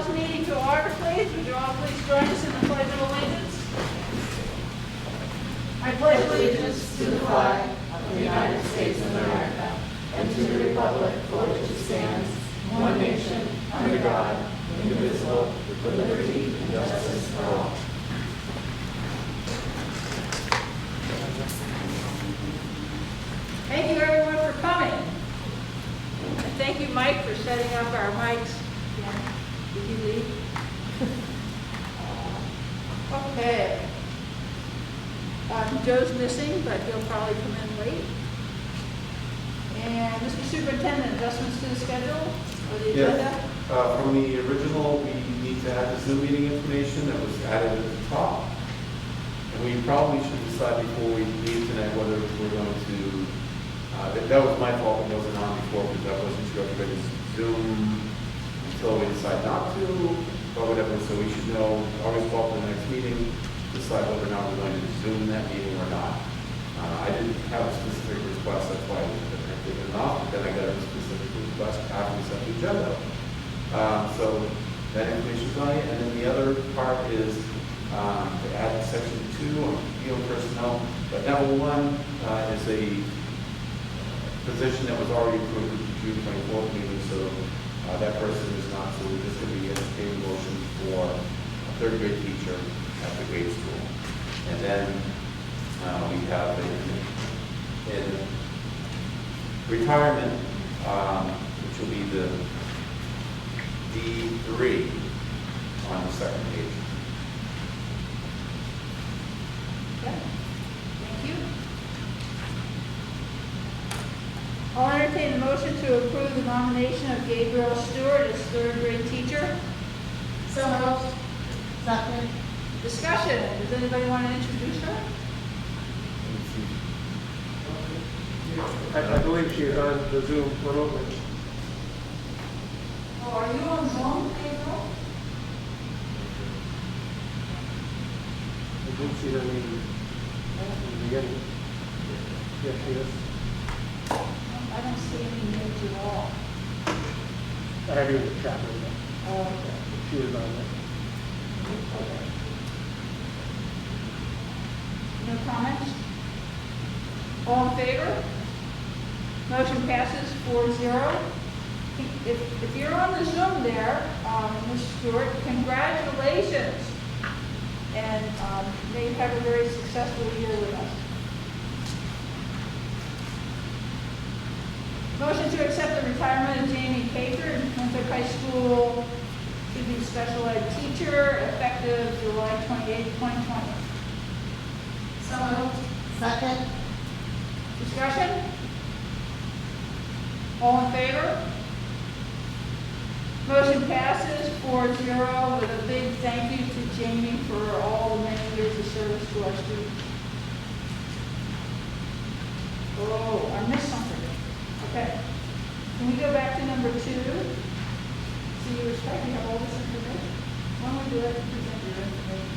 this meeting to order, please. Would you all please join us in the Pledge of Allegiance? I pledge allegiance To the flag of the United States of America and to the republic for which it stands, one nation, under God, indivisible, with liberty and justice for all. Thank you everyone for coming. And thank you, Mike, for setting up our mics. Yeah. Did you leave? Okay. Joe's missing, but he'll probably come in late. And Mr. Superintendent, adjustments to the schedule or the agenda? Yes. From the original, we need to add the Zoom meeting information that was added at the top. And we probably should decide before we leave tonight whether we're going to, that was my fault, it wasn't on before because I wasn't sure if we're going to Zoom until we decide not to, or whatever. So we should know August 12th, the next meeting, decide whether or not we're going to Zoom that meeting or not. I didn't have a specific request, that's why I didn't take it off, but then I got a specific request after we set the agenda. So that information's on it, and then the other part is to add section 2 on field personnel. But number 1 is a position that was already approved at the June 24th meeting, so that person is not, so we're just going to be entertaining motion for a 3rd grade teacher at the grade school. And then we have in retirement, which will be the D3 on the 2nd page. Okay. Thank you. I'll entertain a motion to approve the nomination of Gabriel Stewart as 3rd grade teacher. So moved. Second. Discussion. Does anybody want to introduce her? I believe she is on the Zoom remotely. Oh, are you on Zoom, Gabriel? I did see her name in the beginning. Yes, she is. I don't see any names at all. I have you in the chat right now. Oh, okay. She is on there. Okay. No comments? All in favor? Motion passes 4-0. If you're on the Zoom there, Ms. Stewart, congratulations. And may you have a very successful year with us. Motion to accept the retirement of Jamie Pater, Winthrop High School, to be special ed teacher, effective July 28, 2020. So moved. Second. Discussion? All in favor? Motion passes 4-0 with a big thank you to Jamie for all the many years of service to our students. Oh, I missed something. Okay. Can we go back to number 2? So you expect to have all this information? Why don't we do it and present your information?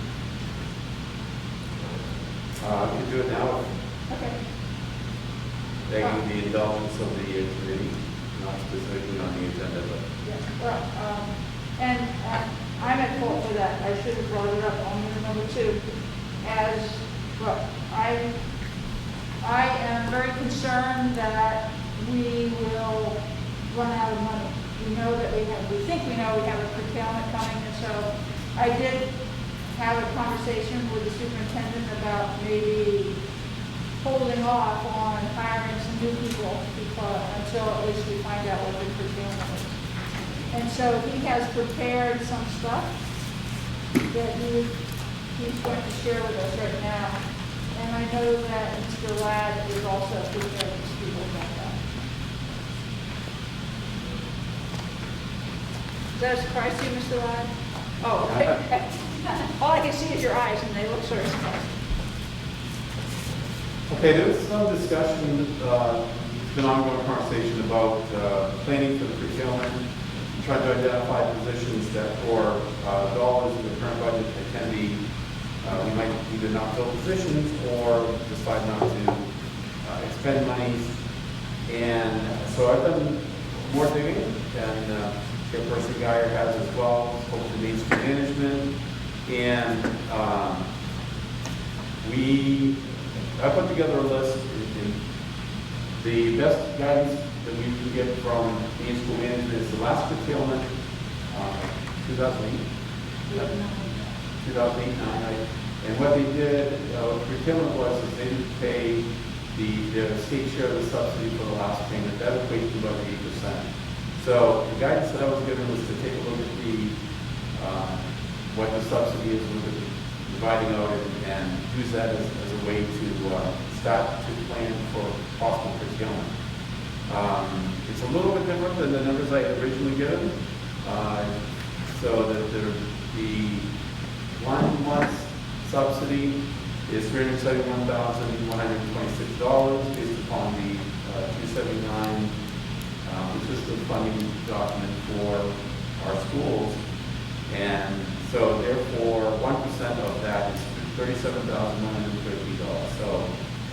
You can do it now, Okay. begging the indulgence of the committee, not specifically on the agenda, but Yes, well, and I'm at fault for that. I should have brought it up on number 2. As, well, I am very concerned that we will run out of money. We know that we think we know we have a curtailment coming, and so I did have a conversation with the superintendent about maybe holding off on hiring some new people until at least we find out what the curtailment is. And so he has prepared some stuff that he's going to share with us right now. And I know that Mr. Ladd is also preparing to speak about that. Does that surprise you, Mr. Ladd? Oh, okay. All I can see is your eyes, and they look sort of surprised. okay, there was some discussion, it's been ongoing conversation about planning for the curtailment, trying to identify positions that for dollars in the current budget that can be, we might either not fill positions or decide not to expend monies. And so I've done more digging, and Chairperson Geyer has as well, spoke to Main Street Management, and I put together a list. The best guidance that we can get from Main School Management is the last curtailment, 2008, 2008, and what they did, curtailment was is they didn't pay the state share of the subsidy for the last payment. That equates to about 8%. So the guidance that I was given was to take a look at what the subsidy is, with the dividing out and use that as a way to start to plan for possible curtailment. It's a little bit different than the numbers I had originally given. So that the 1 month subsidy is $371,126 based upon the 279 consistent funding document for our schools. And so therefore 1% of that is $37,130. So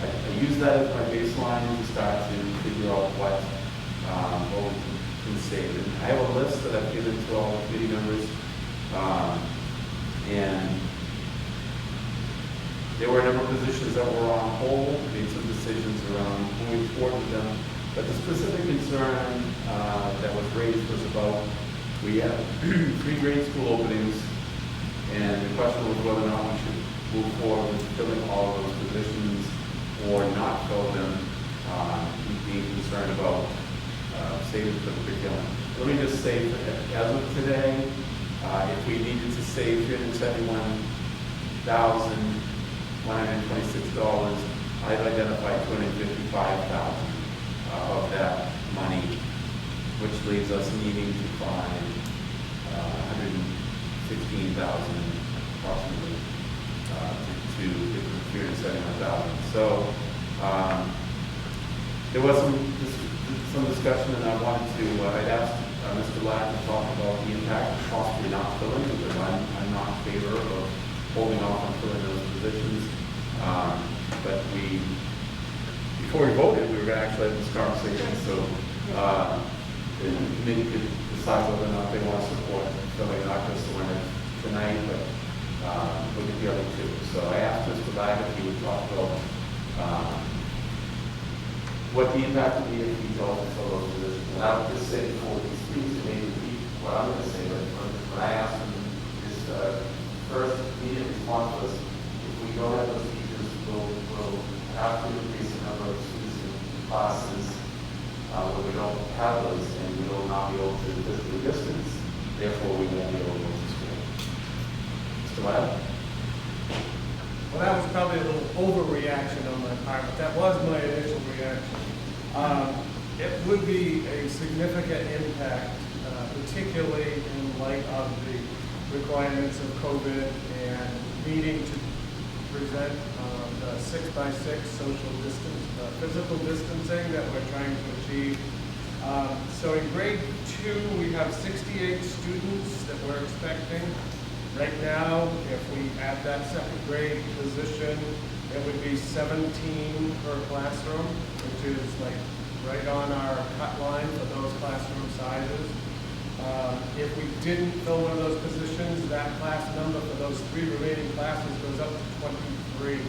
I use that as my baseline to start to figure out what we can save. And I have a list that I've given to all the committee members. And there were a number of positions that were on hold, made some decisions around moving forward with them. But the specific concern that was raised was about, we have 3 grade school openings, and the question was whether or not we should move forward with filling all of those positions or not fill them, being concerned about saving for the curriculum. Let me just say, as of today, if we needed to save $371,126, I've identified $255,000 of that money, which leaves us needing to find $116,000 approximately to get to $371,000. So there was some discussion, and I'd asked Mr. Ladd to talk about the impact of possibly not filling, because I'm not in favor of holding off on filling those positions. But before we voted, we were going to actually have this conversation, so the committee could decide whether or not they want to support filling not just the one tonight, but look at the other 2. So I asked Mr. Ladd if he would talk about what the impact would be if he told us all those positions. And I would just say before he speaks, and maybe repeat what I'm going to say, but when I asked him, his first immediate response was, if we don't have those teachers, we'll have to increase the number of students in classes where we don't have those, and we will not be able to physically distance. Therefore, we won't be able to go to school. Mr. Ladd? Well, that was probably a little overreaction on my part, but that was my initial reaction. It would be a significant impact, particularly in light of the requirements of COVID and needing to present the 6x6 social distance, physical distancing that we're trying to achieve. So in grade 2, we have 68 students that we're expecting. Right now, if we add that second grade position, it would be 17 per classroom, which is like right on our cut line for those classroom sizes. If we didn't fill one of those positions, that class number for those 3 remaining classes goes up to 23,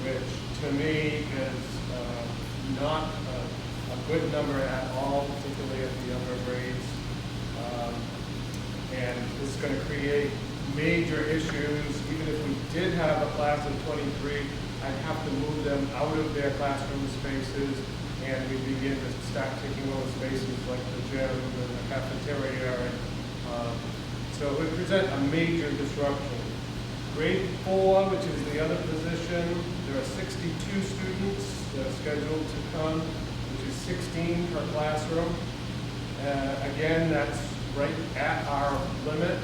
which to me is not a good number at all, particularly at the younger grades. And it's going to create major issues. Even if we did have a class of 23, I'd have to move them out of their classroom spaces, and we begin to start taking over spaces like the gym and the cafeteria. So it would present a major disruption. Grade 4, which is the other position, there are 62 students that are scheduled to come, which is 16 per classroom. Again, that's right at our limit.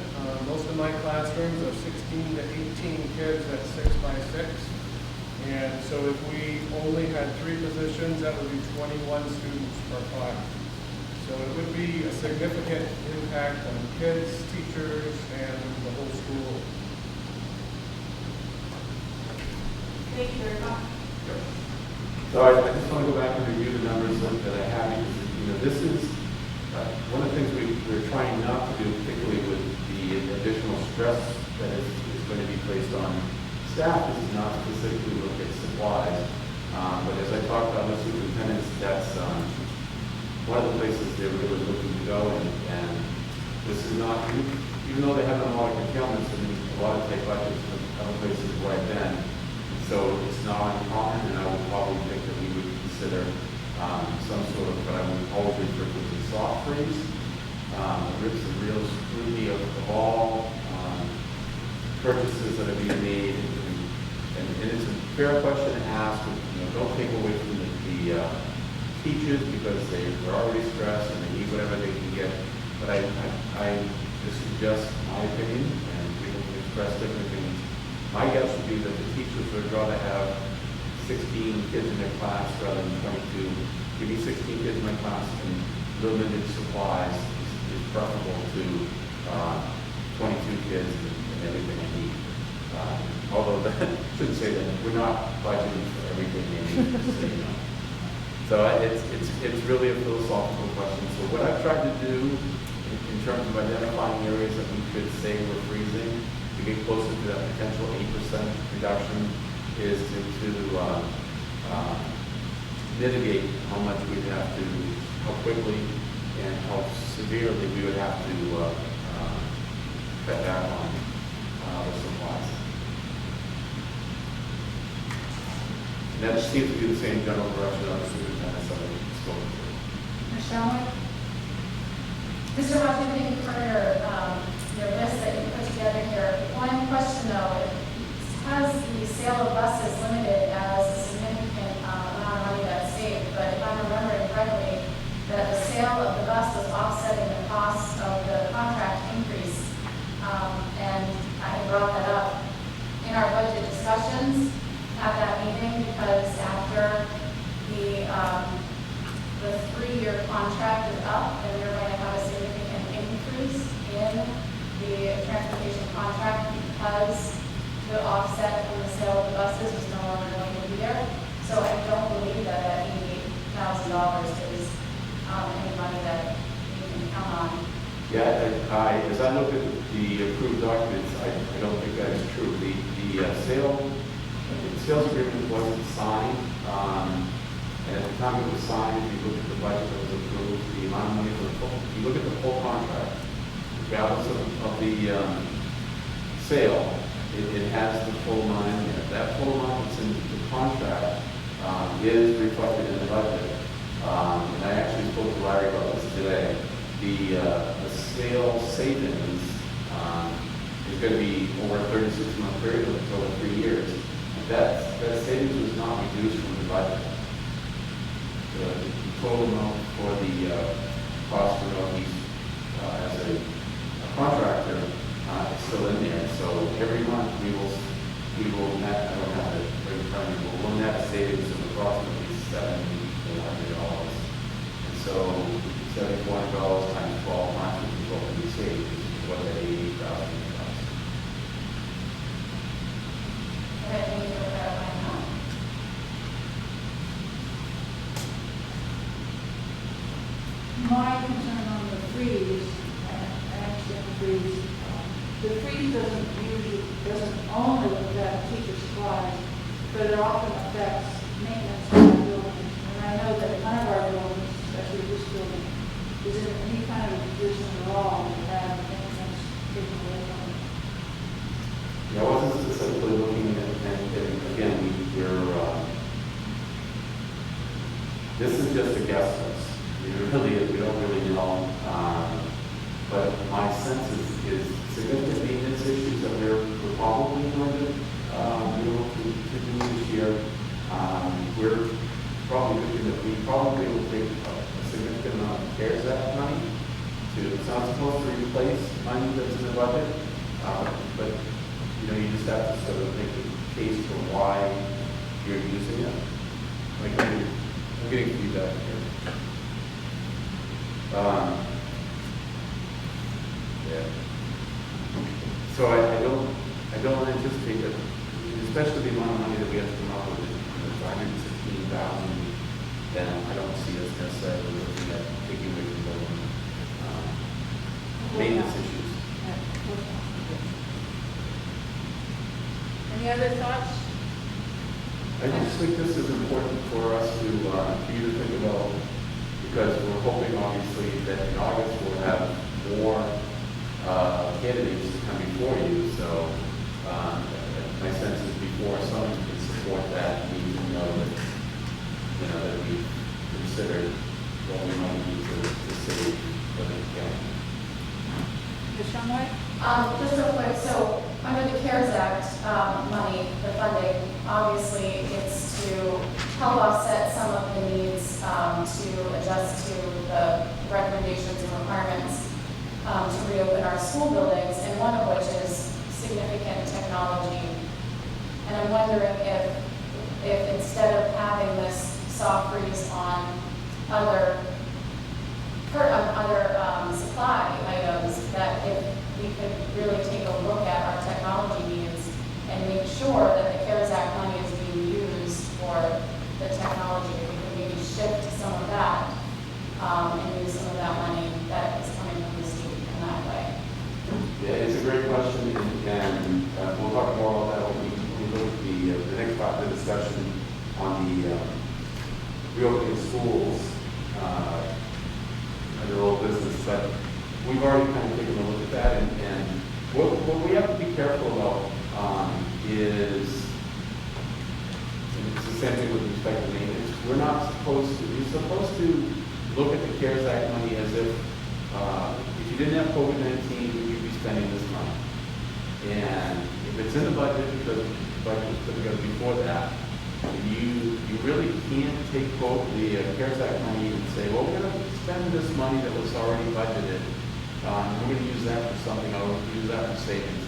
Most of my classrooms are 16 to 18 kids at 6x6. And so if we only had 3 positions, that would be 21 students per class. So it would be a significant impact on kids, teachers, and the whole school. Thank you very much. So I just want to go back and review the numbers that I have, because this is One of the things we're trying not to do, particularly with the additional stress that is going to be placed on staff, is not specifically look at supplies. But as I talked about with superintendents, that's one of the places they're really looking to go. And this is not, even though they have a lot of curtailments and a lot of tight budgets in other places right then. So it's not uncommon, and I would probably think that we would consider some sort of, but I would always refer to it as soft freeze. Some real scrutiny of all purchases that are being made, and it's a fair question to ask. Don't take away from the teachers because they're already stressed and they need whatever they can get. But I just suggest my opinion, and people can express different opinions. My guess would be that the teachers would rather have 16 kids in their class rather than 22. Give me 16 kids in my class and limited supplies is preferable to 22 kids and everything I need. Although I shouldn't say that we're not budgeting for everything they need. So it's really a philosophical question. So what I've tried to do in terms of identifying areas that we could say we're freezing to get closer to that potential 8% reduction is to mitigate how much we'd have to, how quickly and how severely we would have to cut back on the supplies. And that seems to be the same general direction of the superintendent's that I spoke to. Michelle? Mr. Washington, for your list that you put together here, one question though, has the sale of buses limited as a significant amount of money that's saved? But if I'm remembering correctly, that the sale of the bus was offsetting the cost of the contract increase. And I brought that up in our budget discussions at that meeting because after the 3-year contract is up and we're going to have a significant increase in the transportation contract because the offset from the sale of the buses was no longer going to be there. So I don't believe that $88,000 is any money that we can count on. Yeah, as I look at the approved documents, I don't think that is true. The sales agreement wasn't signed, and at the time it was signed, if you look at the budget that was approved, the amount of money for the full, if you look at the full contract, regardless of the sale, it has the full amount in there. That full amount that's in the contract is reflected in the budget. And I actually spoke to Larry about this today. The sale savings is going to be over a 36-month period, it's over 3 years. That savings was not reduced from the budget. The total amount for the cost for Northeast as a contractor is still in there. So every month we will net, I don't have it right in front of me, but we'll net a savings of approximately $7,400. And so $7,400 times 12 months, which is what we save, is what that $88,000 costs. Okay, thank you for clarifying that. My concern on the freeze, and I understand the freeze doesn't only affect teacher supplies, but it often affects maintenance of the buildings. And I know that none of our buildings, especially this building, is in any kind of position at all to have maintenance taken away from it. Yeah, I wasn't specifically looking at, and again, this is just a guess list. We don't really know. But my sense is significant maintenance issues that we're probably going to be able to do this year. We're probably looking that we probably will take a significant amount of CARES Act money it's not supposed to replace money that's in the budget, but you just have to sort of make a case for why you're using it. Like I'm getting feedback here. Yeah. So I don't anticipate that, especially the amount of money that we have to come up with, $516,000. Then I don't see us necessarily looking at taking away from building maintenance issues. Any other thoughts? I just think this is important for us to, for you to think about, because we're hoping obviously that in August we'll have more candidates to come before you, so my sense is before someone can support that, we need to know that, that we considered what we might need to save for the county. Ms. Shumway? Just real quick, so under the CARES Act money, the funding, obviously it's to help offset some of the needs to adjust to the recommendations and requirements to reopen our school buildings, and one of which is significant technology. And I'm wondering if instead of having this soft freeze on other supply items, that if we could really take a look at our technology needs and make sure that the CARES Act money is being used for the technology, if we could maybe shift some of that and use some of that money that is coming from the state in that way. Yeah, it's a great question, and we'll talk more about that when we look at the next part of the discussion on the reopening schools under old business. But we've already kind of taken a look at that, and what we have to be careful about is, and it's the same thing with respect to maintenance, we're supposed to look at the CARES Act money as if you didn't have COVID-19, you'd be spending this money. And if it's in the budget, because the budget was put together before that, you really can't take the CARES Act money and say, well, we're going to spend this money that was already budgeted. We're going to use that for something, or we're going to use that for savings.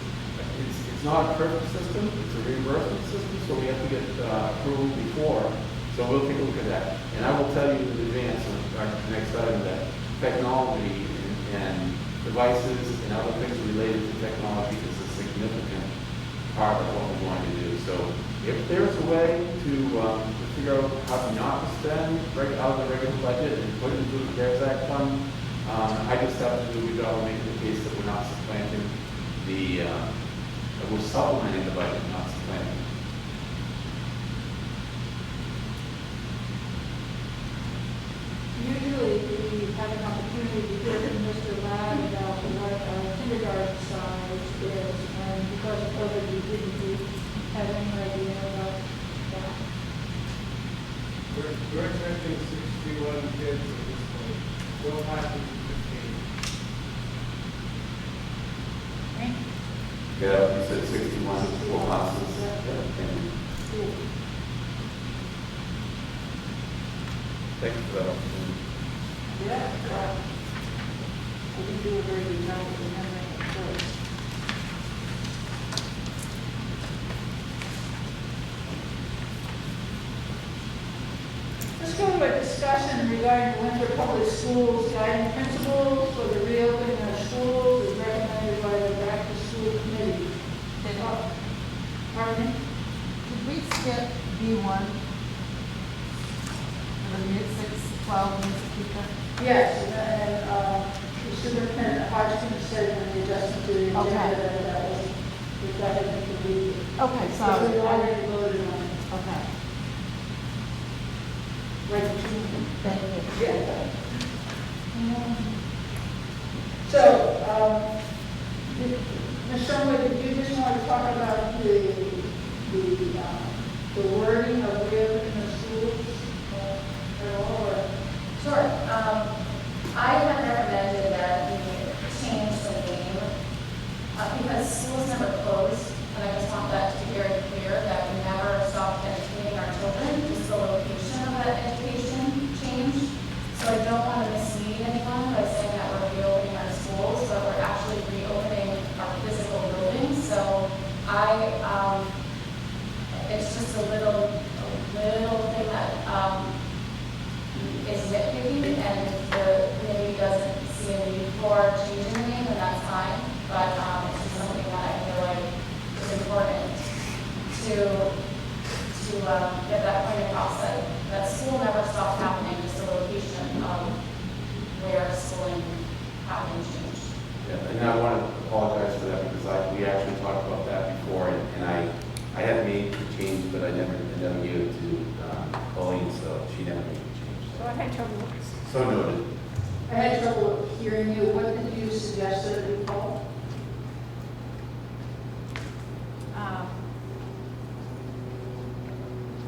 It's not a perfect system, it's a reimbursement system, so we have to get approval before. So we'll take a look at that. And I will tell you in advance on our next item that technology and devices and other things related to technology is a significant part of what we're going to do. So if there's a way to figure out how not to spend out of the regular budget and put it into the CARES Act fund, I just have to do a good job of making the case that we're not supplanting that we're supplementing the budget, not supplanting. Usually we have an opportunity to hear from Mr. Ladd about what our kindergarten size is, and because of COVID, we didn't have any idea about that. We're expecting 61 kids at this point. We'll have to be 15. Right? Yeah, you said 61 full houses. Cool. Thank you for that opportunity. Yeah, I didn't do a very good job of remembering it first. Let's go to a discussion regarding Winthrop Public Schools guiding principles for the reopening of schools as recommended by the Back to School Committee. Pardon me? Did we skip B1? The 6-12 needs to keep that? Yes, and the superintendent Hodgson said in the adjustment to the agenda Okay. that had been completed. Okay, So we already voted on it. Okay, Like, thank you. yeah. So, Ms. Shumway, did you just want to talk about the wording of reopening the schools at all, or? Sure. I had recommended that we change the name because schools never closed, and I just want that to be very clear that we never stopped educating our children, just the location of that education changed. So I don't want to mislead anyone by saying that we're reopening our schools, but we're actually reopening our physical buildings. So it's just a little thing that is nitpicky, and if the committee doesn't see a need for changing the name, then that's fine. But it's just something that I feel like is important to get that point across, that school never stopped happening, just the location of where schooling happened changed. Yeah. So noted. I had trouble hearing you. What did you suggest that it be called?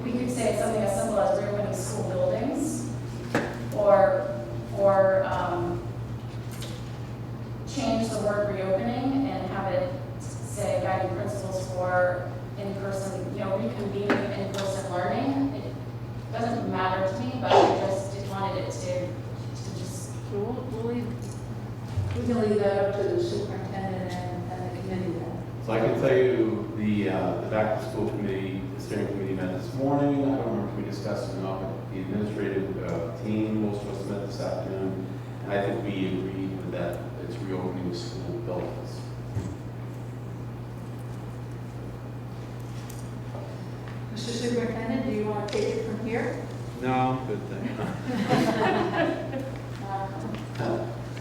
We could say something as simple as reopening school buildings, or change the word reopening and have it say guiding principles for in-person, reconvening in-person learning. It doesn't matter to me, but I just wanted it to just. We can leave that up to the superintendent and the committee then. So I can tell you, the back to school committee, the steering committee met this morning. I don't remember if we discussed it or not, but the administrative team, most of us met this afternoon. And I think we agreed with that, it's reopening the school buildings. Mr. Superintendent, do you want to take it from here? No, good thing.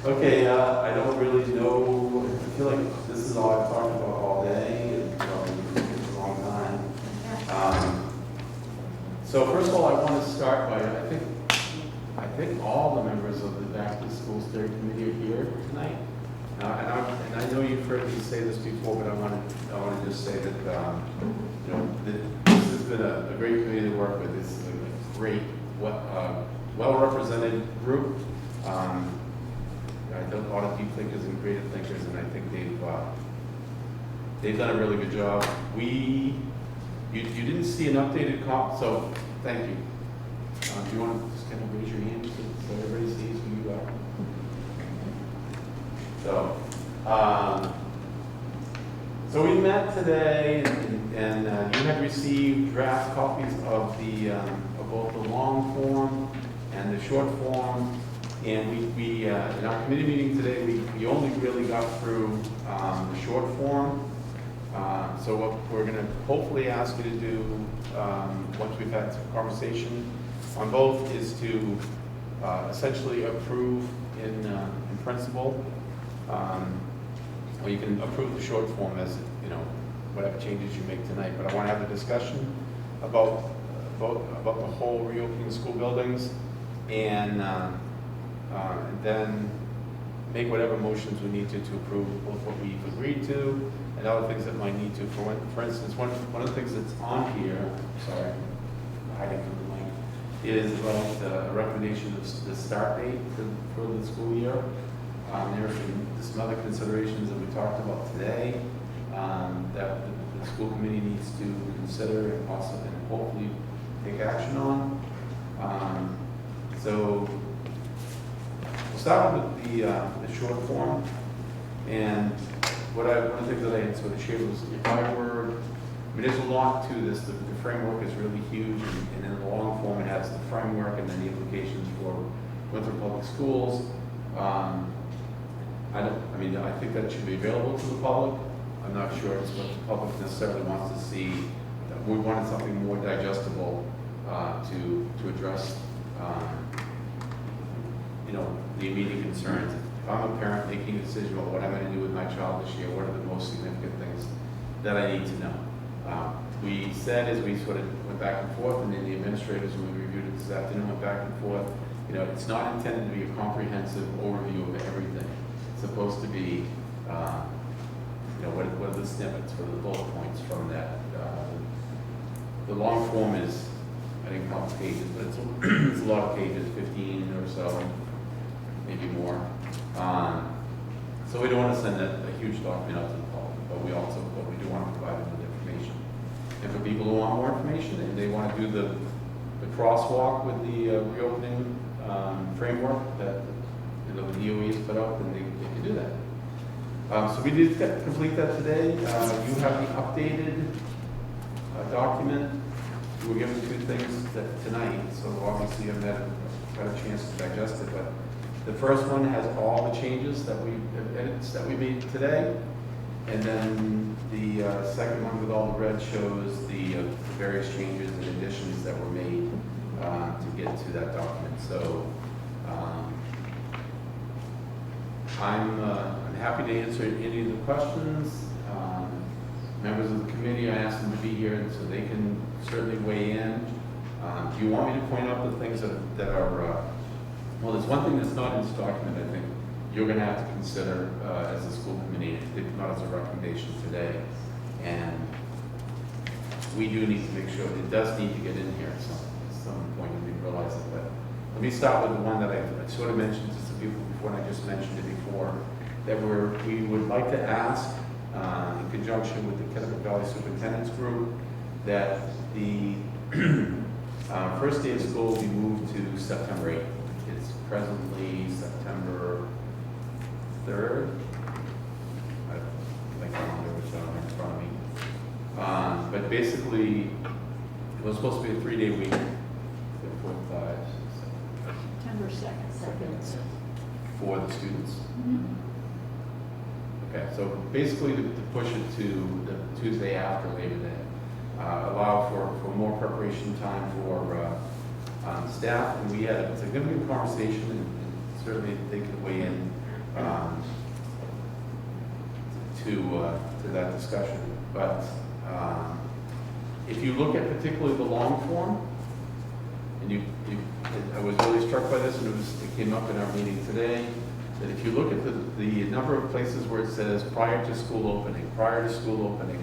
Okay, I don't really know, I feel like this is all I've talked about all day, and probably it's a long time. So first of all, I want to start by, I think all the members of the Back to School Steering Committee are here tonight. And I know you've heard me say this before, but I want to just say that, this has been a great committee to work with. This is a great, well-represented group. I think a lot of deep thinkers and creative thinkers, and I think they've done a really good job. You didn't see an updated so thank you. Do you want to just kind of raise your hand so everybody sees who you are? So we met today, and you had received draft copies of both the long form and the short form. And we in our committee meeting today, we only really got through the short form. So what we're going to hopefully ask you to do, once we've had some conversation on both, is to essentially approve in principle. Or you can approve the short form as, whatever changes you make tonight. But I want to have a discussion about the whole reopening school buildings, and then make whatever motions we need to approve both what we've agreed to and other things that might need to. For instance, one of the things that's on here, sorry, hiding from the mic, is about the recommendation of the start date for the school year. There are some other considerations that we talked about today that the school committee needs to consider and hopefully take action on. So we'll start with the short form. And one of the things that I had sort of shared was, there's a lot to this. The framework is really huge, and in the long form it has the framework and then the implications for Winthrop Public Schools. I think that should be available to the public. I'm not sure it's what the public necessarily wants to see. We wanted something more digestible to address, the immediate concerns. If I'm a parent making a decision about what I'm going to do with my child this year, what are the most significant things that I need to know? We said, as we sort of went back and forth, and then the administrators, when we reviewed it this afternoon, went back and forth, it's not intended to be a comprehensive overview of everything. It's supposed to be, what are the snippets, what are the bullet points from that? The long form is, I think, how many pages, but it's a lot of pages, 15 or so, maybe more. So we don't want to send a huge document out to the public, but we do want to provide them with information. And for people who want more information and they want to do the crosswalk with the reopening framework that the DOE has put up, then they can do that. So we did complete that today. You have the updated document. We were given two things tonight, so obviously I've got a chance to digest it. But the first one has all the changes edits that we made today, and then the second one with all the red shows the various changes and additions that were made to get to that document. So I'm happy to answer any of the questions. Members of the committee, I asked them to be here so they can certainly weigh in. Do you want me to point out the things that are Well, there's one thing that's not in this document, I think, you're gonna have to consider, as a school committee, if not as a recommendation today. And we do need to make sure, it does need to get in here at some point, and we realize it. But let me start with the one that I sort of mentioned to some people before, and I just mentioned it before, that we would like to ask, in conjunction with the Kennebec Valley Superintendent's Group, that the first day of school be moved to September 8th. It's presently September 3rd. My calendar was in front of me. But basically, it was supposed to be a 3-day week. 4, 5, 6, 7, September 2nd. for the students. Okay, so basically to push it to the Tuesday after Labor Day, allow for more preparation time for staff, and we had a significant conversation, and certainly they could weigh in to that discussion. But if you look at particularly the long form, and I was really struck by this, and it came up in our meeting today, that if you look at the number of places where it says prior to school opening,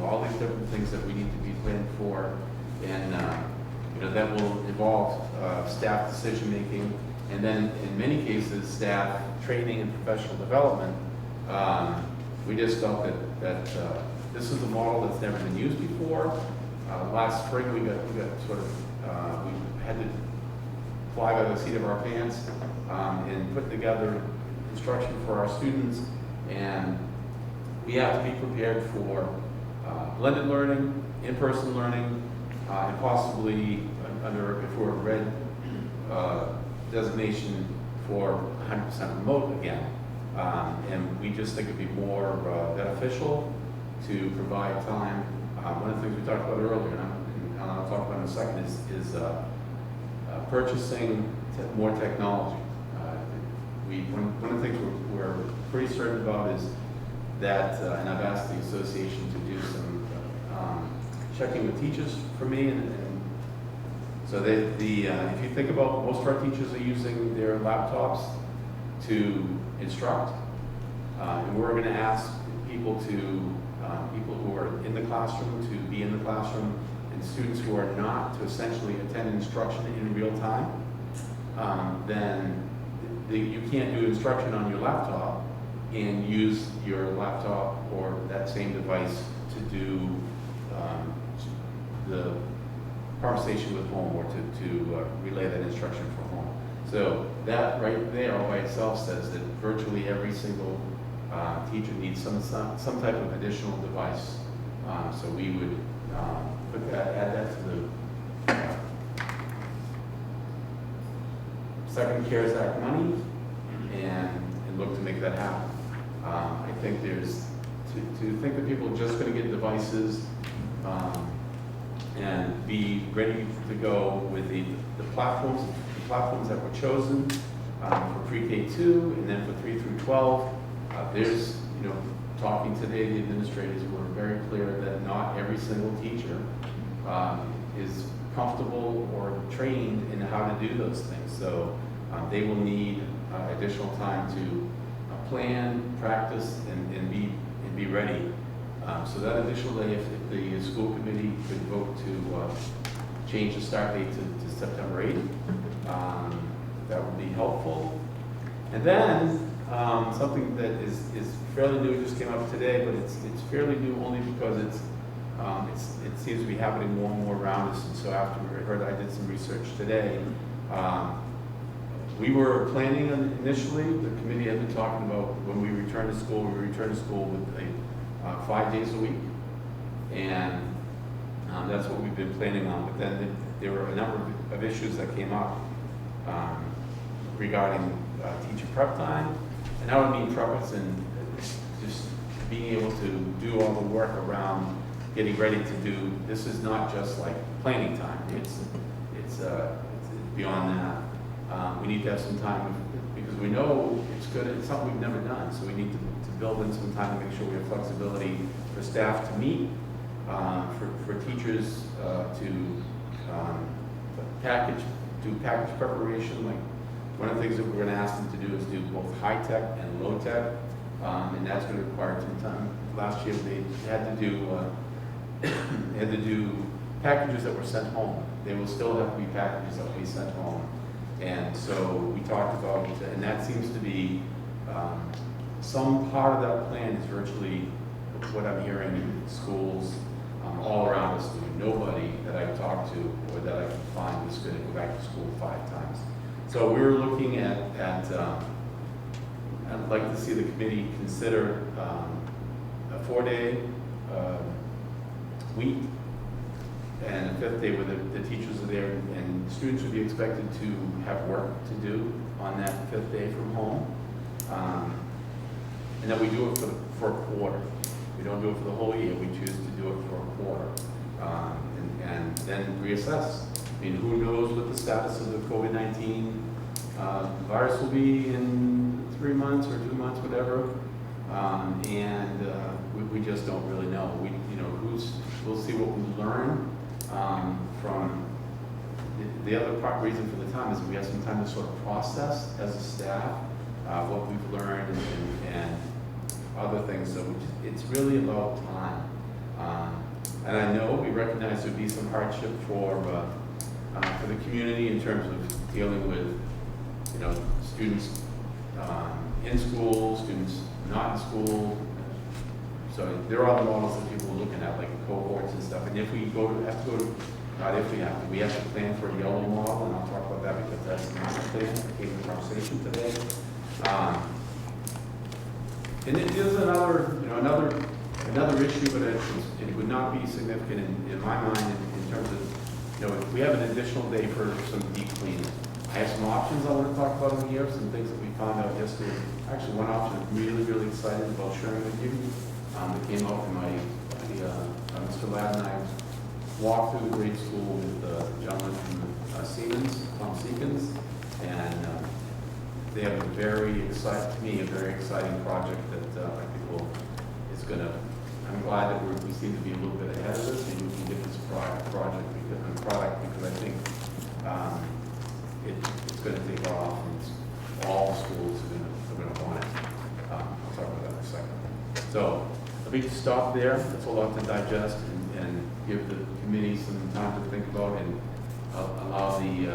all these different things that we need to be planned for, and that will involve staff decision-making, and then in many cases, staff training and professional development. We just felt that this is a model that's never been used before. Last spring, we got sort of, we had to fly by the seat of our pants and put together instruction for our students, and we have to be prepared for blended learning, in-person learning, and possibly if we're a red designation for 100% remote again. And we just think it'd be more beneficial to provide time. One of the things we talked about earlier, and I'll talk about in a second, is purchasing more technology. One of the things we're pretty certain about is that, and I've asked the association to do some checking with teachers for me, and so if you think about, most of our teachers are using their laptops to instruct, and we're going to ask people who are in the classroom to be in the classroom, and students who are not to essentially attend instruction in real time. Then you can't do instruction on your laptop and use your laptop or that same device to do the conversation with home, or to relay that instruction from home. So that right there all by itself says that virtually every single teacher needs some type of additional device. So we would add that to the Second CARES Act money and look to make that happen. I think there's, to think that people are just going to get devices and be ready to go with the platforms that were chosen for pre-K2 and then for 3 through 12. There's, talking today, the administrators were very clear that not every single teacher is comfortable or trained in how to do those things. So they will need additional time to plan, practice, and be ready. So that additional day, if the school committee could vote to change the start date to September 8th, that would be helpful. And then something that is fairly new, just came up today, but it's fairly new only because it seems to be happening more and more around us. And so after we heard, I did some research today. We were planning initially, the committee had been talking about when we return to school, with 5 days a week. And that's what we've been planning on. But then there were a number of issues that came up regarding teacher prep time. And I don't mean prep as in just being able to do all the work around getting ready to do. This is not just like planning time. It's beyond that. We need to have some time because we know it's good. It's something we've never done, so we need to build in some time to make sure we have flexibility for staff to meet, for teachers to do package preparation, like One of the things that we're gonna ask them to do is do both high-tech and low-tech, and that's gonna require some time. Last year, they had to do, packages that were sent home. They will still have to be packages that will be sent home. And so we talked about, and that seems to be, some part of that plan is virtually what I'm hearing in schools all around us. Nobody that I've talked to or that I can find is going to go back to school 5 times. So we were looking at I'd like to see the committee consider a 4-day week and a 5th day where the teachers are there and students would be expected to have work to do on that 5th day from home. And then we do it for a quarter. We don't do it for the whole year, we choose to do it for a quarter. And then reassess. I mean, who knows what the status of the COVID-19 virus will be in 3 months or 2 months, whatever. We just don't really know. We'll see what we learn from the other reason for the time is we have some time to sort of process as a staff what we've learned and other things. So it's really about time. And I know we recognize there'd be some hardship for the community in terms of dealing with, students in school, students not in school. So there are other models that people are looking at, like cohorts and stuff. And if we we have to plan for a yellow model, and I'll talk about that because that's not the plan. I came to the conversation today. And it is another issue, but it would not be significant in my mind in terms of, if we have an additional day for some deep cleaning. I have some options I want to talk about in here, some things that we found out yesterday. Actually, one option I'm really, really excited about sharing with you. That came out from Mr. Ladd and I walked through the grade school with the gentleman from Siemens, Tom Seekins, and they have a very exciting project that I think I'm glad that we seem to be a little bit ahead of this, and we can get this product because I think it's going to take off, and all schools are going to want it. I'll talk about that in a second. So let me stop there. That's a lot to digest and give the committee some time to think about and allow the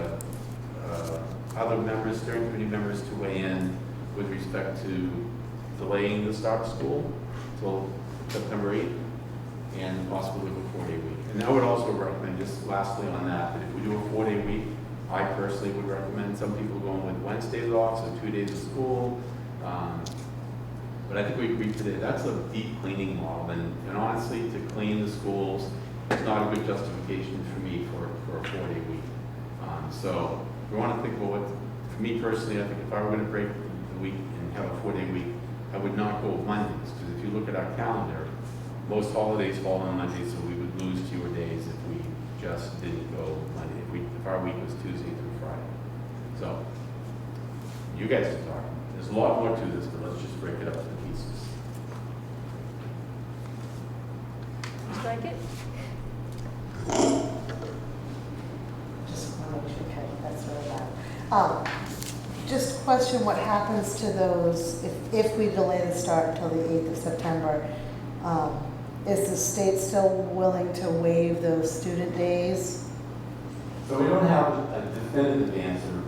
other members, steering committee members, to weigh in with respect to delaying the start of school till September 8th and possibly a 4-day week. And I would also recommend, just lastly on that if we do a 4-day week, I personally would recommend some people going with Wednesdays off, so 2 days of school. But I think we agreed today, that's a deep cleaning model. And honestly, to clean the schools, it's not a good justification for me for a 4-day week. So we want to think about what, for me personally, I think if I were going to break the week and have a 4-day week, I would not go with Mondays, because if you look at our calendar, most holidays fall on Mondays, so we would lose fewer days if we just didn't go Monday, if our week was Tuesday through Friday. So, you guys can talk. There's a lot more to this, but let's just break it up into pieces. Strike it? Just want to make sure, okay, that's really bad. Just question what happens to those, if we delay the start until the 8th of September, is the state still willing to waive those student days? So we don't have a definitive answer.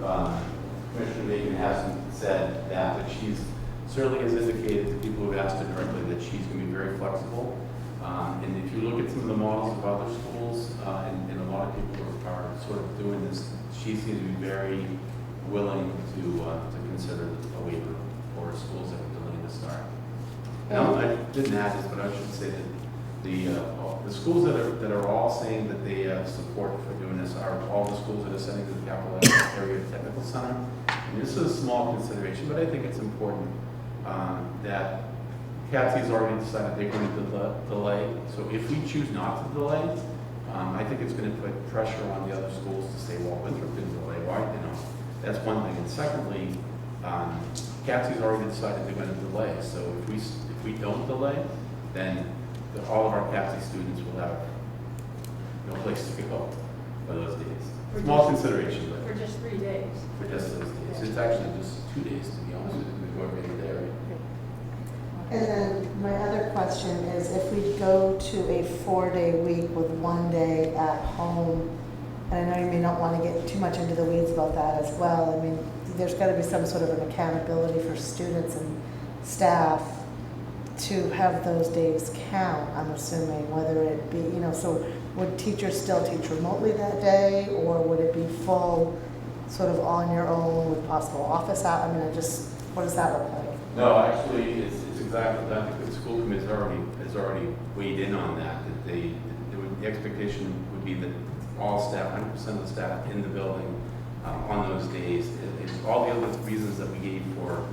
Commissioner Bacon hasn't said that, but she's certainly has indicated to people who have asked her directly that she's going to be very flexible. And if you look at some of the models of other schools, and a lot of people are sort of doing this, she seems to be very willing to consider a waiver for schools that are delaying the start. And I didn't add this, but I should say that the schools that are all saying that they have support for doing this are all the schools that are sending to the Capital Area Technical Center. And this is a small consideration, but I think it's important that CATSI's already decided they're going to delay. So if we choose not to delay, I think it's going to put pressure on the other schools to say, well, Winthrop didn't delay, why? That's one thing. And secondly, CATSI's already decided they're going to delay. So if we don't delay, then all of our CATSI students will have no place to go. for those days. For Small just- consideration, For but just 3 days. for just those days. It's actually just 2 days, to be honest with you, we go every day, right? And then my other question is, if we go to a 4-day week with 1 day at home, and I know you may not want to get too much into the weeds about that as well. I mean, there's got to be some sort of an accountability for students and staff to have those days count, I'm assuming, whether it be, so would teachers still teach remotely that day, or would it be full, sort of on your own with possible office out? I mean, what does that look like? No, actually, it's exactly that. The school committee has already weighed in on that, the expectation would be that all staff, 100% of the staff in the building on those days. It's all the other reasons that we gave for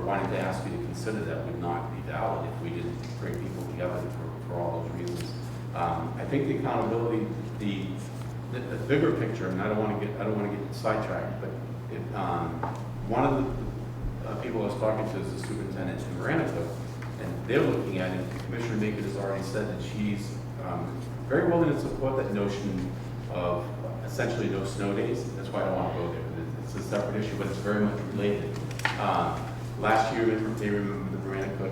wanting to ask you to consider that would not be valid if we didn't bring people together for all those reasons. I think the accountability, the bigger picture, and I don't want to get sidetracked, but one of the people I was talking to is the superintendent in Veronica, and they're looking at it. Commissioner Naked has already said that she's very willing to support that notion of essentially no snow days. That's why I don't want to go there. It's a separate issue, but it's very much related. Last year, they remember the Veronica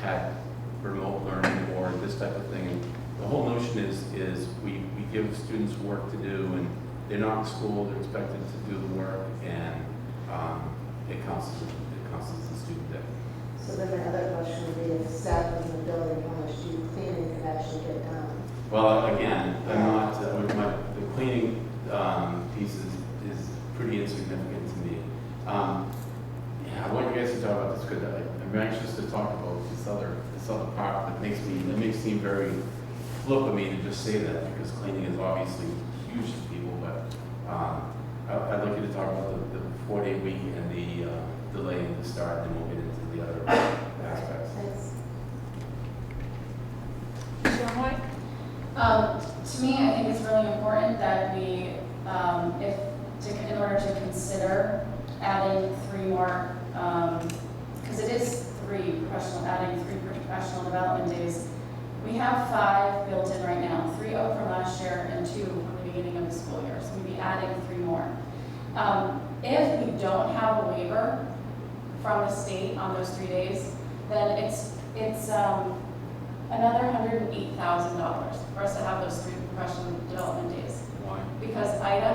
had remote learning or this type of thing. And the whole notion is we give students work to do, and they're not in school, they're expected to do the work, and it counts as a student day. So then my other question would be, if staff in the building, how much do you cleaning could actually get done? Well, again, I'm not, the cleaning piece is pretty insignificant to me. I want you guys to talk about this because I'm anxious to talk about this other part that makes it seem very flip of me to just say that, because cleaning is obviously huge to people, but I'd like you to talk about the 4-day week and the delay in the start, and we'll get into the other aspects. Thanks. Mr. White? To me, I think it's really important that we, in order to consider adding 3 more, because it is adding 3 professional development days. We have 5 built in right now, 3 out from last year and 2 from the beginning of the school year. So we'd be adding 3 more. If we don't have a waiver from the state on those 3 days, then it's another $108,000 for us to have those 3 professional development days. Why? Because IDA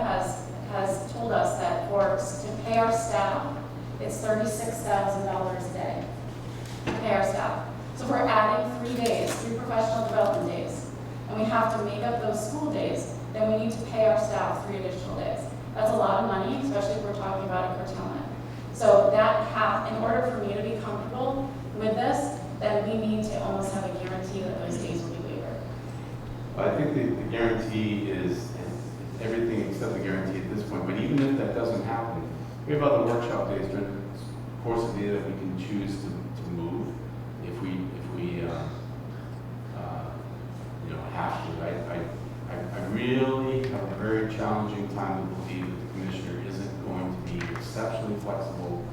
has told us that to pay our staff, it's $36,000 a day to pay our staff. So if we're adding 3 days, 3 professional development days, and we have to make up those school days, then we need to pay our staff 3 additional days. That's a lot of money, especially if we're talking about a curtailment. So in order for me to be comfortable with this, then we need to almost have a guarantee that those days will be waived. I think the guarantee is everything except the guarantee at this point, but even if that doesn't happen, we have other workshop days during the course of the year that we can choose to move if we have to. I really have a very challenging time to believe that the commissioner isn't going to be exceptionally flexible,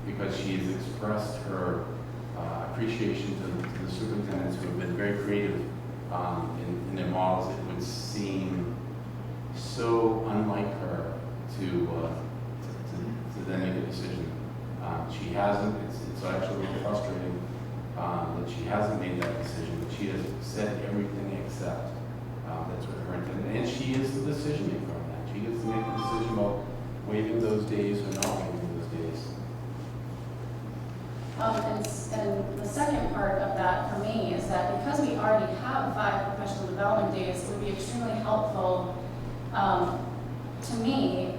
because she has expressed her appreciation to the superintendents who have been very creative in their models. It would seem so unlike her to then make a decision. She hasn't. It's actually a little frustrating that she hasn't made that decision, but she has said everything except that's what her intent. And she is the decision maker on that. She gets to make the decision about waiving those days or not waiving those days. And the second part of that for me is that because we already have 5 professional development days, it would be extremely helpful to me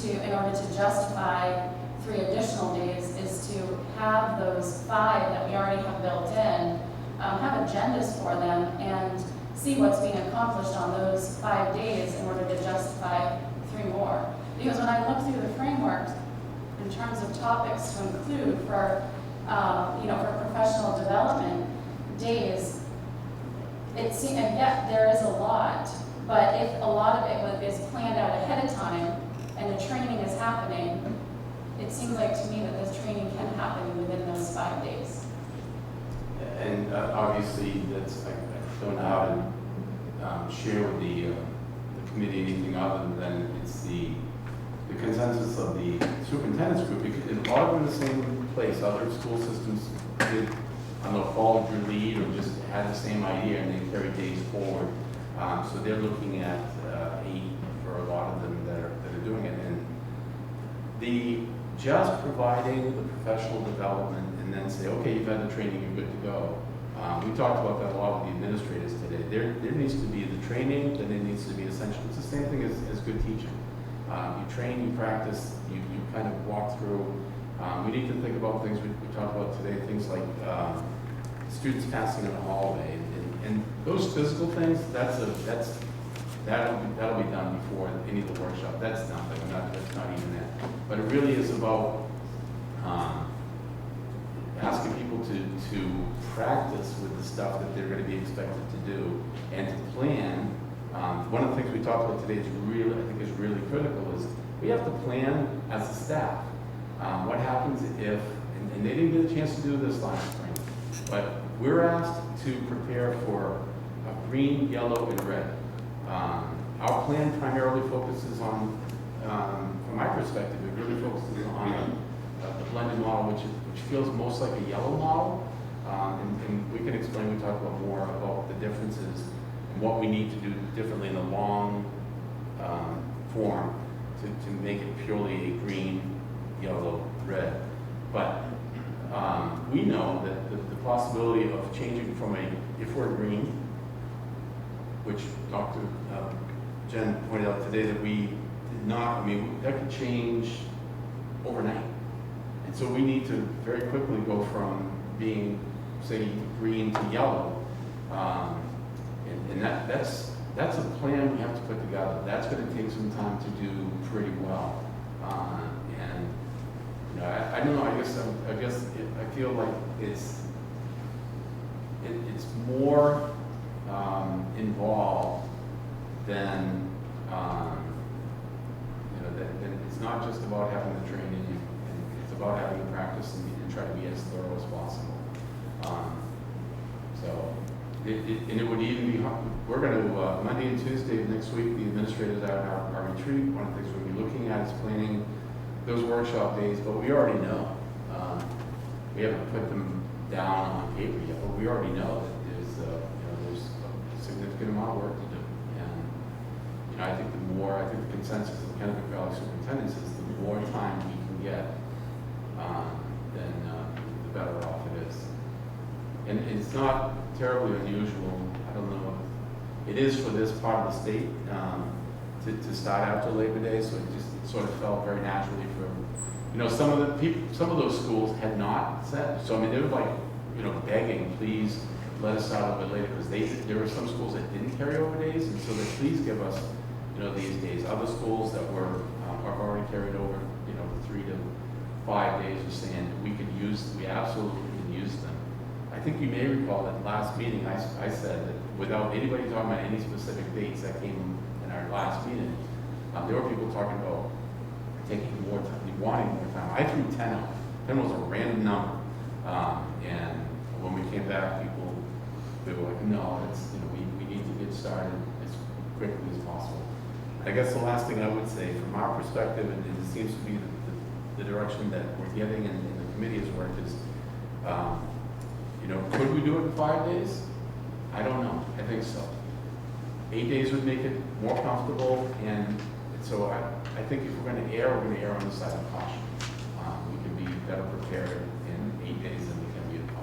in order to justify 3 additional days is to have those 5 that we already have built in, have agendas for them and see what's being accomplished on those 5 days in order to justify 3 more. Because when I look through the framework in terms of topics to include for professional development days, and yet there is a lot, but if a lot of it is planned out ahead of time and the training is happening, it seems like to me that this training can happen within those 5 days. And obviously, I don't know how to share with the committee anything other than it's the consensus of the superintendent's group, because in all of them in the same place, other school systems did, I don't know, followed your lead or just had the same idea and they carried days forward. So they're looking at 8 for a lot of them that are doing it. And the just providing the professional development and then say, okay, you've had the training, you're good to go. We talked about that a lot with the administrators today. There needs to be the training, then there needs to be essential. It's the same thing as good teaching. You train, you practice, you kind of walk through. We need to think about things we talked about today, things like students passing in the hallway, and those physical things. That'll be done before any of the workshop. That's nothing. That's not even that. But it really is about asking people to practice with the stuff that they're going to be expected to do and to plan. One of the things we talked about today is really, I think, is really critical is we have to plan as a staff. What happens if, and they didn't get a chance to do this last spring, but we're asked to prepare for a green, yellow, and red. Our plan primarily focuses on, from my perspective, it really focuses on the blended model, which feels most like a yellow model. And we can explain, we talk about more about the differences and what we need to do differently in the long form to make it purely a green, yellow, red. But we know that the possibility of changing from if we're green, which Dr. Jen pointed out today that we did not, I mean, that could change overnight. And so we need to very quickly go from being, say, green to yellow. And that's a plan we have to put together. That's going to take some time to do pretty well. And you know, I don't know. I guess I feel like it's more involved than you know. That it's not just about having the training, and it's about having the practice and try to be as thorough as possible. So. And it would even be, we're going to, Monday and Tuesday of next week, the administrators are at our retreat. One of the things we'll be looking at is planning those workshop days, but we already know. We haven't put them down on paper yet, but we already know that there's a significant amount of work to do. And I think the consensus of the Kennebec Valley superintendents is the more time we can get, then the better off it is. And it's not terribly unusual. I don't know. It is for this part of the state to start after Labor Day, so it sort of felt very naturally for, some of those schools had not said. So I mean, they were like, begging, please let us start a little bit later, because there were some schools that didn't carry over days, and so they please give us, these days. Other schools that were have already carried over, 3 to 5 days, are saying that we absolutely can use them. I think you may recall that last meeting I said that without anybody talking about any specific dates that came in our last meeting, there were people talking about taking more time, wanting more time. I threw 10 out. 10 was a random number. And when we came back, they were like, no, we need to get started as quickly as possible. I guess the last thing I would say from our perspective, and it seems to be the direction that we're getting and the committee has worked is, could we do it in 5 days? I don't know. I think so. 8 days would make it more comfortable, and so I think if we're going to err on the side of caution. We can be better prepared in 8 days than we can be in 5.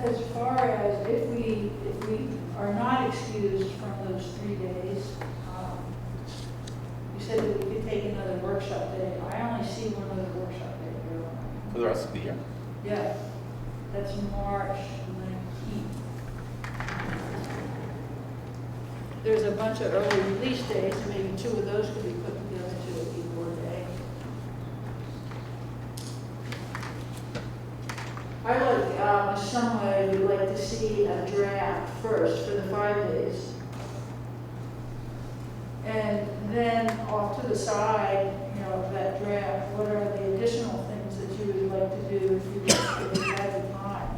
As far as if we are not excused from those 3 days, you said that we could take another workshop day. I only see one other workshop day here. For the rest of the year? Yeah, that's March 19th. There's a bunch of early release days, and maybe 2 of those could be put together to a E4 day. I like, some way, we'd like to see a draft first for the 5 days. And then off to the side, of that draft, what are the additional things that you would like to do if you had the time?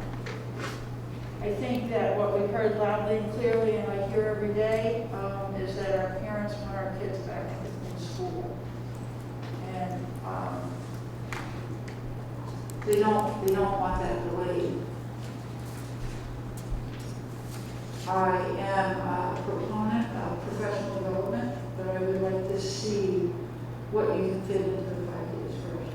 heard loudly and clearly, and I hear every day, is that our parents want our kids back in school. And they don't want that delayed. I am a proponent of professional development, but I would like to see what you can fit into the 5 days first.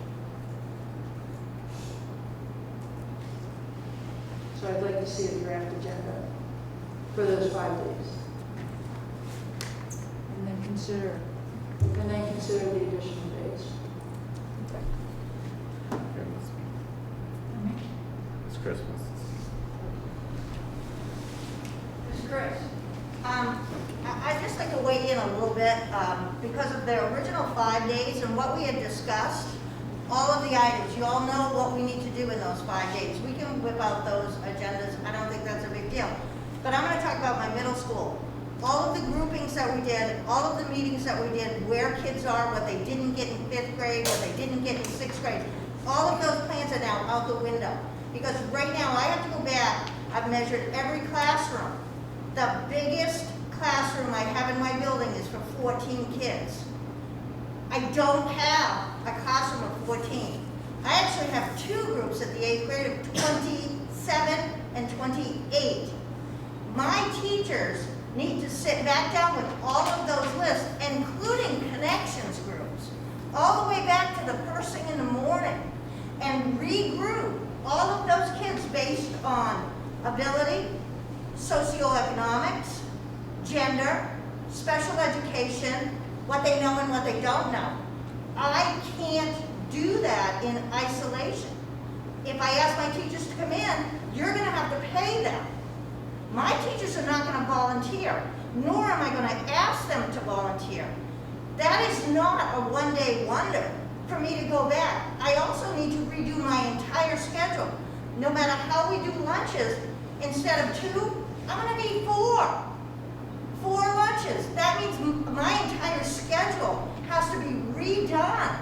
So I'd like to see a draft agenda for those 5 days. And then consider the additional days. It's Christmas. Ms. Chris? I'd just like to weigh in a little bit because of the original 5 days and what we had discussed, all of the items. You all know what we need to do in those 5 days. We can whip out those agendas. I don't think that's a big deal. But I'm going to talk about my middle school. All of the groupings that we did, all of the meetings that we did, where kids are, what they didn't get in 5th grade, what they didn't get in 6th grade, all of those plans are now out the window. Because right now I have to go back, I've measured every classroom. The biggest classroom I have in my building is for 14 kids. I don't have a classroom of 14. I actually have 2 groups at the 8th grade of 27 and 28. My teachers need to sit back down with all of those lists, including connections groups, all the way back to the first thing in the morning, and regroup all of those kids based on ability, socioeconomics, gender, special education, what they know and what they don't know. I can't do that in isolation. If I ask my teachers to come in, you're going to have to pay them. My teachers are not going to volunteer, nor am I going to ask them to volunteer. That is not a one-day wonder for me to go back. I also need to redo my entire schedule. No matter how we do lunches, instead of 2, I'm going to need 4. 4 lunches. That means my entire schedule has to be redone.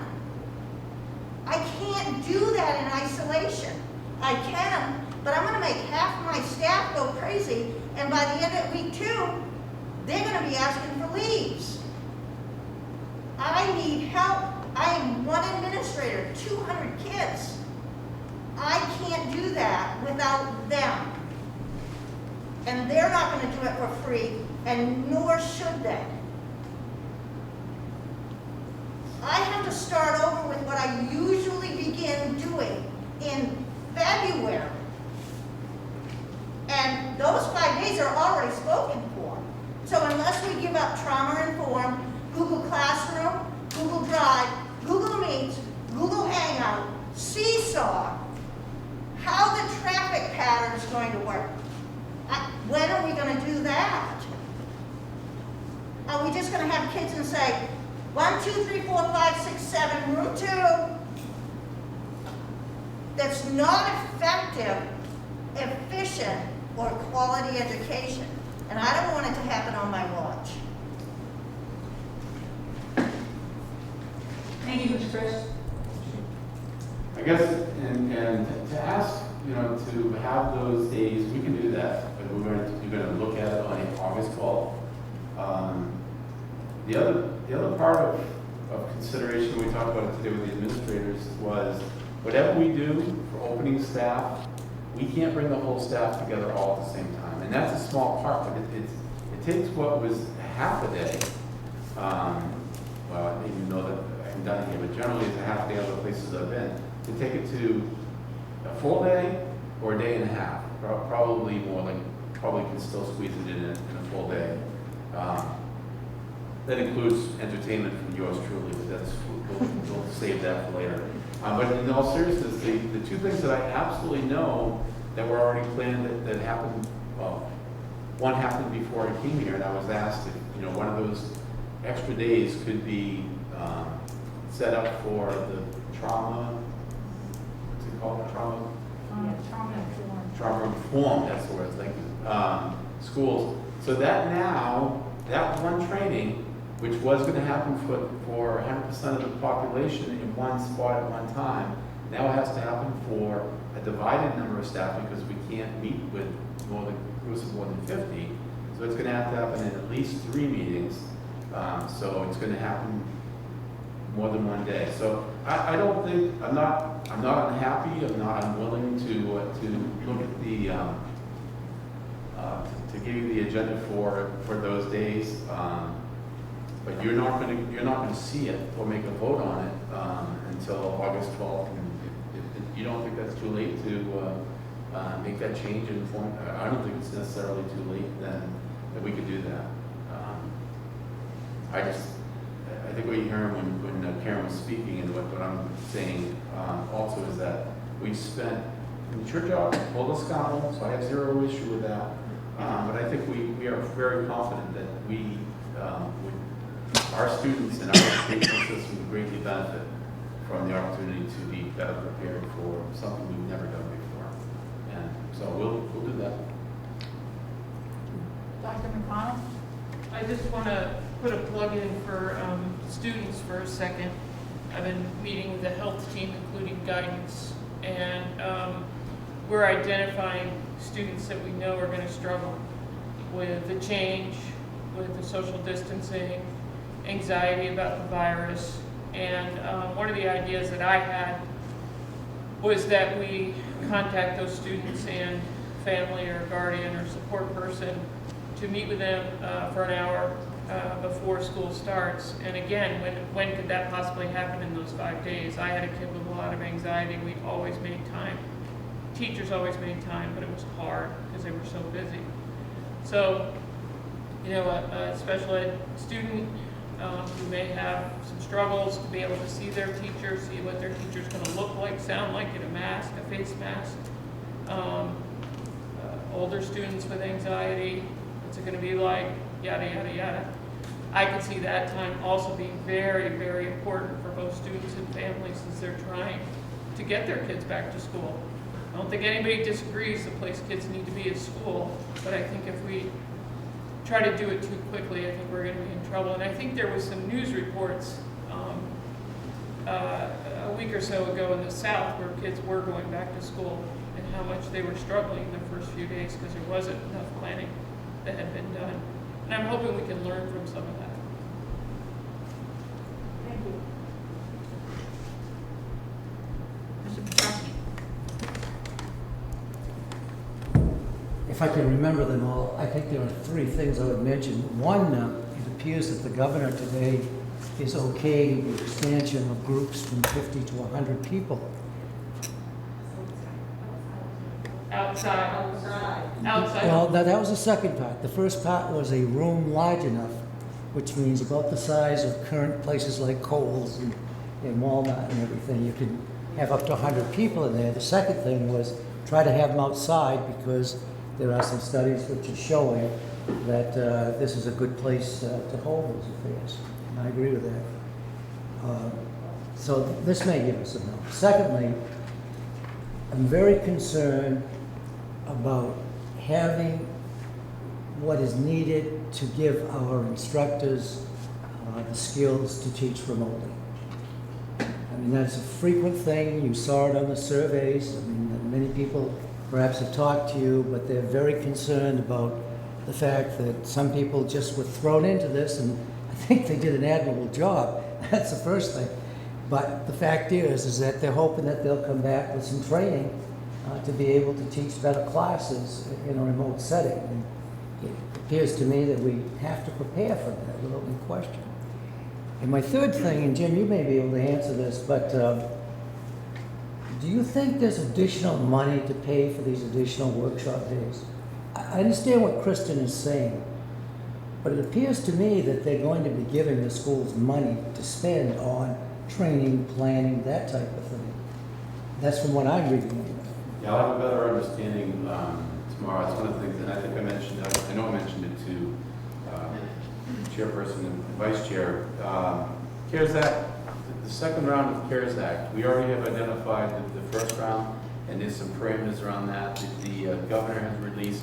I can't do that in isolation. I can, but I'm going to make half of my staff go crazy, and by the end of week 2, they're going to be asking for leaves. I need help. I am one administrator, 200 kids. I can't do that without them. And they're not going to do it for free, and nor should they. I have to start over with what I usually begin doing in February. And those 5 days are already spoken for. So unless we give up Trauma Informed, Google Classroom, Google Drive, Google Meet, Google Hangout, Seesaw, how the traffic pattern is going to work. When are we going to do that? Are we just going to have kids and say, 1, 2, 3, 4, 5, 6, 7, room 2? That's not effective, efficient, or quality education. And I don't want it to happen on my watch. Thank you, Ms. Chris. I guess, and to ask, to have those days, we can do that, but we're going to look at it on August 12th. The other part of consideration, we talked about it today with the administrators, was whatever we do for opening staff, we can't bring the whole staff together all at the same time. And that's a small part, but it takes what was half a day. Well, I didn't even know that I'm done here, but generally it's a half day other places I've been. To take it to a full day or a day and a half, probably more like, probably can still squeeze it in a full day. That includes entertainment from yours truly, but we'll save that for later. But in all seriousness, the 2 things that I absolutely know that were already planned that happened, well, one happened before I came here, and I was asked if, one of those extra days could be set up for the trauma, what's it called, trauma? Trauma informed, that's the word, thank you. Schools. So that one training, which was going to happen for 100% of the population in one spot at one time, now has to happen for a divided number of staff because we can't meet with more than 50. So it's gonna have to happen in at least 3 meetings. So it's gonna happen more than one day. So I don't think, I'm not unhappy, I'm not unwilling to look at the, to give you the agenda for those days. But you're not gonna see it or make a vote on it until August 12th. And if you don't think that's too late to make that change in form, I don't think it's necessarily too late then that we could do that. I think what you heard when Karen was speaking, and what I'm saying also is that we spent, it's your job, hold us accountable, so I have zero issue with that. But I think we are very confident that our students and our educational system would greatly benefit from the opportunity to be better prepared for something we've never done before. And so we'll do that. Dr. McConnell? I just want to put a plug in for students for a second. I've been meeting with the health team, including guidance, and we're identifying students that we know are going to struggle with the change, with the social distancing, anxiety about the virus. And one of the ideas that I had was that we contact those students and family or guardian or support person to meet with them for an hour before school starts. And again, when could that possibly happen in those 5 days? I had a kid with a lot of anxiety. We always made time. Teachers always made time, but it was hard because they were so busy. So, you know, a special ed student who may have some struggles to be able to see their teacher, see what their teacher's going to look like, sound like in a mask, a face mask. Older students with anxiety, what's it going to be like, yada, yada, yada. I can see that time also being very, very important for both students and families as they're trying to get their kids back to school. I don't think anybody disagrees the place kids need to be is school, but I think if we try to do it too quickly, I think we're going to be in trouble. And I think there was some news reports a week or so ago in the South where kids were going back to school and how much they were struggling the first few days because there wasn't enough planning that had been done. And I'm hoping we can learn from some of that. Thank you. Mr. Petrosky? If I can remember them all, I think there are 3 things I would mention. One, it appears that the governor today is okay with expansion of groups from 50 to 100 people. Outside. Well, that was the second part. The first part was a room large enough, which means about the size of current places like Kohl's and Walmart and everything. You can have up to 100 people in there. The second thing was try to have them outside because there are some studies which are showing that this is a good place to hold those affairs. And I agree with that. So this may give us enough. Secondly, I'm very concerned about having what is needed to give our instructors the skills to teach remotely. I mean, that's a frequent thing. You saw it on the surveys. I mean, many people perhaps have talked to you, but they're very concerned about the fact that some people just were thrown into this, and I think they did an admirable job. That's the first thing. But the fact is that they're hoping that they'll come back with some training to be able to teach better classes in a remote setting. And it appears to me that we have to prepare for that without any question. And my third thing, and Jim, you may be able to answer this, but do you think there's additional money to pay for these additional workshop days? I understand what Kristen is saying, but it appears to me that they're going to be giving the schools money to spend on training, planning, that type of thing. That's from what I'm reading. Yeah, I'll have a better understanding tomorrow. It's one of the things, and I think I mentioned, I know I mentioned it to Chairperson and Vice Chair. CARES Act, the second round of CARES Act, we already have identified the first round, and there's some parameters around that. The governor has released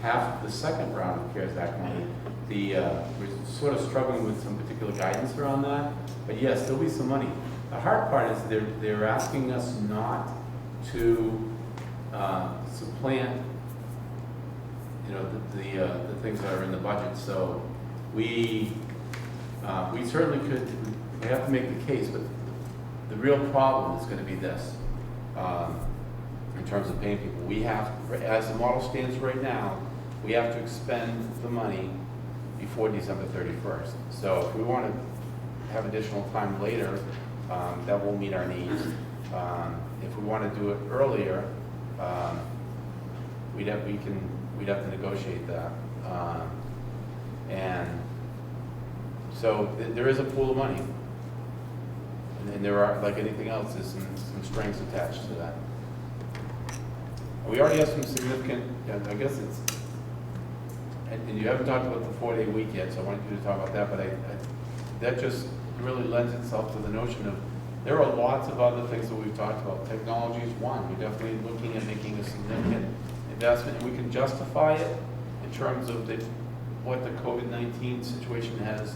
half of the second round of CARES Act money. We're sort of struggling with some particular guidance around that, but yes, there'll be some money. The hard part is they're asking us not to supplant you know, the things that are in the budget. So we certainly could, we have to make the case, but the real problem is going to be this. In terms of paying people, we have, as the model stands right now, we have to expend the money before December 31st. So if we want to have additional time later, that will meet our needs. If we want to do it earlier, we'd have to negotiate that. And so there is a pool of money, and there are, like anything else, there's some strings attached to that. We already have some significant, I guess it's, and you haven't talked about the 4-day week yet, so I wanted you to talk about that, but that just really lends itself to the notion of, there are lots of other things that we've talked about. Technology is one. We're definitely looking at making a significant investment, and we can justify it in terms of what the COVID-19 situation has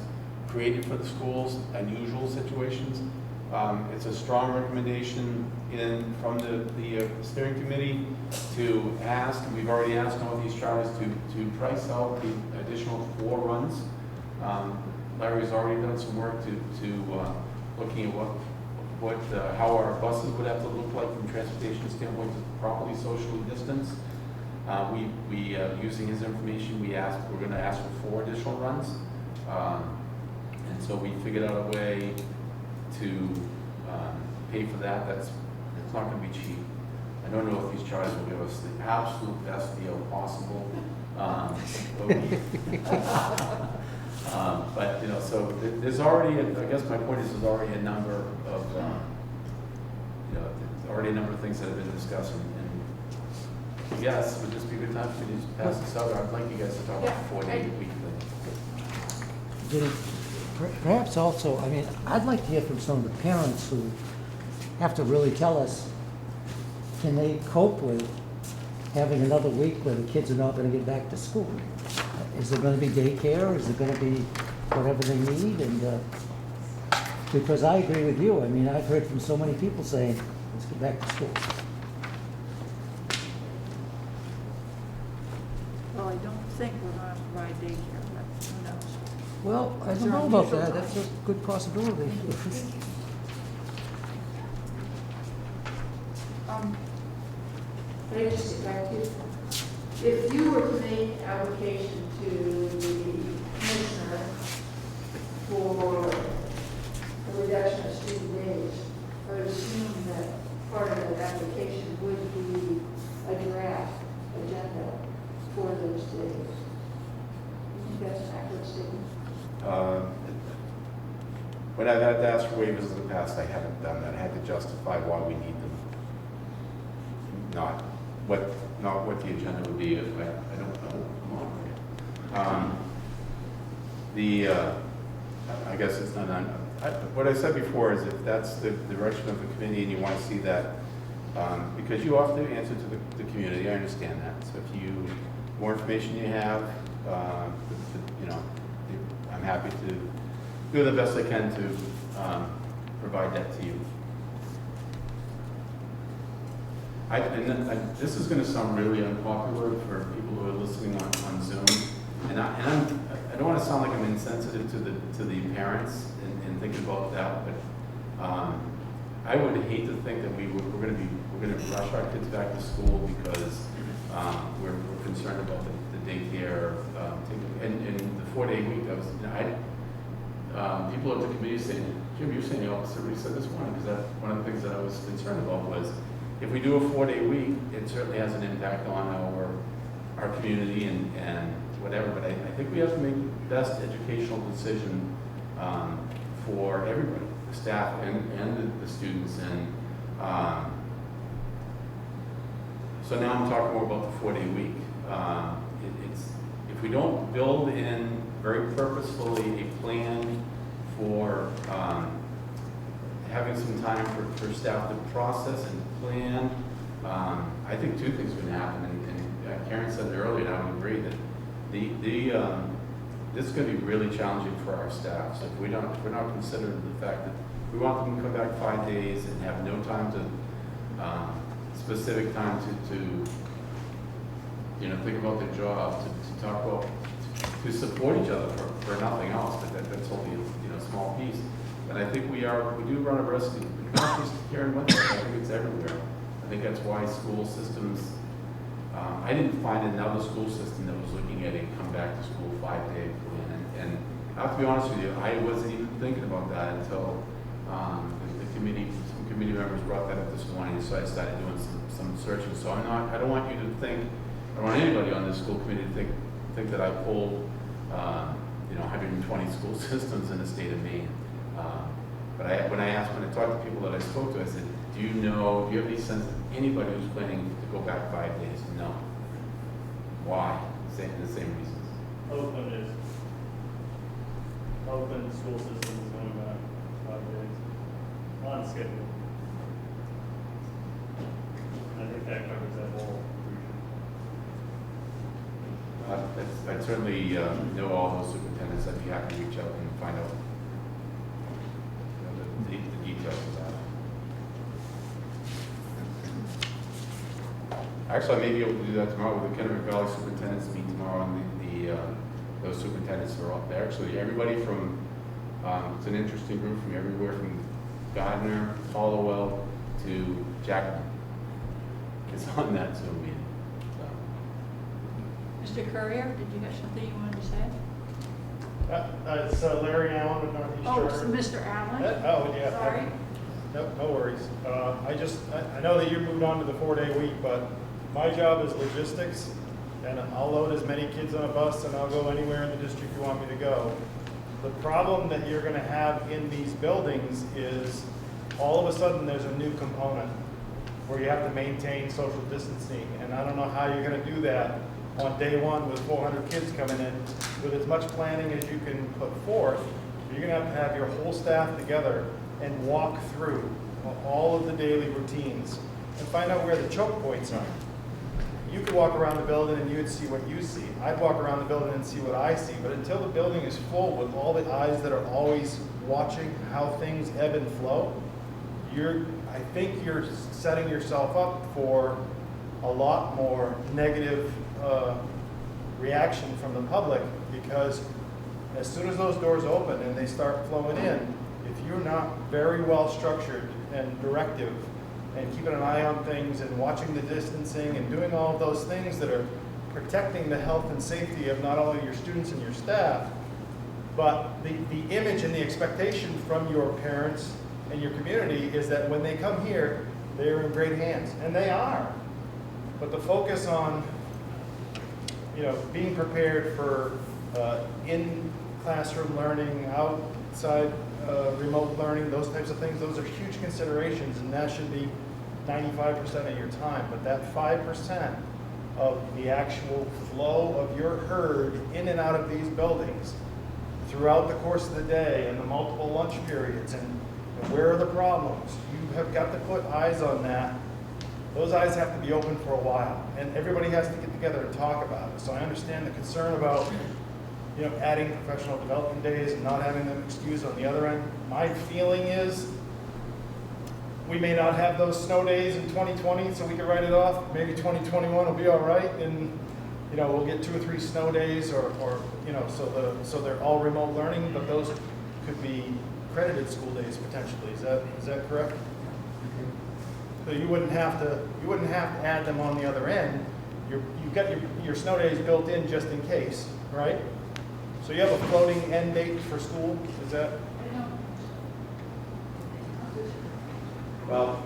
created for the schools, unusual situations. It's a strong recommendation from the steering committee to ask, and we've already asked Northeast Charters to price out the additional 4 runs. Larry's already done some work to looking at how our buses would have to look like from a transportation standpoint to properly socially distanced. Using his information, we're going to ask for 4 additional runs, and so we figured out a way to pay for that. It's not going to be cheap. I don't know if these charters will give us the absolute best deal possible, but you know, so there's already, I guess my point is, there's already a number of, there's already a number of things that have been discussed, and yes, would this be a good time for you to pass this out? I'd like you guys to talk about the 4-day week thing. Perhaps also, I mean, I'd like to hear from some of the parents who have to really tell us, can they cope with having another week where the kids are not going to get back to school? Is there going to be daycare? Is there going to be whatever they need? And because I agree with you. I mean, I've heard from so many people saying, let's get back to school. Well, I don't think we're going to provide daycare, but who knows? Well, I Is don't there know about unusual that. times? That's a good possibility. Can I just get back to you? If you were to make application to the commissioner for a reduction of student days, I would assume that part of that application would be a draft agenda for those days. You think that's an accurate statement? When I've had to ask for waivers in the past, I haven't done that. I had to justify why we need them. Not what the agenda would be. If I don't know. I guess it's not on. What I said before is if that's the direction of the committee and you want to see that, because you have to answer to the community, I understand that. So if more information you have, I'm happy to do the best I can to provide that to you. This is going to sound really unpopular for people who are listening on Zoom, and I don't want to sound like I'm insensitive to the parents and thinking about that, but I would hate to think that we're going to rush our kids back to school because we're concerned about the daycare and the 4-day week. People at the committee saying, Jim, you're saying the opposite of what you said this morning, because that's one of the things that I was concerned about was, if we do a 4-day week, it certainly has an impact on our community and whatever, but I think we have to make the best educational decision for everybody, the staff and the students. And so now I'm talking more about the 4-day week. If we don't build in very purposefully a plan for having some time for staff to process and plan, I think 2 things are going to happen. And Karen said it earlier, and I would agree that this is going to be really challenging for our staff. So if we're not considering the fact that we want them to come back 5 days and have no time to specific time to you know, think about their job, to talk about, to support each other for nothing else, but that's only, you know, a small piece. And I think we do run a risk, not just here in Winthrop, I think it's everywhere. I think that's why school systems, I didn't find another school system that was looking at a come back to school 5-day plan. And I have to be honest with you, I wasn't even thinking about that until the committee, some committee members brought that up this morning, so I started doing some searching. So I don't want you to think, I don't want anybody on this school committee to think that I pulled, you know, 120 school systems in the state of Maine. But when I talked to people that I spoke to, I said, do you have any sense of anybody who's planning to go back 5 days? No. Why? The same reasons. Oakland school system is going back 5 days on schedule. I think that covers that whole region. I'd certainly know all those superintendents. I'd be happy to reach out and find out, you know, the details of that. Actually, I may be able to do that tomorrow with the Kennebec Valley superintendents meet tomorrow, and those superintendents are up there. Actually, everybody from, it's an interesting group from everywhere from Gardner, Hollowell to Jackman is on that Zoom meeting. So. Mr. Courier, did you have something you wanted to say? It's Larry Allen of Northeast Oh, Charter. Mr. Allen? Oh, yeah. Sorry. No worries. I know that you moved on to the 4-day week, but my job is logistics, and I'll load as many kids on a bus and I'll go anywhere in the district you want me to go. The problem that you're going to have in these buildings is all of a sudden there's a new component where you have to maintain social distancing, and I don't know how you're going to do that on day one with 400 kids coming in with as much planning as you can put forth. You're going to have your whole staff together and walk through all of the daily routines and find out where the choke points are. You could walk around the building and you'd see what you see. I'd walk around the building and see what I see. But until the building is full with all the eyes that are always watching how things ebb and flow, I think you're setting yourself up for a lot more negative reaction from the public, because as soon as those doors open and they start flowing in, if you're not very well structured and directive and keeping an eye on things and watching the distancing and doing all of those things that are protecting the health and safety of not only your students and your staff, but the image and the expectation from your parents and your community is that when they come here, they're in great hands, and they are. But the focus on, you know, being prepared for in-classroom learning, outside remote learning, those types of things, those are huge considerations, and that should be 95% of your time. But that 5% of the actual flow of your herd in and out of these buildings throughout the course of the day and the multiple lunch periods and where are the problems, you have got to put eyes on that. Those eyes have to be open for a while, and everybody has to get together and talk about it. So I understand the concern about, you know, adding professional development days and not having them excused on the other end. My feeling is we may not have those snow days in 2020, so we can write it off. Maybe 2021 will be all right, and you know, we'll get 2 or 3 snow days, or you know, so they're all remote learning, but those could be credited school days potentially. Is that correct? So you wouldn't have to add them on the other end. You've got your snow days built in just in case, right? So you have a floating end date for school. Is that? Well,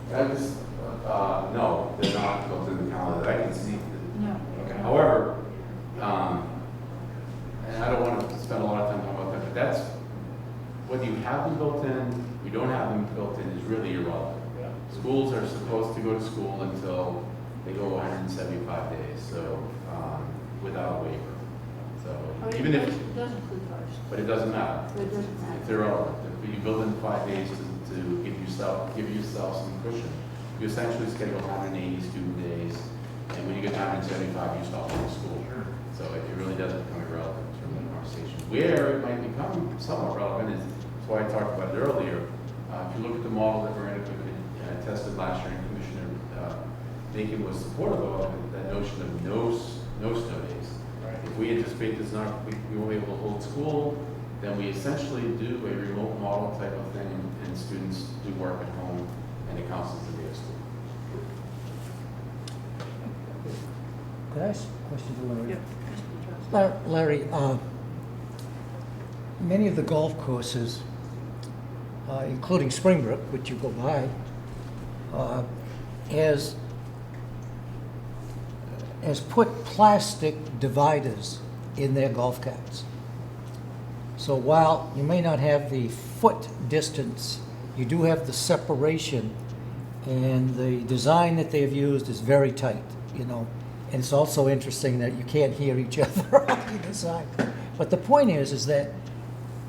that is, no, they're not built in the calendar that I can see. No. Okay. However, and I don't want to spend a lot of time talking about that, but that's, whether you have them built in, you don't have them built in is really irrelevant. Yeah. Schools are supposed to go to school until they go 175 days, so without a waiver. So even if, It does include ours. but it doesn't matter. It doesn't matter. It's irrelevant. If you build in 5 days to give yourself some cushion, you essentially schedule 180 student days, and when you get 175, you stop going to school. So it really does become irrelevant in terms of the conversation. Where it might become somewhat relevant is, that's why I talked about it earlier. If you look at the model that Miranda tested last year, and Commissioner Macon was supportive of that notion of no snow days. Right. If we anticipate there's not, we won't be able to hold school, then we essentially do a remote model type of thing, and students do work at home, and it counts as a day of school. Could I ask a question to Larry? Yeah. Larry, many of the golf courses, including Springbrook, which you go by, has put plastic dividers in their golf carts. So while you may not have the foot distance, you do have the separation, and the design that they've used is very tight, you know. And it's also interesting that you can't hear each other on either side. But the point is that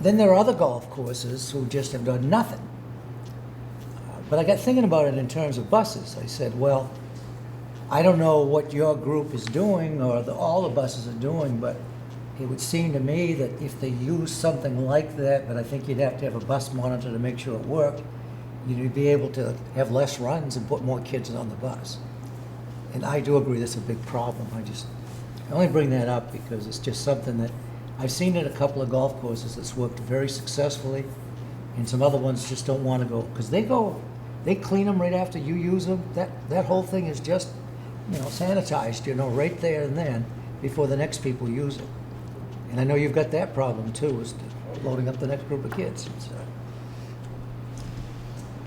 then there are other golf courses who just have done nothing. But I got thinking about it in terms of buses. I said, well, I don't know what your group is doing or all the buses are doing, but it would seem to me that if they use something like that, but I think you'd have to have a bus monitor to make sure it worked, you'd be able to have less runs and put more kids on the bus. And I do agree that's a big problem. I only bring that up because it's just something that I've seen at a couple of golf courses that's worked very successfully, and some other ones just don't want to go, because they clean them right after you use them. That whole thing is just, you know, sanitized, you know, right there and then before the next people use it. And I know you've got that problem too, is loading up the next group of kids.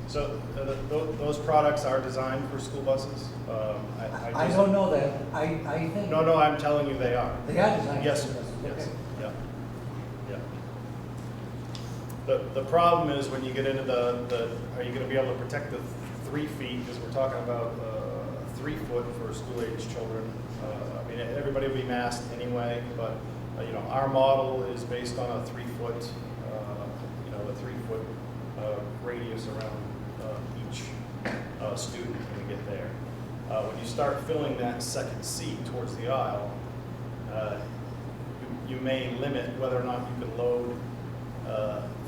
So those products are designed for school buses? I don't know that. I think. No, I'm telling you they are. They are designed. Yes, for sir. this. Yes, Okay. yeah. The problem is when you get into are you going to be able to protect the 3 feet, because we're talking about 3 foot for school-age children. I mean, everybody will be masked anyway, but you know, our model is based on a 3 foot, a 3 foot radius around each student when we get there. When you start filling that second seat towards the aisle, you may limit whether or not you can load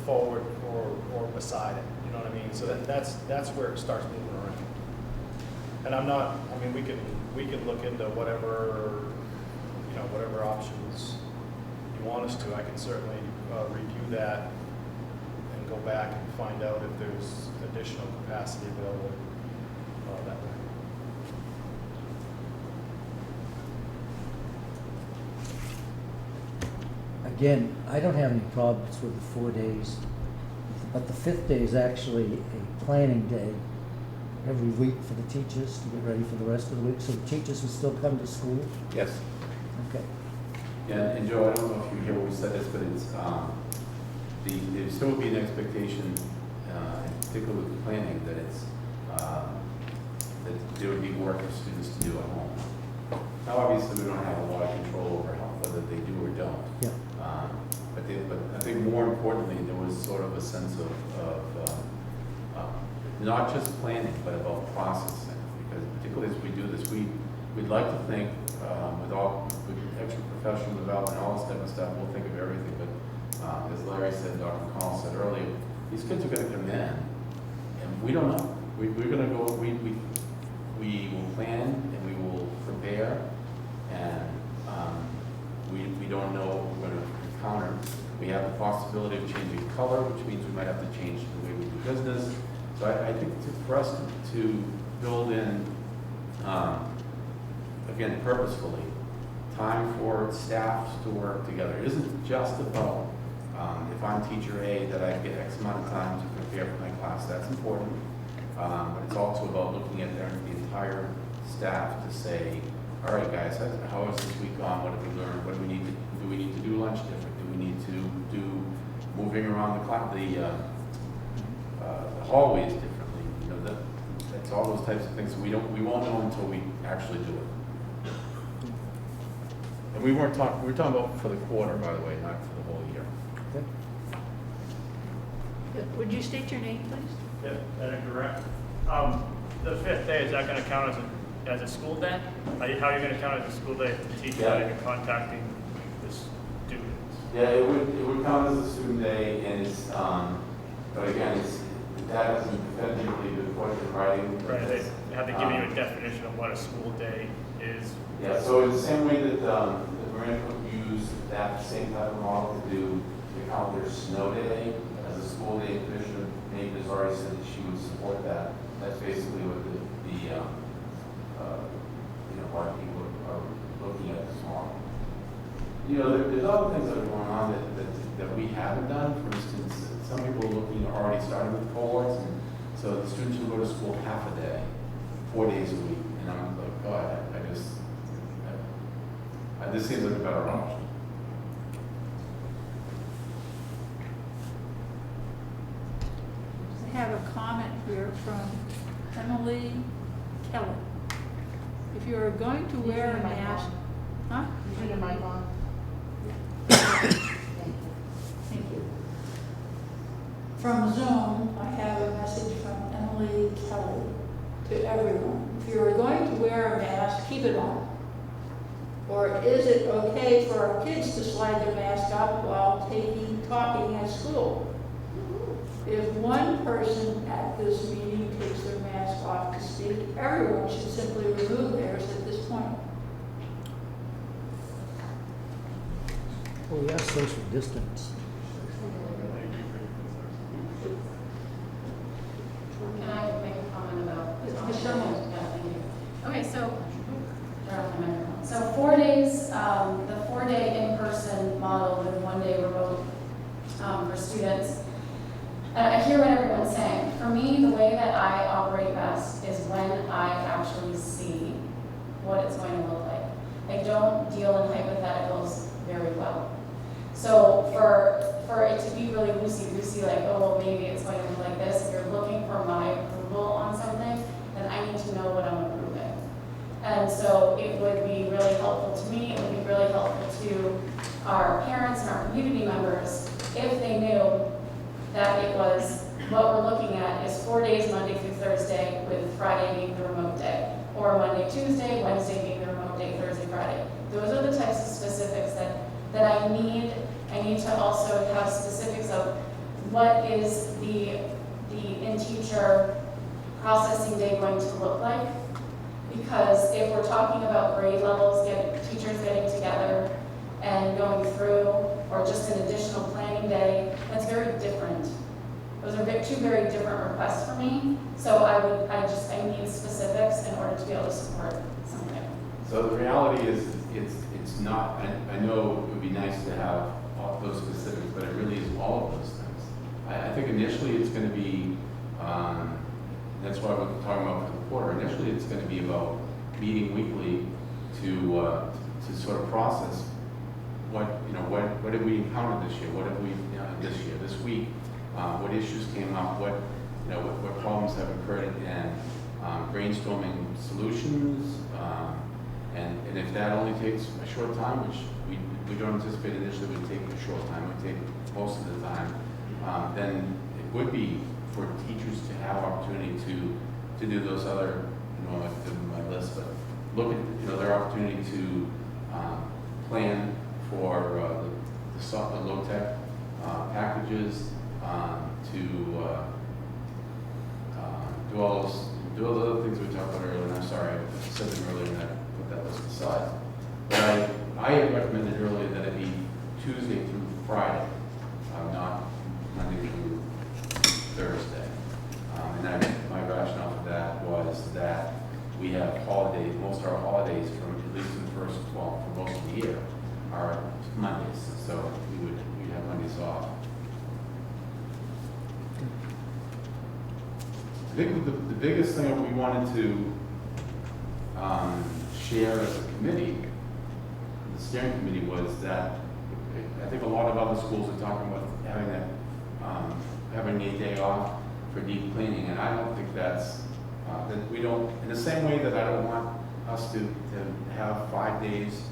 forward or beside it. You know what I mean? So that's where it starts moving around. And we can look into whatever options you want us to. I can certainly review that and go back and find out if there's additional capacity available that way. Again, I don't have any problems with the 4 days, but the 5th day is actually a planning day every week for the teachers to get ready for the rest of the week. So the teachers will still come to school? Yes. Okay. Yeah, and Joe, I don't know if you hear what we said this, but it's, there still would be an expectation, particularly with the planning, that that there would be work for students to do at home. Now, obviously, we don't have a lot of control over whether they do or don't. Yeah. But I think more importantly, there was sort of a sense of not just planning, but about processing. Because particularly as we do this, we'd like to think with extra professional development, all this type of stuff, we'll think of everything. But as Larry said, Dr. McConnell said earlier, these kids are going to come in, and we don't know. We're going to go. We will plan and we will prepare, and we don't know what we're going to encounter. We have the possibility of changing color, which means we might have to change the way we do business. So I think for us to build in, again, purposefully, time for staff to work together. It isn't just about if I'm teacher A that I get X amount of time to prepare for my class. That's important. But it's also about looking at the entire staff to say, all right, guys, how is this week gone? What have we learned? What do we need to do lunch different? Do we need to do moving around the hallways differently? You know, that's all those types of things. We won't know until we actually do it. And we were talking about for the quarter, by the way, not for the whole year. Okay. Would you state your name, please? Yeah, that is correct. The 5th day, is that going to count as a school day? How are you going to count as a school day if the teacher that you're contacting the students? Yeah, it would count as a student day, and it's but again, that isn't technically the question writing. Right, they have to give you a definition of what a school day is. Yeah, so in the same way that Winthrop used that same type of model to count their snow day as a school day, Commissioner Nate has already said that she would support that. That's basically what why people are looking at this model. There's other things that are going on that we haven't done. For instance, some people are already starting with cohorts, and so the students will go to school half a day, 4 days a week, and I'm like, God, this seems like a better option. I have a comment here from Emily Kelly. If you are going to wear a mask, huh? You turn your mic on. Thank you. From Zoom, I have a message from Emily Kelly to everyone. If you are going to wear a mask, keep it on. Or is it okay for our kids to slide their mask up while talking at school? If one person at this meeting takes their mask off to speak, everyone should simply remove theirs at this point. Well, we are social distance. Can I make a comment about? Michelle. Yeah, thank you. Okay, so 4 days, the 4-day in-person model with 1 day remote for students. I hear what everyone's saying. For me, the way that I operate best is when I actually see what it's going to look like. I don't deal in hypotheticals very well. So for it to be really loosey-goosey, like, oh, well, maybe it's going to look like this, if you're looking for my approval on something, then I need to know what I'm approving. And so it would be really helpful to me, it would be really helpful to our parents and our community members if they knew that it was, what we're looking at is 4 days, Monday through Thursday, with Friday being the remote day, or Monday, Tuesday, Wednesday being the remote day, Thursday, Friday. Those are the types of specifics that I need. I need to also have specifics of what is the in-teacher processing day going to look like. Because if we're talking about grade levels, teachers getting together and going through, or just an additional planning day, that's very different. Those are two very different requests for me. So I need specifics in order to be able to support something. So the reality is, it's not, I know it would be nice to have all those specifics, but it really is all of those things. I think initially it's going to be, that's why we're talking about for the quarter. Initially it's going to be about meeting weekly to sort of process what did we encounter this year? What have we this week? What issues came up? What problems have occurred, and brainstorming solutions. And if that only takes a short time, which we don't anticipate initially would take a short time, it would take most of the time, then it would be for teachers to have opportunity to do those other, I have to do my list, but look at their opportunity to plan for the soft and low-tech packages, to do all those other things we talked about earlier. And I'm sorry, I said them earlier and I put that list aside. But I had recommended earlier that it be Tuesday through Friday, not Monday through Thursday. And my rationale for that was that we have holidays, most of our holidays from at least in the first, for most of the year, are Mondays. So we'd have Mondays off. I think the biggest thing that we wanted to share as a committee, the steering committee, was that I think a lot of other schools are talking about having a day off for deep cleaning, and I don't think that's, that we don't, in the same way that I don't want us to have 5 days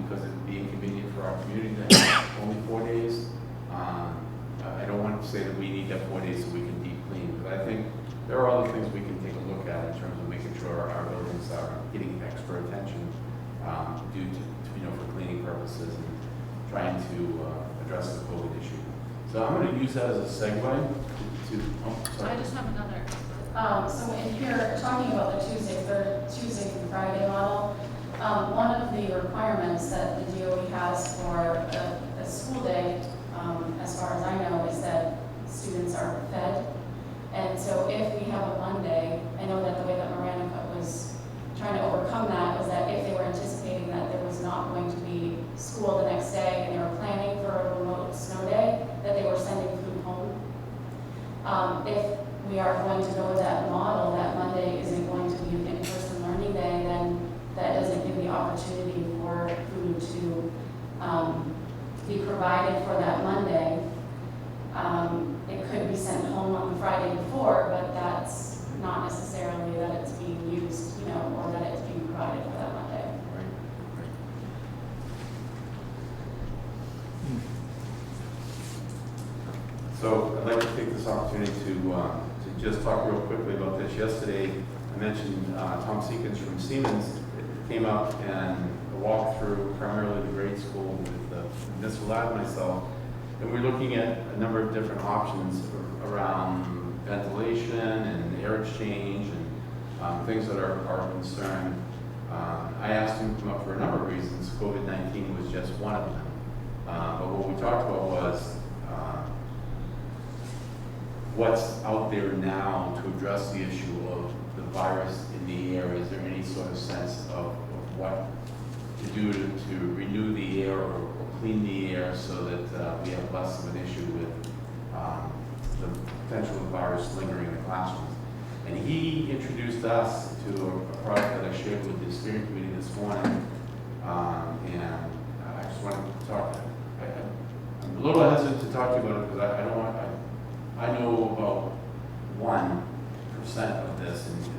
because it would be inconvenient for our community to have only 4 days. I don't want to say that we need that 4 days so we can deep clean, but I think there are other things we can take a look at in terms of making sure our buildings are getting extra attention due to for cleaning purposes and trying to address the COVID issue. So I'm going to use that as a segue to I just have another So in here, talking about the Tuesday through Friday model, one of the requirements that the DOE has for a school day, as far as I know, is that students are fed. And so if we have a Monday, I know that the way that Miranda was trying to overcome that was that if they were anticipating that there was not going to be school the next day and they were planning for a remote snow day, that they were sending food home. If we are going to go with that model, that Monday isn't going to be an in-person learning day, then that doesn't give the opportunity for food to be provided for that Monday. It could be sent home on the Friday before, but that's not necessarily that it's being used, or that it's being provided for that Monday. So I'd like to take this opportunity to just talk real quickly about this. Yesterday, I mentioned Tom Seekins from Siemens came up and walked through primarily the grade school with Ms. Vlad and myself, and we're looking at a number of different options around ventilation and air exchange and things that are a concern. I asked him to come up for a number of reasons. COVID-19 was just one of them. But what we talked about was what's out there now to address the issue of the virus in the air. Is there any sort of sense of what to do to renew the air or clean the air so that we have less of an issue with the potential of virus lingering in the classrooms? And he introduced us to a product that I shared with the steering committee this morning. And I just wanted to talk. I'm a little hesitant to talk to you about it because I don't want. I know about 1% of this, and it's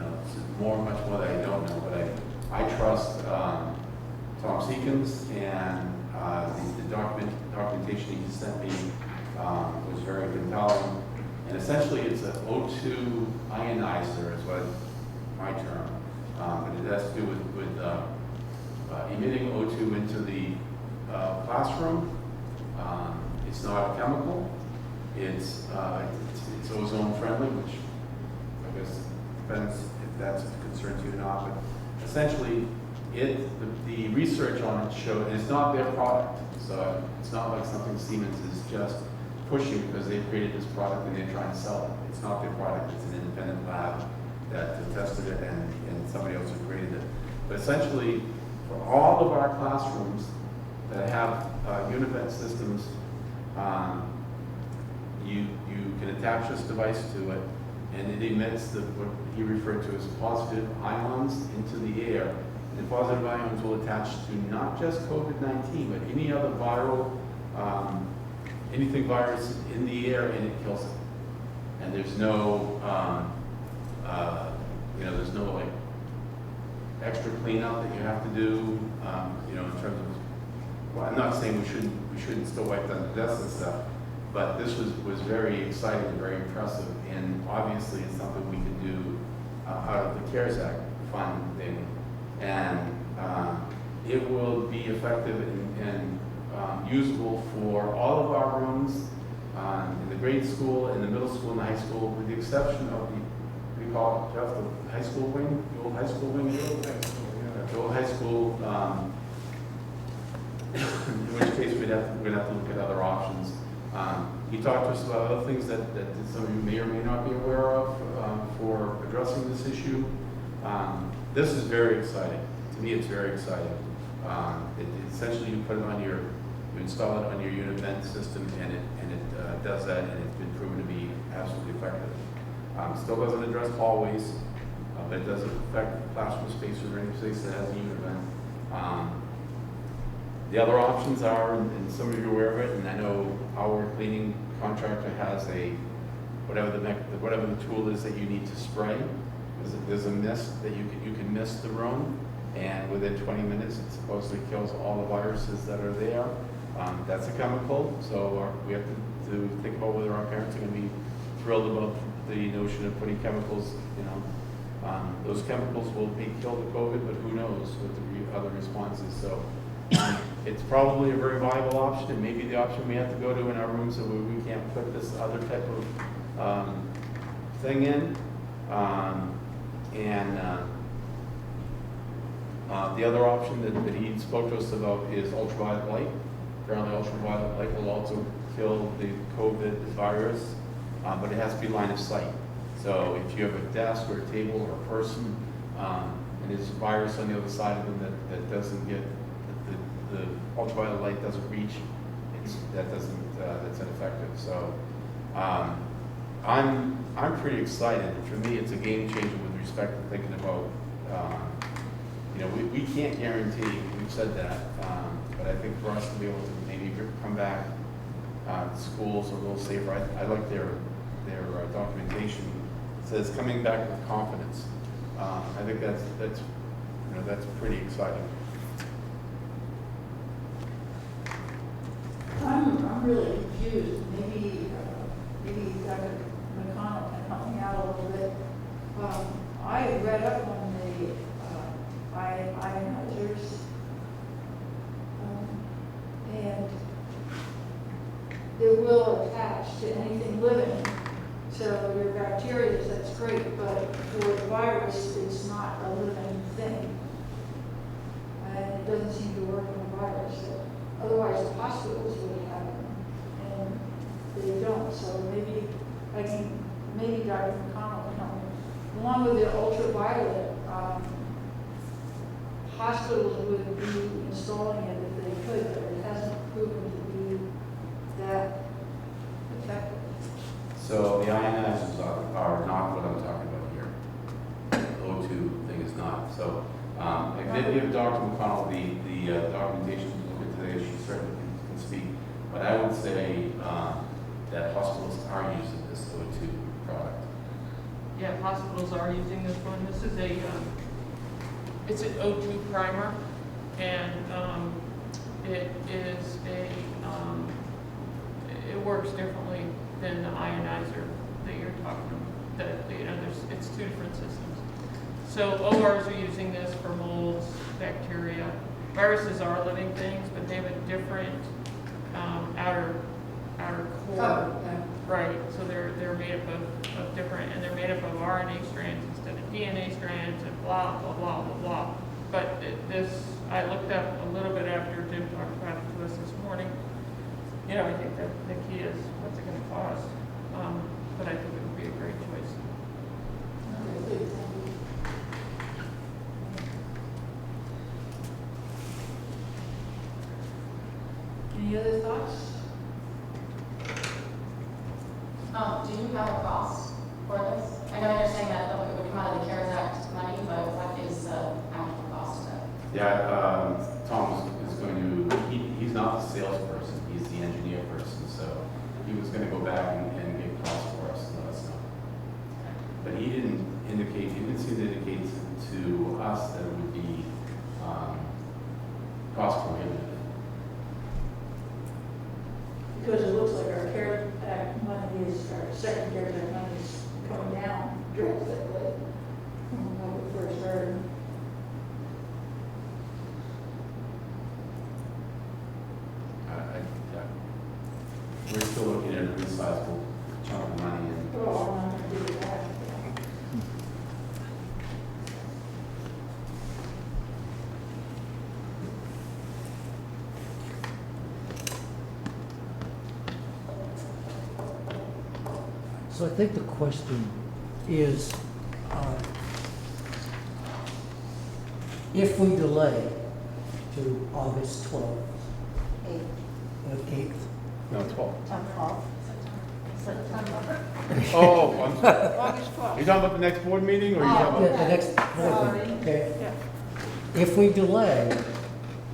much more that I don't know. But I trust Tom Seekins, and the documentation he sent me was very compelling. And essentially, it's an O2 ionizer, is what my term, but it has to do with emitting O2 into the classroom. It's not a chemical. It's ozone friendly, which I guess depends if that's a concern to you or not. But essentially, the research on it showed it's not their product, so it's not like something Siemens is just pushing because they created this product and they're trying to sell it. It's not their product. It's an independent lab that tested it and somebody else who created it. But essentially, for all of our classrooms that have univent systems, you can attach this device to it, and it emits what he referred to as positive ions into the air. And the positive ions will attach to not just COVID-19, but any other viral, anything virus in the air, and it kills it. And there's no, there's no like extra cleanup that you have to do, in terms of. Well, I'm not saying we shouldn't still wipe down the desks and stuff, but this was very exciting and very impressive, and obviously it's something we can do out of the CARES Act funding, and it will be effective and usable for all of our rooms in the grade school, in the middle school, and the high school, with the exception of we call it, Jeff, the high school wing, the old high school wing, the old high school. In which case we're gonna have to look at other options. He talked to us about other things that some of you may or may not be aware of for addressing this issue. This is very exciting. To me, it's very exciting. Essentially, you put it on you install it on your univent system, and it does that, and it's been proven to be absolutely effective. Still doesn't address hallways, but it does affect classroom spaces or any space that has a univent. The other options are, and some of you are aware of it, and I know our cleaning contractor has whatever the tool is that you need to spray. There's a mist that you can mist the room, and within 20 minutes it supposedly kills all the viruses that are there. That's a chemical, so we have to think about whether our parents are going to be thrilled about the notion of putting chemicals. Those chemicals will kill the COVID, but who knows with the other responses. So. It's probably a very viable option. It may be the option we have to go to in our rooms so we can't put this other type of thing in. And the other option that he spoke to us about is ultraviolet light. Apparently ultraviolet light will also kill the COVID virus, but it has to be line of sight. So if you have a desk or a table or a person, and there's a virus on the other side of them that doesn't get, the ultraviolet light doesn't reach, that's ineffective. So I'm pretty excited. For me, it's a game changer with respect to thinking about, we can't guarantee, we've said that, but I think for us to be able to maybe come back, schools are a little safer. I like their documentation. It says coming back with confidence. I think that's pretty exciting. I'm really confused. Maybe Dr. McConnell can help me out a little bit. I read up on the ionizers, and they will attach to anything living. So your bacteria, that's great, but for the virus, it's not a living thing. And it doesn't seem to work on the virus. So otherwise, the hospitals would have them, and they don't. So maybe Dr. McConnell can help me. Along with the ultraviolet, hospitals would be installing it if they could, but it hasn't proven to be that effective. So the ionizers are not what I'm talking about here. The O2 thing is not. So I did give Dr. McConnell the documentation to look at today. She certainly can speak. But I would say that hospitals are using this O2 product. Yeah, hospitals are using this one. This is it's an O2 primer, and it is it works differently than the ionizer that you're talking about. It's two different systems. So ORs are using this for molds, bacteria. Viruses are living things, but they have a different outer core. Oh, yeah. Right, so they're made up of different, and they're made up of RNA strands instead of DNA strands, and blah, blah, blah, blah, blah. But I looked up a little bit after Jim talked about it to us this morning. I think that the key is what's it going to cost. But I think it would be a great choice. Okay, good, thank you. Any other thoughts? Do you have a cost for this? I know you're saying that it would come out of the CARES Act money, but what is the actual cost of it? Yeah, Tom is going to, he's not the salesperson, he's the engineer person, so he was going to go back and get costs for us and let us know. But he didn't seem to indicate to us that it would be cost prohibitive. Because it looks like our CARES Act money our second CARES Act money is coming down drastically when we first started. We're still looking at a pretty sizable chunk of money. Oh, I'm not going to do that. So I think the question is, if we delay to August 12th, 8th, No, 12. September. Oh, August 12th. are you talking about the next board meeting, or are you talking about? the next board meeting, okay? If we delay,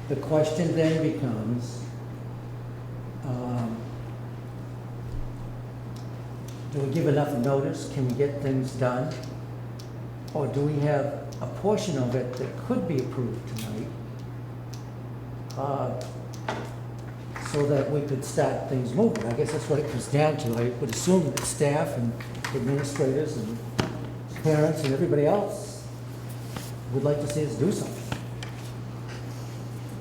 the question then becomes, do we give enough notice? Can we get things done? Or do we have a portion of it that could be approved tonight? So that we could start things moving. I guess that's what it comes down to. I would assume that staff and administrators and parents and everybody else would like to see us do something.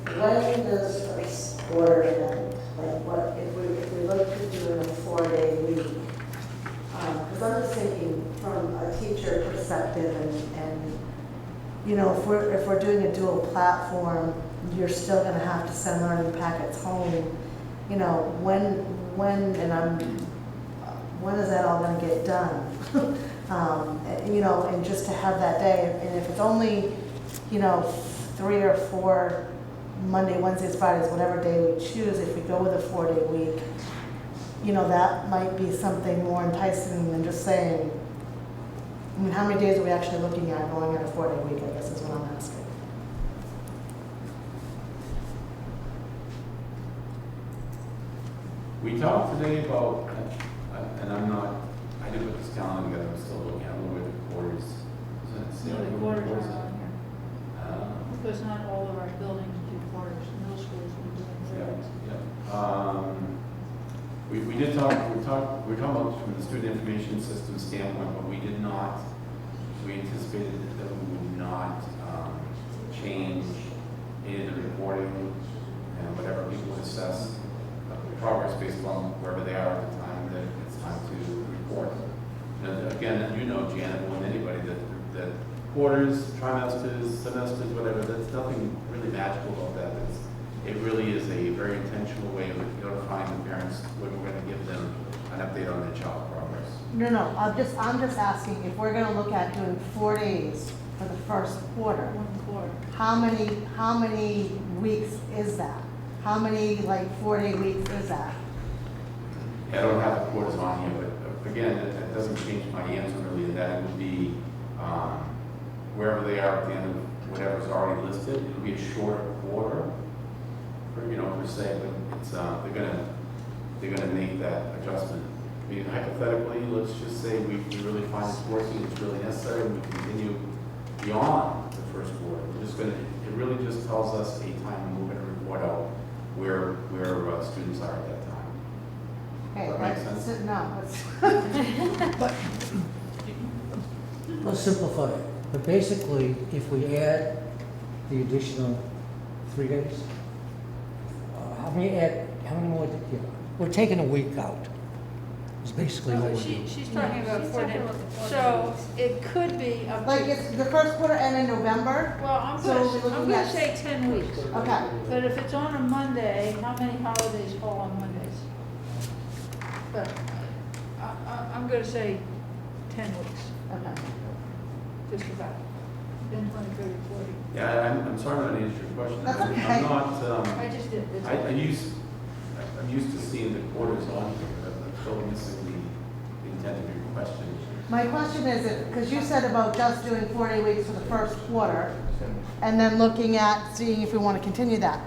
When does first quarter end? Like what, if we look to do a 4-day week? Because because I'm just thinking from a teacher perspective and, you know, if we're doing a dual platform, you're still gonna have to send learning packets home. You know, when is that all gonna get done? You know, and just to have that day, and if it's only, you know, 3 or 4 Monday, Wednesdays, Fridays, whatever day we choose, if we go with a 4-day week, you know, that might be something more enticing than just saying, I mean, how many days are we actually looking at going at a 4-day week, I guess is what I'm asking. We talked today about, and I didn't put this calendar together, I'm still looking at where the quarters. No, the quarters are on here. Because not all of our buildings do quarters, middle schools we do thirds. We did talk, we're talking about from the student information system standpoint, but we anticipated that we would not change any of the reporting and whatever people would assess progress based on wherever they are at the time that it's time to report. And again, you know, Janet, more than anybody, that quarters, trimesters, semesters, whatever, there's nothing really magical about that. It really is a very intentional way of notifying the parents when we're going to give them an update on their child progress. No, I'm just asking, if we're gonna look at doing 4 days for the first quarter, 1 quarter. how many weeks is that? How many, like, 4-day weeks is that? Yeah, I don't have the quarters on here, but again, that doesn't change my answer really, in that it would be wherever they are at the end of whatever's already listed. It'll be a shorter quarter, per se, but it's they're gonna make that adjustment. I mean, hypothetically, let's just say we really find it's working, it's really necessary, and we continue beyond the first quarter. It really just tells us a time when we're going to report out where students are at that time. Okay, Does that make sense? no, Let's simplify it. But basically, if we add the additional 3 days, how many more, we're taking a week out. Is basically what we're doing. She's talking about 4 days. So it could be up to. like, it's the first quarter end in November, Well, I'm So we're looking gonna at- say 10 weeks. okay. But if it's on a Monday, how many holidays fall on Mondays? But I'm gonna say 10 weeks, Okay. just about. Then 20, 30, 40. Yeah, I'm sorry not to answer your question. That's okay. I'm not. I just did. It's I'm used to seeing the quarters on here, but I'm still missing the intent of your question. My question is, because you said about just doing 4-day weeks for the first quarter, and then looking at seeing if we want to continue that.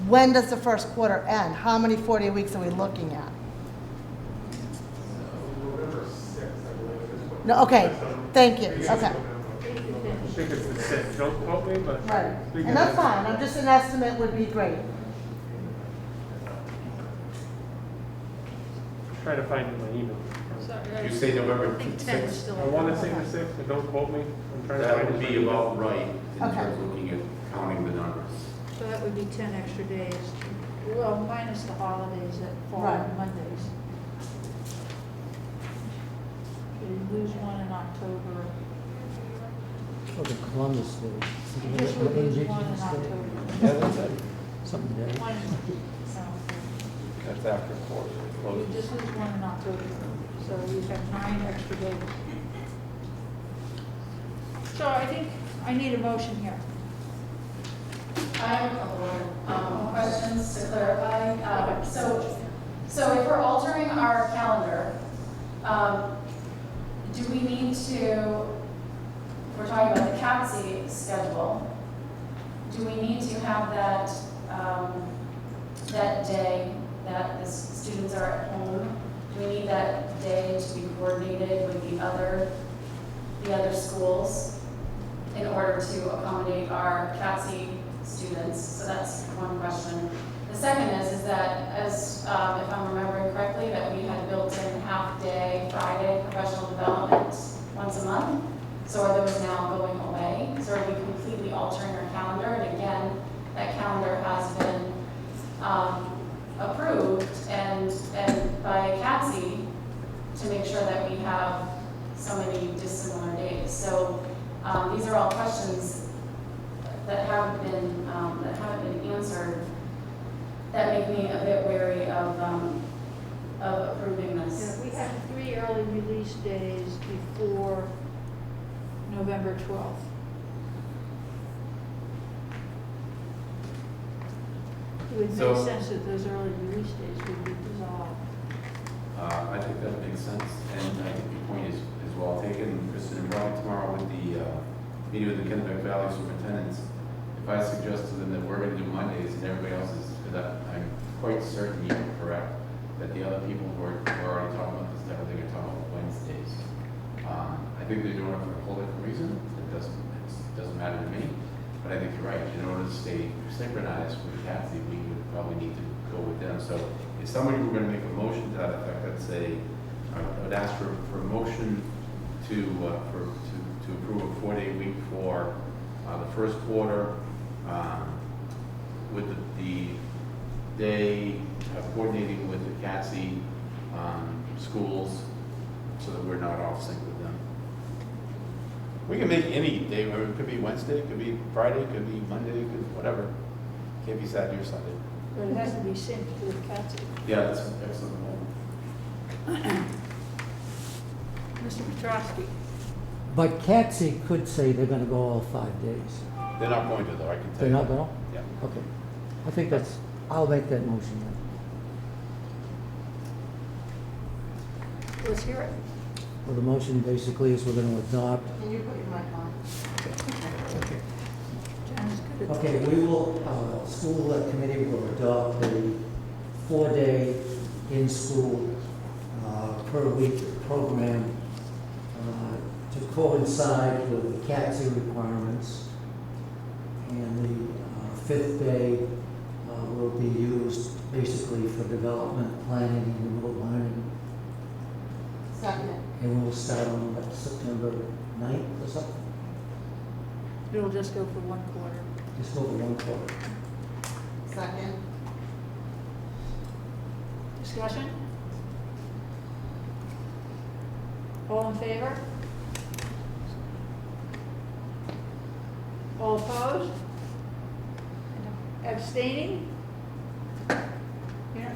When does the first quarter end? How many 4-day weeks are we looking at? November 6th, I believe. No, okay, thank you, okay. I think it's the 6th, don't quote me, but. Right, and that's fine, I'm just, an estimate would be great. Trying to find my email. Sorry, You say November I think 10 is 6th? still. I want to say the 6th, but don't quote me. I'm trying to That find would it. be about right in Okay. terms of looking at counting the numbers. So that would be 10 extra days. Well, minus the holidays that fall Right. on Mondays. So you lose one in October. Oh, the Columbus Day. You just would lose one in October. Yeah, that's it. Something there. One, That's after quarter you closes. just lose one in October. So you have 9 extra days. So I think I need a motion here. I have a couple of questions to clarify. So if we're altering our calendar, do we need to, if we're talking about the CAPSI schedule, do we need to have that, that day that the students are at home? Do we need that day to be coordinated with the other schools in order to accommodate our CAPSI students? So that's one question. The second is that as, if I'm remembering correctly, that we had built in half-day Friday professional development once a month. So are those now going away? So are we completely altering our calendar? And again, that calendar has been approved and by CAPSI to make sure that we have so many dissimilar days. So these are all questions that haven't been answered that make me a bit wary of approving this. Yeah, we have 3 early release days before November 12th. It would So- make sense that those early release days would be dissolved. I think that makes sense, and I think your point is well taken, Kristen, and probably tomorrow with the meeting with the Kennebec Valley superintendents. If I suggest to them that we're gonna do Mondays and everybody else is, because I'm quite certain you're correct, that the other people who are already talking about this type of thing are talking about Wednesdays. I think they're doing it for a whole different reason, it doesn't matter to me, but I think you're right, in order to stay synchronized with Kathy, we would probably need to go with them. So if somebody were gonna make a motion to that effect, I'd say, I would ask for a motion to approve a 4-day week for the first quarter, with the day coordinating with the CATSI schools, so that we're not off sync with them. We can make any day, or it could be Wednesday, it could be Friday, it could be Monday, it could, whatever. Can't be Saturday or Sunday. But it has to be synced with Kathy. Yeah, that's excellent. Mr. Petrosky. But CATSI could say they're gonna go all 5 days. They're not going to though, I can tell They're you. not gonna? Yeah. Okay. I think I'll make that motion then. Let's hear it. Well, the motion basically is we're gonna adopt. Can you put your mic on? John's good at Okay, we will, school committee will adopt a 4-day in-school per week program to coincide with the CATSI requirements. And the 5th day will be used basically for development, planning, and remote learning. Second. And we'll start on what, September 9th or something? It'll just go for 1 quarter. Just over 1 quarter. Second. Discussion? All in favor? All opposed? Abstaining? Yeah.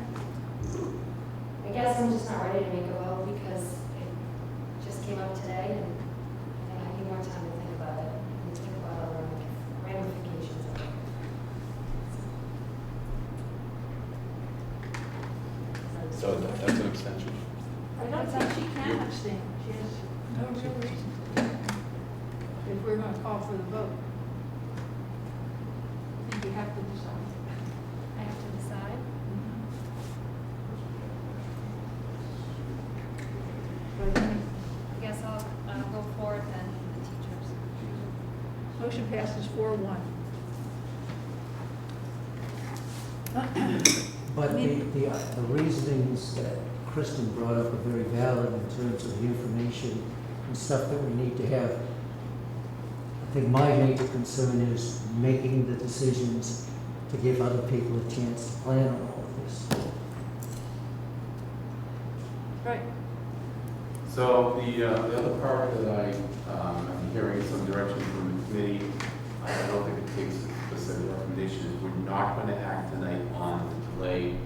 I guess I'm just not ready to make a vote because it just came up today and I need more time to think about it and think about all the ramifications of it. So that's an extension. I don't think she can abstain. She has no real reason to. If we're going to call for the vote. I think you have to decide. I have to decide. But I guess I'll go forward then with the teachers. motion passes 4-1. But the reasonings that Kristen brought up are very valid in terms of the information and stuff that we need to have. I think my major concern is making the decisions to give other people a chance to plan on all of this. Right. So the other part that I'm hearing some direction from the committee, I don't think it takes a specific recommendation, is we're not going to act tonight on the delay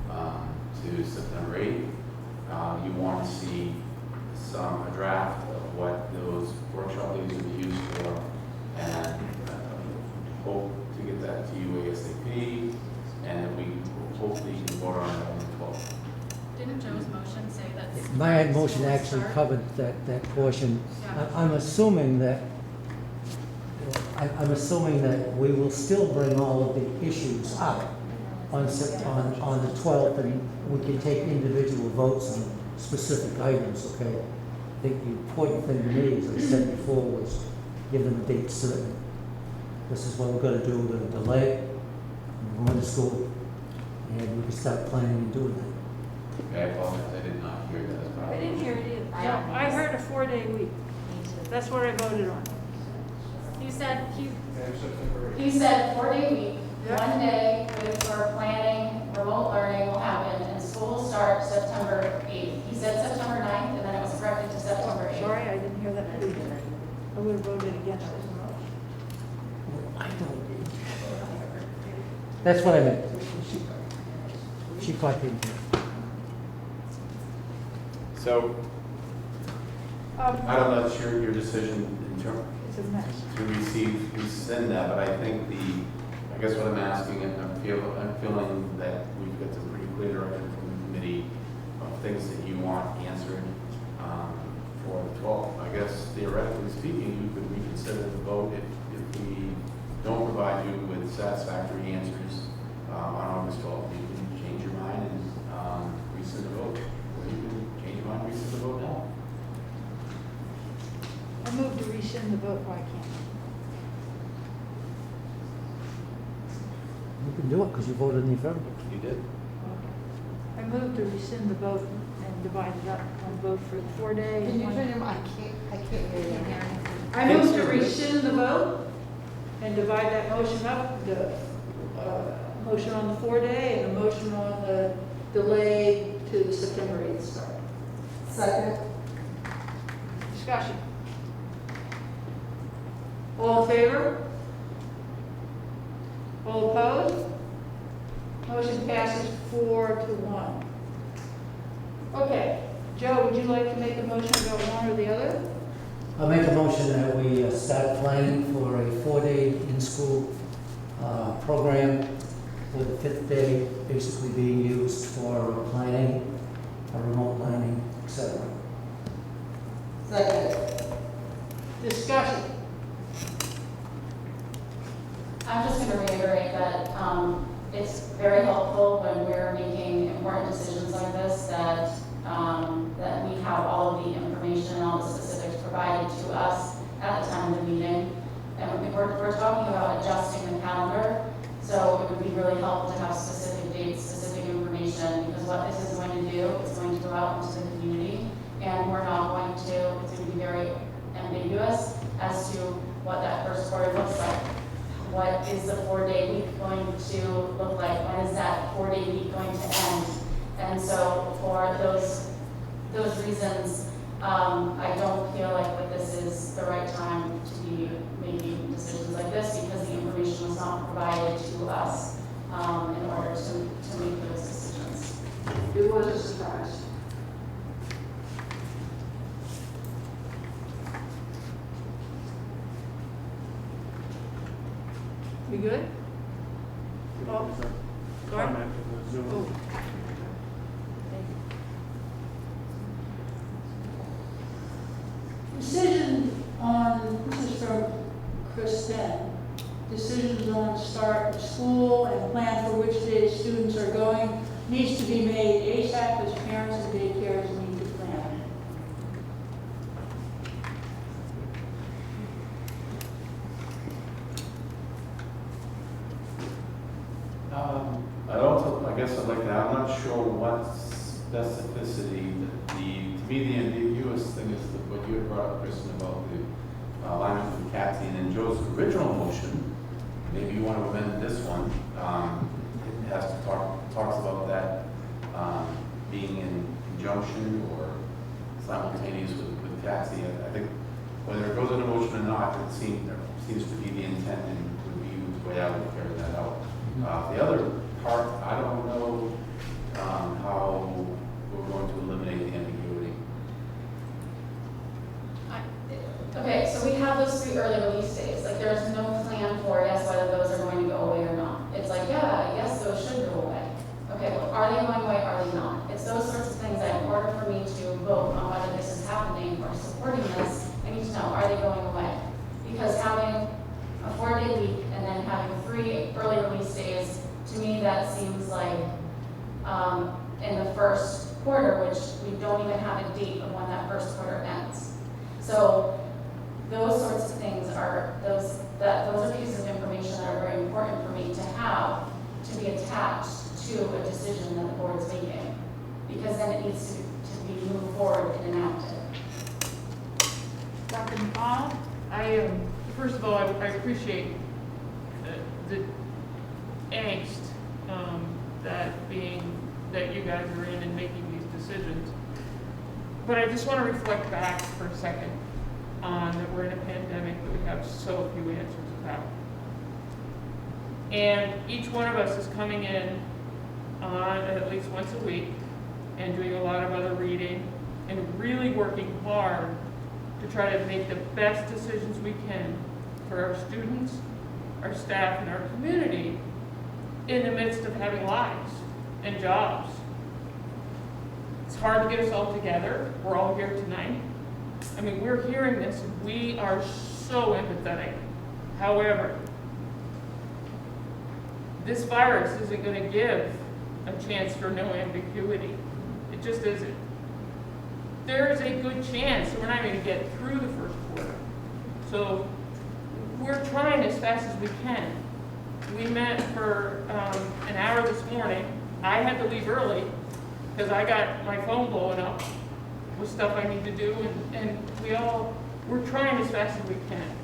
to September 8th. You want to see a draft of what those workshop days will be used for, and hope to get that to you ASAP, and then we hopefully can vote on it on the 12th. Didn't Joe's motion say that? My motion actually covered that portion. I'm assuming that, I'm assuming that we will still bring all of the issues up on the 12th, and we can take individual votes on specific items, okay? I think the important thing to me, as I said before, was give them a date certain. This is what we're gonna do, we're gonna delay it, we're going to school, and we can start planning and doing that. Okay, I apologize, I did not hear that as well. I didn't hear it either. No, I heard a 4-day week. That's what I voted on. You said, And September 8th. he said 4-day week, Yeah. 1 day for planning, remote learning will happen, and school will start September 8th. He said September 9th, and then it was corrected to September 8th. Sorry, I would have voted against it. I don't. That's what I meant. She caught me. So, I don't know, that's your decision in terms It's a mess. to rescind that, but I think I guess what I'm asking, and I'm feeling that we've got some pretty clear direction from the committee of things that you want answered for the 12th. I guess theoretically speaking, you could reconsider the vote if we don't provide you with satisfactory answers on August 12th. You can change your mind and rescind the vote, or you can change your mind and rescind the vote now. I move to rescind the vote, why can't You can do it because you voted in the affirmative. You did? I move to rescind the vote and divide it up, one vote for the 4-day. Can you one- turn your, I can't hear you. I move to rescind the vote and divide that motion up, the motion on the 4-day and the motion on the delay to the September 8th start. Second. Discussion. All in favor? All opposed? Motion passes 4-1. Okay, Joe, would you like to make a motion about one or the other? I'll make a motion that we start planning for a 4-day in-school program, with the 5th day basically being used for planning, remote learning, etc. Second. Discussion. I'm just going to reiterate that it's very helpful when we're making important decisions like this that we have all of the information, all the specifics provided to us at the time of the meeting. And we're talking about adjusting the calendar, so it would be really helpful to have specific dates, specific information, because what this is going to do is going to go out into the community, and we're not going to, it's going to be very ambiguous as to what that first quarter looks like. What is the 4-day week going to look like? When is that 4-day week going to end? And so for those reasons, I don't feel like that this is the right time to be making decisions like this, because the information was not provided to us in order to make those decisions. It was a surprise. We good? Oh, sorry. Comment in the Zoom. Oh. Thank you. Decision on, this is from Kristen, decisions on start of school and plan for which day students are going needs to be made ASAP as parents and daycares need to plan. I'd also, I guess I'd like to, I'm not sure what specificity, to me, the ambiguous thing is what you had brought up, Kristen, about the alignment with Kathy, and in Joe's original motion, maybe you want to amend this one, it has to talks about that being in conjunction or simultaneous with Kathy. I think whether it goes in a motion or not, there seems to be the intent and would be the way I would carry that out. The other part, I don't know how we're going to eliminate the ambiguity. Okay, so we have those 3 early release days. Like, there's no plan for, yes, whether those are going to go away or not. It's like, yeah, yes, those should go away. Okay, well, are they going away, are they not? It's those sorts of things that in order for me to vote on whether this is happening or supporting this, I need to know, are they going away? Because having a 4-day week and then having 3 early release days, to me, that seems like in the first quarter, which we don't even have a date of when that first quarter ends. So those sorts of things are, those are pieces of information that are very important for me to have to be attached to a decision that the board is making, because then it needs to be moved forward and enacted. Dr. McConnell? First of all, I appreciate the angst that you guys are in making these decisions. But I just want to reflect back for a second. on that we're in a pandemic that we have so few answers about. And each one of us is coming in on at least once a week and doing a lot of other reading and really working hard to try to make the best decisions we can for our students, our staff, and our community in the midst of having lives and jobs. It's hard to get us all together. We're all here tonight. I mean, we're hearing this, and we are so empathetic. However, this virus isn't going to give a chance for no ambiguity. It just isn't. There is a good chance that we're not going to get through the first quarter. So we're trying as fast as we can. We met for an hour this morning. I had to leave early because I got my phone blowing up with stuff I need to do, and we're trying as fast as we can.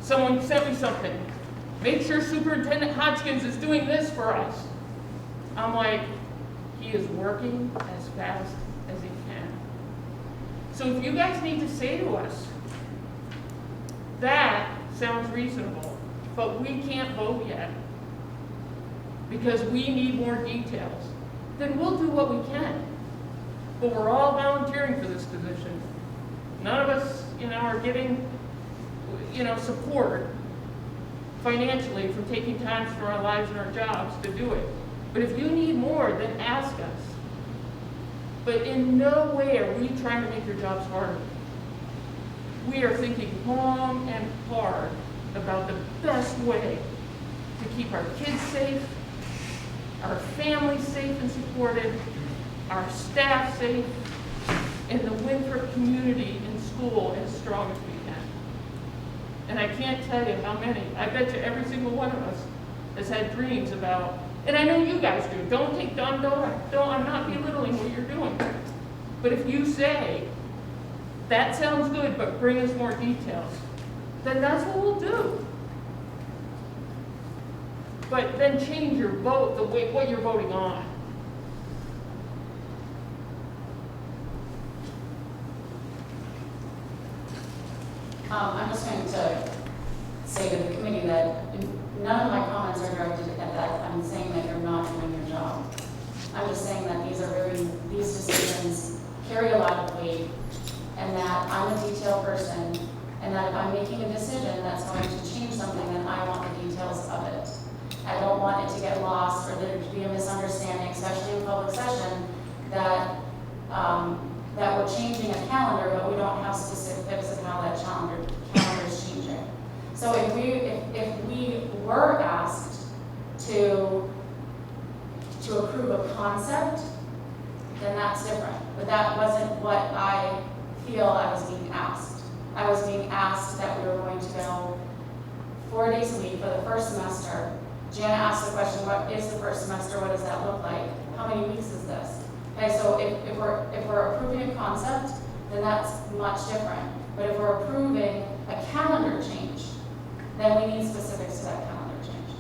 Someone sent me something. Make sure Superintendent Hodgkins is doing this for us. I'm like, he is working as fast as he can. So if you guys need to say to us, that sounds reasonable, but we can't vote yet because we need more details, then we'll do what we can. But we're all volunteering for this position. None of us, are getting, support financially from taking time from our lives and our jobs to do it. But if you need more, then ask us. But in no way are we trying to make your jobs harder. We are thinking long and hard about the best way to keep our kids safe, our families safe and supported, our staff safe, and the Winthrop community in school as strong as we can. And I can't tell you how many. I bet you every single one of us has had dreams about, and I know you guys do. I'm not belittling what you're doing. But if you say, that sounds good, but bring us more details, then that's what we'll do. But then change your vote, what you're voting on. I'm just going to say to the committee that none of my comments are directed at that. I'm saying that you're not doing your job. I'm just saying that these decisions carry a lot of weight, and that I'm a detail person, and that if I'm making a decision that's going to change something, then I want the details of it. I don't want it to get lost or there to be a misunderstanding, especially in public session, that we're changing a calendar, but we don't have specifics of how that calendar is changing. So if we were asked to approve a concept, then that's different. But that wasn't what I feel I was being asked. I was being asked that we were going to go 4 days a week for the first semester. Jana asked the question, what is the first semester? What does that look like? How many weeks is this? Okay, so if we're approving a concept, then that's much different. But if we're approving a calendar change, then we need specifics to that calendar change.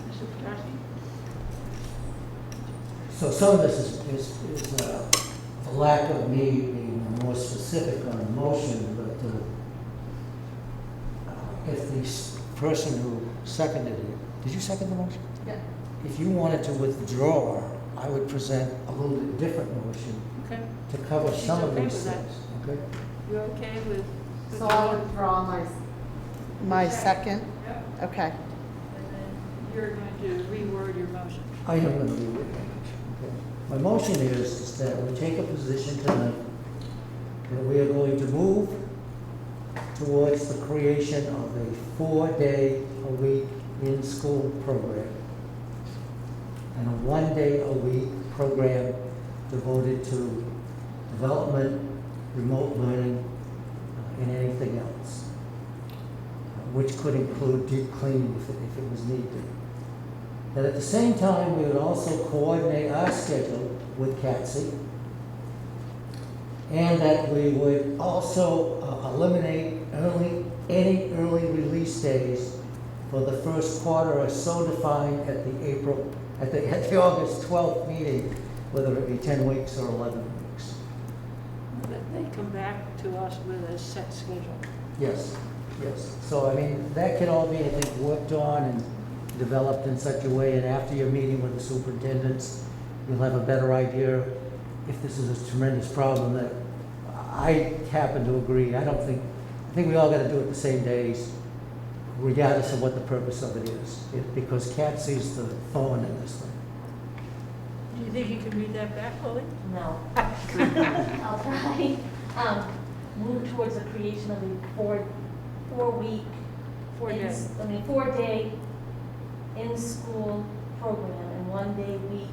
Mr. Pataki? So some of this is the lack of me being more specific on the motion, but if the person who seconded it, did you second the motion? Yeah. If you wanted to withdraw, I would present a little bit different motion Okay. to cover She's some of okay these with that. things. Okay? You're okay with? So I'll withdraw my second. Yep. Okay. And then you're going to reword your motion. I am going to read my motion. Okay. My motion is that we take a position tonight that we are going to move towards the creation of a 4-day-a-week in-school program and a 1-day-a-week program devoted to development, remote learning, and anything else, which could include deep cleaning if it was needed. That at the same time, we would also coordinate our schedule with CATSI, and that we would also eliminate any early release days for the first quarter as so defined at the April at the August 12th meeting, whether it be 10 weeks or 11 weeks. That they come back to us with a set schedule. Yes, yes. So, I mean, that can all be, I think, worked on and developed in such a way, and after your meeting with the superintendents, you'll have a better idea if this is a tremendous problem that I happen to agree. I think we all got to do it the same days, regardless of what the purpose of it is, because Cat sees the thorn in this thing. Do you think you can read that back, Chloe? No. I'll try. Move towards the creation of a four-week, 4 days. 4-day in-school program and 1-day week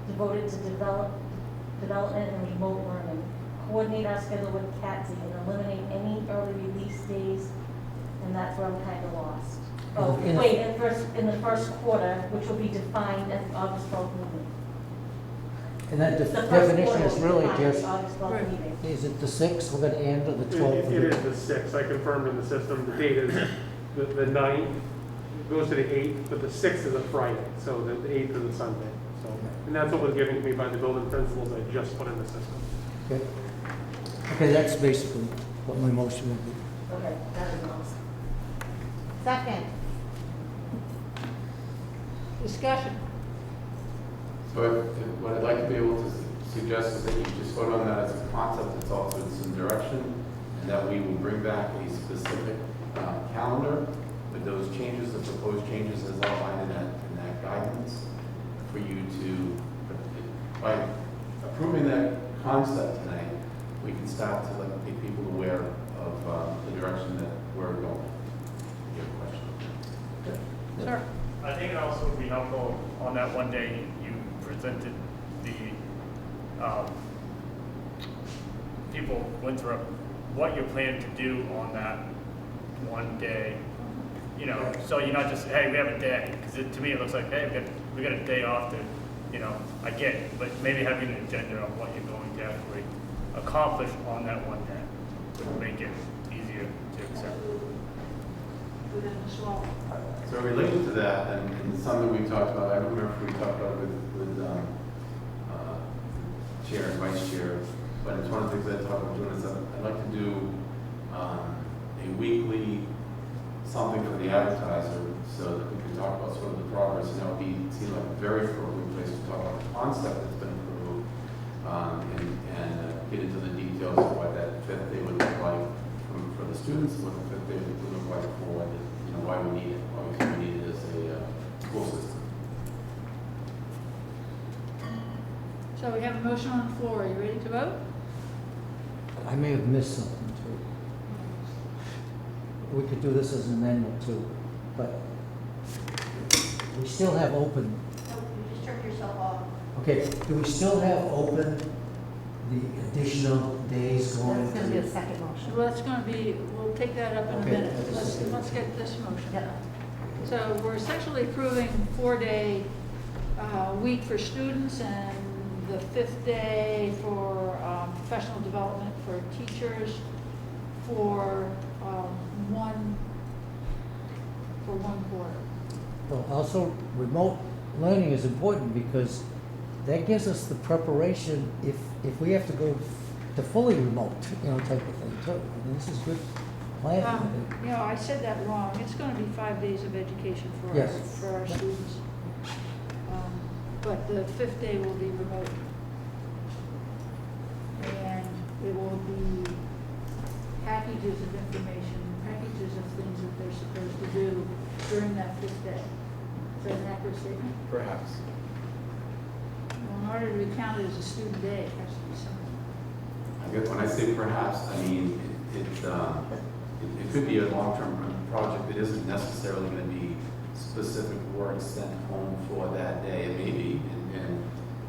devoted to development and remote learning. Coordinate our schedule with CATSI and eliminate any early release days, and that's where I'm kind of lost. Oh, wait, in the first quarter, which will be defined at the August 12th meeting. And that The first definition quarter is will be really defined at just, the August 12th meeting. is it the 6th we're going to end or the 12th? It is the 6th. I confirmed in the system. The date is the 9th. It goes to the 8th, but the 6th is a Friday, so the 8th is a Sunday. So, and that's what was given to me by the building principals I just put in the system. Okay. Okay, that's basically what my motion would be. Okay, that is awesome. Second. Discussion. So what I'd like to be able to suggest is that you just vote on that as a concept, it's also in some direction, and that we will bring back a specific calendar with those changes, the proposed changes as outlined in that guidance, for you to, by approving that concept tonight, we can start to make people aware of the direction that we're going. You have a question? Sir? I think it also would be helpful on that one day you presented the people, Winthrop, what you're planning to do on that one day. You know, so you're not just, hey, we have a day. Because to me, it looks like, hey, we got a day off to, you know, I get it, but maybe having an agenda on what you're going to actually accomplish on that one day would make it easier to accept. Within the swamp. So related to that, and something we talked about, I don't remember if we talked about it with chair and vice chair, but it's one of the things I talked about doing is I'd like to do a weekly something for the advertiser so that we can talk about sort of the progress, and that would seem like a very appropriate place to talk about the concept that's been approved, and get into the details of what that fifth day would look like for the students, what the fifth day would look like for the, why we need it, why we think we need it as a school system. So we have a motion on the floor. Are you ready to vote? I may have missed something too. We could do this as an amendment too, but we still have open. Nope, you just turned yourself off. Okay, do we still have open the additional days going? That's going to be a second motion. Well, that's going to be, we'll take that up in a Okay, minute. that's okay. Let's get this motion. Yeah. So we're essentially approving 4-day week for students and the 5th day for professional development for teachers for one quarter. Well, also, remote learning is important because that gives us the preparation if we have to go to fully remote, type of thing too. I mean, this is good planning, I think. I said that wrong. It's going to be 5 days of education for Yes. our students. But the 5th day will be remote. And it will be packages of information, packages of things that they're supposed to do during that 5th day. Is that an accurate statement? Perhaps. Well, in order to be counted as a student day, it has to be something. I guess when I say perhaps, I mean, it could be a long-term project that isn't necessarily going to be specific work sent home for that day. It may be,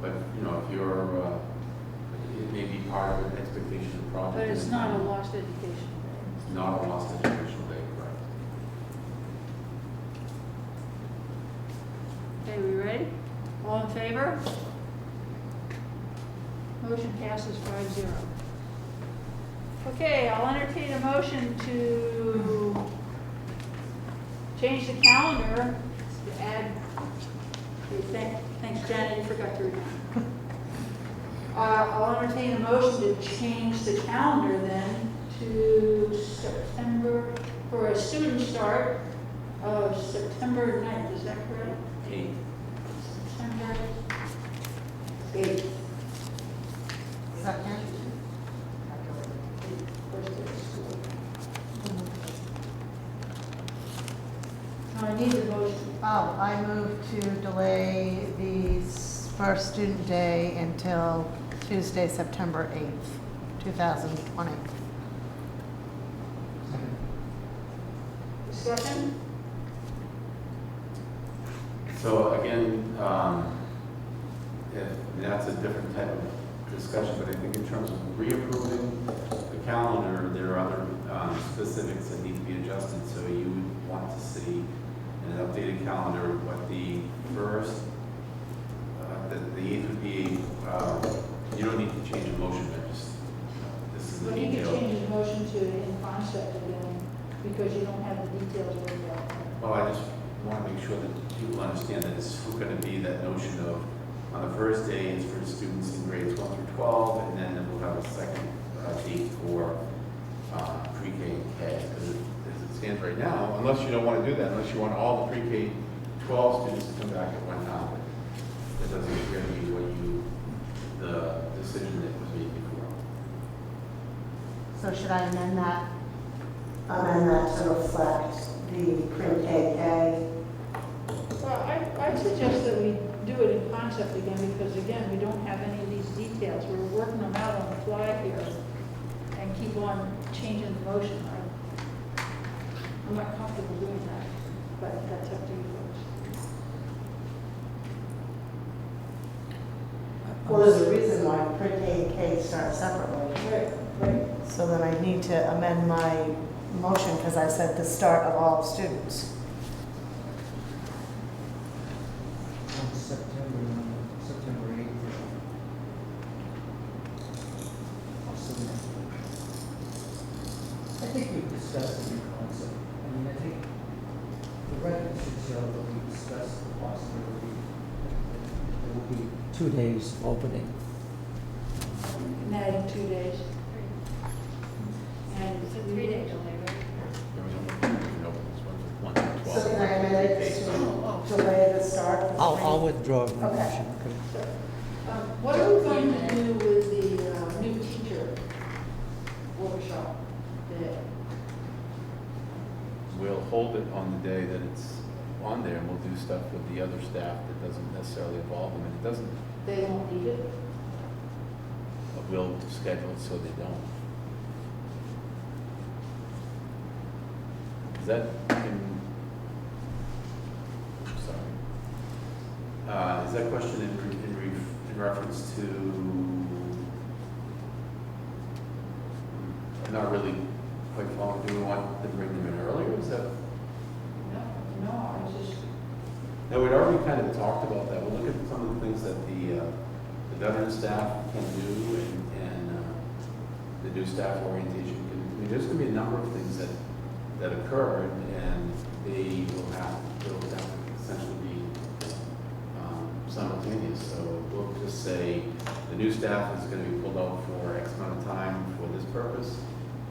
but if you're, it may be part of an expectation of the project. But it's not a lost education day. It's not a lost educational day, correct? Okay, we ready? All in favor? Motion passes 5-0. Okay, I'll entertain a motion to change the calendar to add Thanks, Janet, you forgot to read. I'll entertain a motion to change the calendar then to September, for a student start of September 9th, is that correct? 8. September 8th. Second. First day of school. I need the motion. I move to delay the first student day until Tuesday, September 8th, 2020. Discussion? So again, that's a different type of discussion, but I think in terms of reapproving the calendar, there are other specifics that need to be adjusted. So you would want to see in an updated calendar what the first, the 8th would be, you don't need to change a motion, but just, this is the But you can detail. change his motion to in concept again, because you don't have the details worked out. Well, I just want to make sure that people understand that it's going to be that notion of, on the first day, it's for students in grades 1 through 12, and then we'll have a second date for pre-K and K. Because as it stands right now, unless you don't want to do that, unless you want all the pre-K 12 students to come back at one time, that doesn't appear to be what the decision that was made before. So should I amend that to reflect the pre-KK? Well, I suggest that we do it in concept again, because again, we don't have any of these details. We're working them out on the fly here and keep on changing the motion. I'm not comfortable doing that, but that's up to you folks. Well, there's a reason why pre-K and K start separately. Right. So then I need to amend my motion because I said the start of all students. On September 8th. I think we've discussed the new concept. I mean, I think the record should show that we discussed the possibility that there will be 2 days opening. And adding 2 days. And It's a 3-day delay, right? So can I amend it to delay the start? of the I'll withdraw my Okay. motion. what are we going to do with the new teacher workshop day? We'll hold it on the day that it's on there, and we'll do stuff with the other staff that doesn't necessarily involve them, and it doesn't, They won't need it? we'll schedule it so they don't. Is that is that question in reference to, I'm not really quite following, do we want to bring them in earlier, is that? No, I just, No, we'd already kind of talked about that. We'll look at some of the things that the veteran staff can do and the new staff orientation can, I mean, there's going to be a number of things that occur, and they will have to essentially be simultaneous. So we'll just say the new staff is going to be pulled out for X amount of time for this purpose,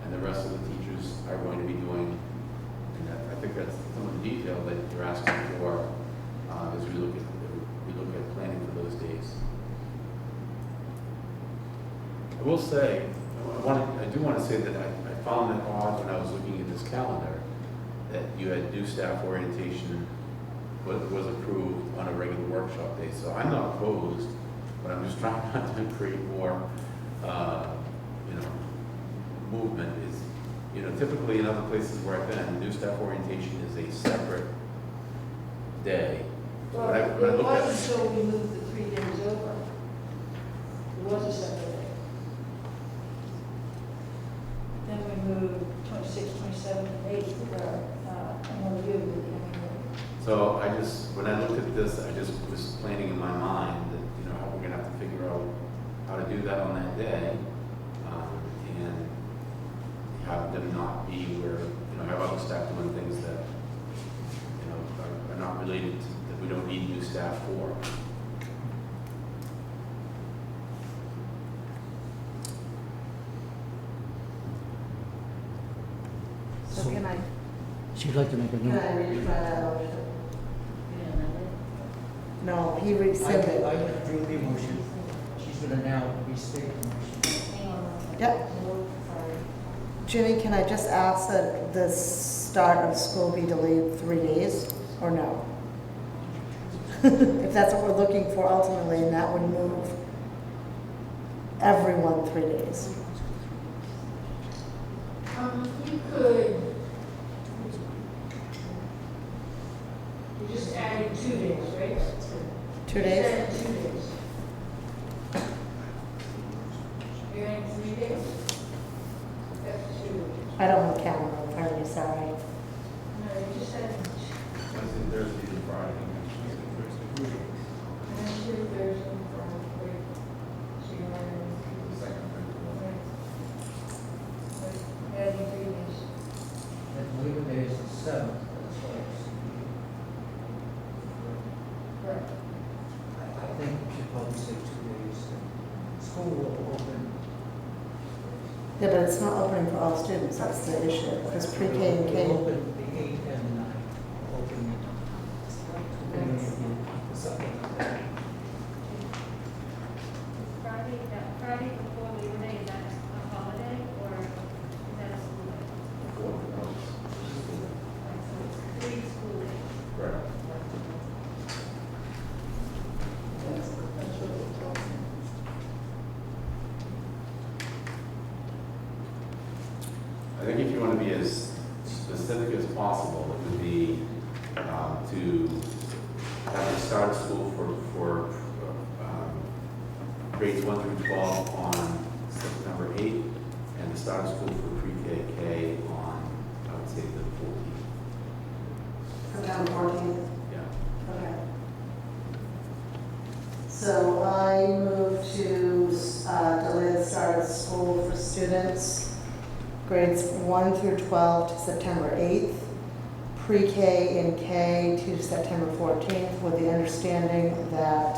and the rest of the teachers are going to be doing, and I think that's some of the detail that you're asking for as we look at planning for those days. I will say, I do want to say that I found it odd when I was looking at this calendar that you had new staff orientation was approved on a regular workshop day. So I'm not opposed, but I'm just trying not to create more, movement. Is, typically in other places where I've been, new staff orientation is a separate day. So well, when I it look at wasn't until we moved the 3 days over. It was a separate day. Then we moved 26, 27, and 8, MOU with the MOU. So when I looked at this, I just was planning in my mind that, how we're gonna have to figure out how to do that on that day, and have them not be where, have other staff doing things that, are not related to, that we don't need new staff for. So So- can I, She'd like to make a Can new. I read that motion? You didn't amend it? No, he I rescinded. withdrew the motion. She's gonna now restate the motion. Hang on one second. Yep. Sorry. Ginny, can I just ask that the start of school be delayed 3 days, or no? If that's what we're looking for ultimately, and that would move everyone 3 days. you could, you just added 2 days, right? 2 days? Added 2 days. You're adding 3 days? That's 2. I don't have a calendar in front of me, sorry. No, you just said, Wednesday, Thursday, and Friday. Wednesday, Thursday, Friday, so you're adding, adding 3 days. And Labor Day is the 7th, that's why it's. Correct. I think we should probably say 2 days. School will open. Yeah, but it's not opening for all students, that's the issue, because pre-K and K. It'll open the 8th and 9th, open. Something like that. Friday, that Friday before Labor Day, is that a holiday or is that a school day? Right, so it's 3 school days. Right. I think if you want to be as specific as possible, it would be to have the start of school for grades 1 through 12 on September 8th, and the start of school for pre-K on, I would say, the 14th. September 14th. Yeah. Okay. So I move to delay the start of school for students, grades 1 through 12 to September 8th, pre-K and K to September 14th, with the understanding that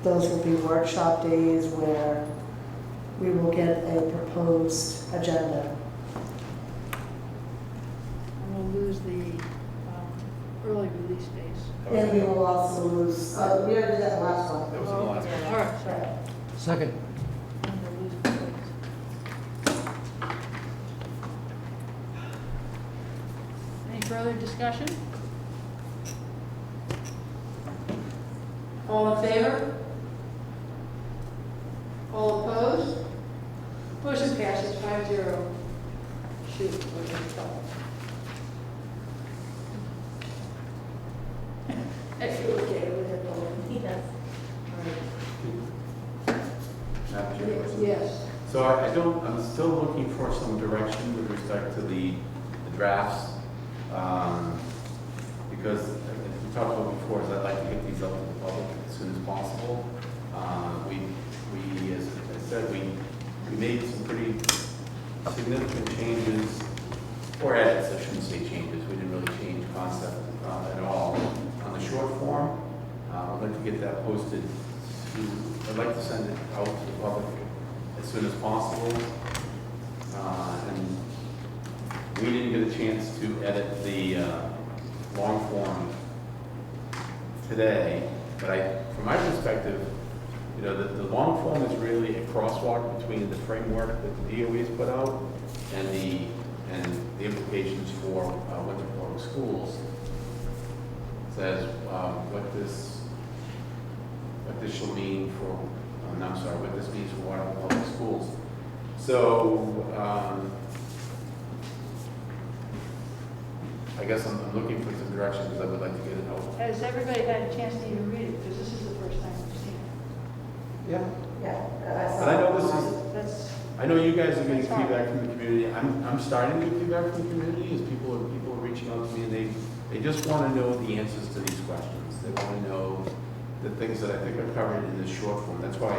those will be workshop days where we will get a proposed agenda. And we'll lose the early release days. And we will also lose, we already did that last one. That was in the last one. All right, sorry. Second. I'm gonna lose my place. Any further discussion? All in favor? All opposed? Motion passes 5-0. Shoot, we're in trouble. If you're okay with it, Yes. Madam Chairperson? yes. So I'm still looking for some direction with respect to the drafts, because as we talked about before, is I'd like to get these out to the public as soon as possible. As I said, we made some pretty significant changes, or edits, I shouldn't say changes, we didn't really change concept at all. On the short form, I'd like to get that posted I'd like to send it out to the public as soon as possible. And we didn't get a chance to edit the long form today, but from my perspective, you know, the long form is really a crosswalk between the framework that the DOE has put out and the implications for Winthrop Public Schools. It says what this shall mean for, what this means for Winthrop Public Schools. So, I guess I'm looking for some direction because I would like to get it out. Has everybody had a chance to even read it? Because this is the first time we've seen it. Yeah. Yeah. But I know this is, That's, I know you guys are getting That's hard. feedback from the community. I'm starting to get feedback from the community as people are reaching out to me and they just want to know the answers to these questions. They want to know the things that I think are covered in this short form. That's why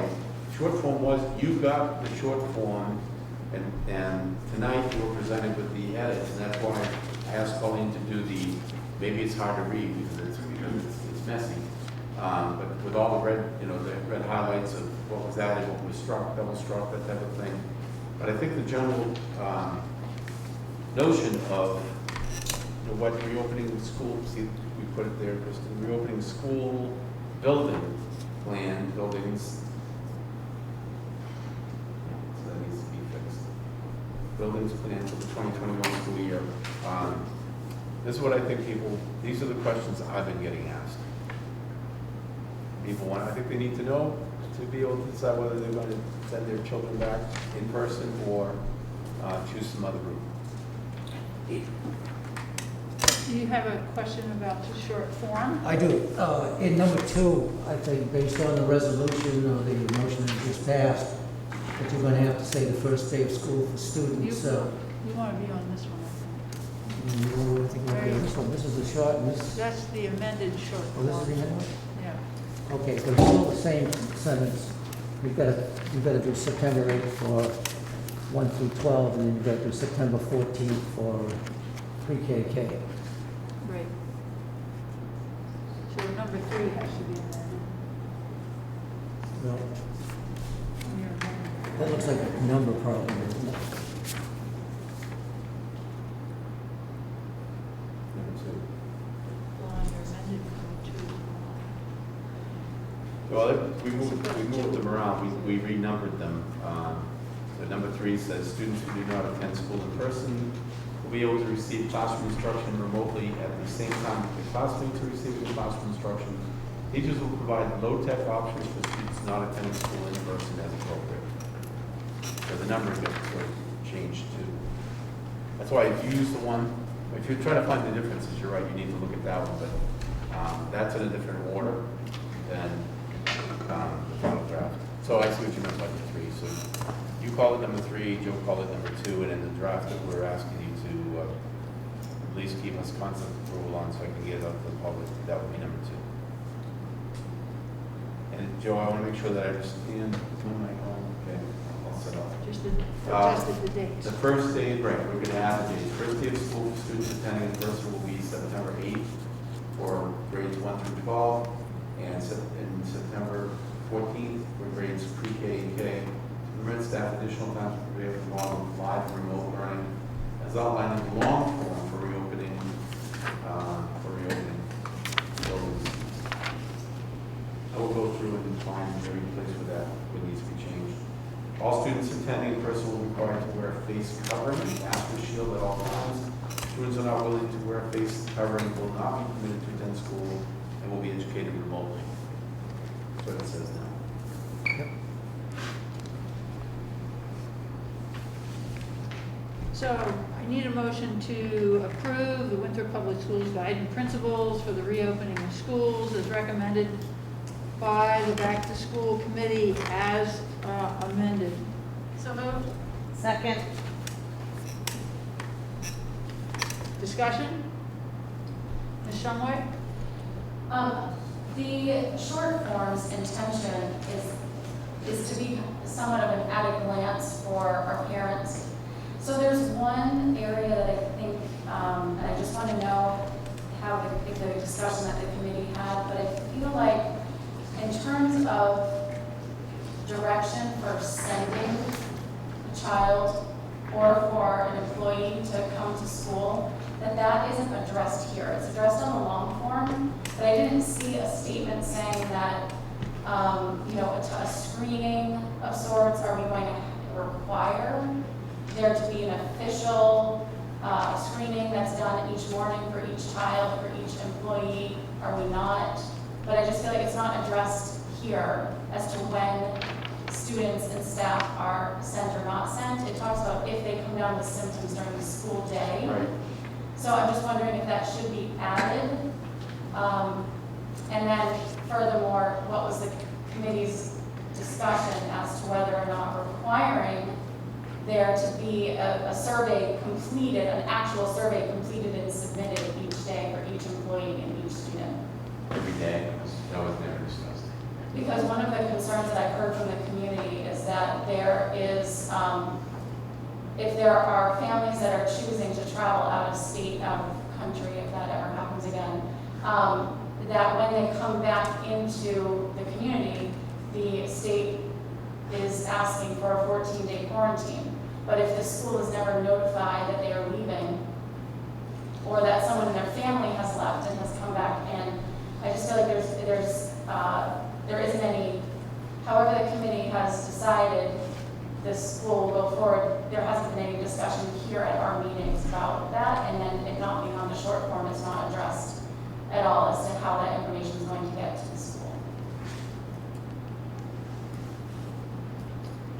short form was, you got the short form and tonight you were presented with the edits, and that's why I asked Colleen to do maybe it's hard to read because it's messy. But with all the red, the red highlights of what was added, what was struck, double struck, that type of thing. But I think the general notion of, you know, what reopening the school, see, we put it there, Kristen, reopening school building plan, buildings. So that needs to be fixed. Buildings plan for the 2021 school year. This is what I think people, these are the questions I've been getting asked. People want, I think they need to know to be able to decide whether they're going to send their children back in person or choose some other route. Do you have a question about the short form? I do. In number 2, I think based on the resolution or the motion that just passed, that you're going to have to say the first day of school for students. You want to be on this one, I think. I think we'll be on this one. This is the short, and this, That's the amended short oh, form. this is the end one? Yeah. Okay, but it's still the same sentence. You've got to do September 8th for 1 through 12, and then you've got to do September 14th for pre-KK. Right. So number 3 has to be amended. Well, On your amendment. that looks like a number problem, isn't it? Number 2. Well, on your amended number 2. Well, we moved them around, we renumbered them. So number 3 says, students who do not attend school in person will be able to receive classroom instruction remotely at the same time that the classmates are receiving classroom instruction. Teachers will provide low-tech options for students not attending school in person as appropriate. So the numbering gets sort of changed too. That's why if you use the one, if you're trying to find the differences, you're right, you need to look at that one, but that's in a different order than the final draft. So I see what you meant by the 3. So you call it number 3, Joe called it number 2, and in the draft that we're asking you to at least keep us constant approval on so I can get it out to the public, that would be number 2. And Joe, I want to make sure that I understand. Okay, I'll set up. Just adjusted the dates. The first day, right, we're going to add the dates. First day of school for students attending in person will be September 8th for grades 1 through 12, and in September 14th for grades pre-K and K. Permit staff additional time to prepare for model live and remote learning as outlined in the long form for reopening buildings. I will go through and find every place where that would need to be changed. All students attending in person will be required to wear a face covering, after shield at all times. Students are not willing to wear a face covering will not be permitted to attend school and will be educated remotely. That's what it says now. So I need a motion to approve the Winthrop Public Schools guiding principles for the reopening of schools as recommended by the Back to School Committee as amended. So moved. Second. Discussion? Ms. Shumway? The short form's intention is to be somewhat of an at a glance for our parents. So there's one area that I think, and I just want to know how the discussion that the committee had, but I feel like in terms of direction for sending a child or for an employee to come to school, that isn't addressed here. It's addressed on the long form, but I didn't see a statement saying that, a screening of sorts, are we going to require there to be an official screening that's done each morning for each child, for each employee? Are we not? But I just feel like it's not addressed here as to when students and staff are sent or not sent. It talks about if they come down with symptoms during the school day. Right. So I'm just wondering if that should be added. And then furthermore, what was the committee's discussion as to whether or not requiring there to be a survey completed, an actual survey completed and submitted each day for each employee and each student? Every day, that was never discussed. Because one of the concerns that I've heard from the community is that there is, if there are families that are choosing to travel out of state, out of country, if that ever happens again, that when they come back into the community, the state is asking for a 14-day quarantine. But if the school is never notified that they are leaving, or that someone in their family has left and has come back, and I just feel like there isn't any, however the committee has decided this school will go forward, there hasn't been any discussion here at our meetings about that, and then it not being on the short form is not addressed at all as to how that information is going to get to the school.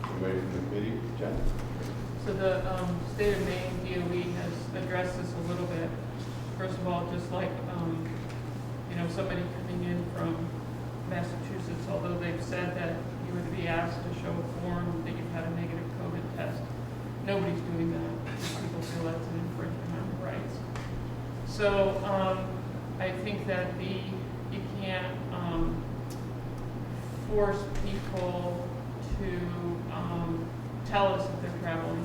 Anybody from the committee? Jen? So the state of Maine DOE has addressed this a little bit. First of all, just like, somebody coming in from Massachusetts, although they've said that you would be asked to show a form that you've had a negative COVID test, nobody's doing that because people feel that's an infringement on their rights. So I think that you can't force people to tell us if they're traveling,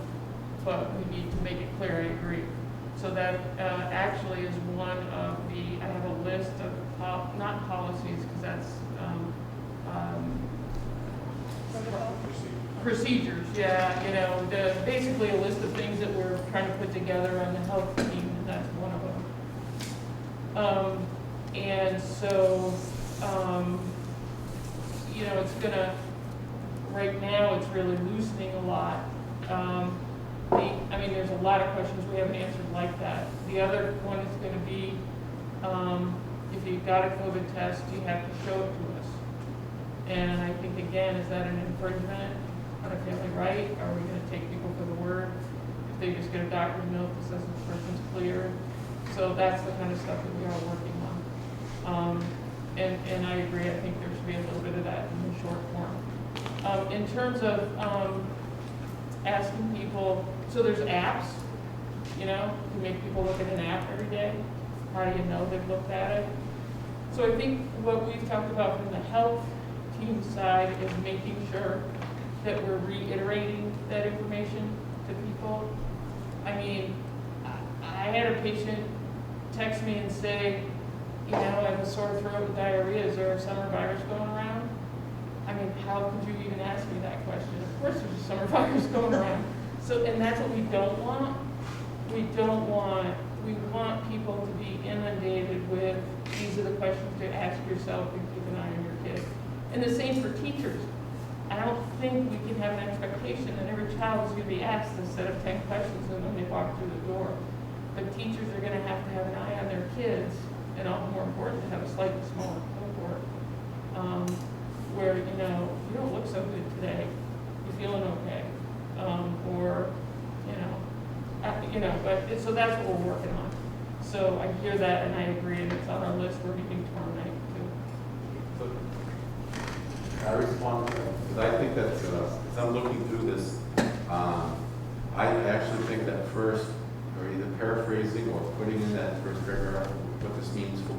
but we need to make it clear, I agree. So that actually is one of I have a list of, not policies, because that's procedures, yeah, basically a list of things that we're trying to put together on the health team, and that's one of them. And so, it's gonna, right now, it's really loosening a lot. There's a lot of questions we haven't answered like that. The other one is going to be, if you got a COVID test, you have to show it to us. And I think, again, is that an infringement on a family right? Are we going to take people for the word? If they just get a doctor's note that says the person's clear? So that's the kind of stuff that we are working on. And I agree, I think there should be a little bit of that in the short form. In terms of asking people, so there's apps, to make people look at an app every day. How do you know they've looked at it? So I think what we've talked about from the health team side is making sure that we're reiterating that information to people. I had a patient text me and say, I have a sore throat with diarrhea. Is there a summer virus going around? How could you even ask me that question? Of course there's a summer virus going around. So, and that's what we don't want. We want people to be inundated with, these are the questions to ask yourself and keep an eye on your kid. And the same for teachers. I don't think we can have an expectation that every child is going to be asked a set of 10 questions when they walk through the door. But teachers are going to have an eye on their kids, and all the more important to have a slightly smaller cohort. Where, you don't look so good today, you're feeling okay. So that's what we're working on. So I hear that and I agree, and it's on our list, we're meeting tomorrow night too. So, I respond to that, because I think that, as I'm looking through this, I actually think that first, or either paraphrasing or putting in that first paragraph, what this means for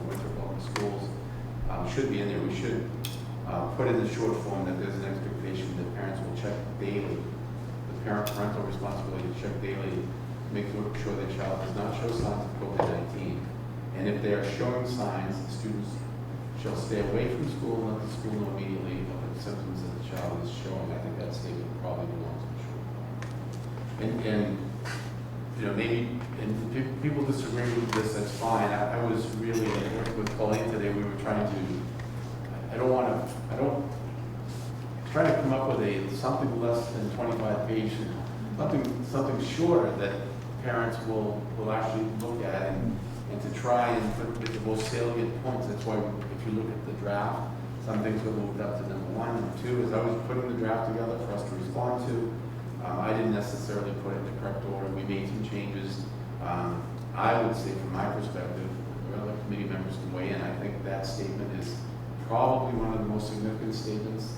Winthrop Public Schools, should be in there. We should put in the short form that there's an expectation that parents will check daily. The parental responsibility to check daily, make sure their child does not show signs of COVID-19. And if they are showing signs, the students shall stay away from school and let the school know immediately of the symptoms that the child is showing. I think that statement probably belongs in the short form. Maybe, and people disagree with this, that's fine. I was really, with Colleen today, we were trying to, trying to come up with something less than 25 pages, something shorter that parents will actually look at and to try and put the most salient points. That's why if you look at the draft, some things were moved up to number 1. Number 2, as I was putting the draft together for us to respond to, I didn't necessarily put it in the correct order. We made some changes. I would say from my perspective, other committee members can weigh in. I think that statement is probably one of the most significant statements,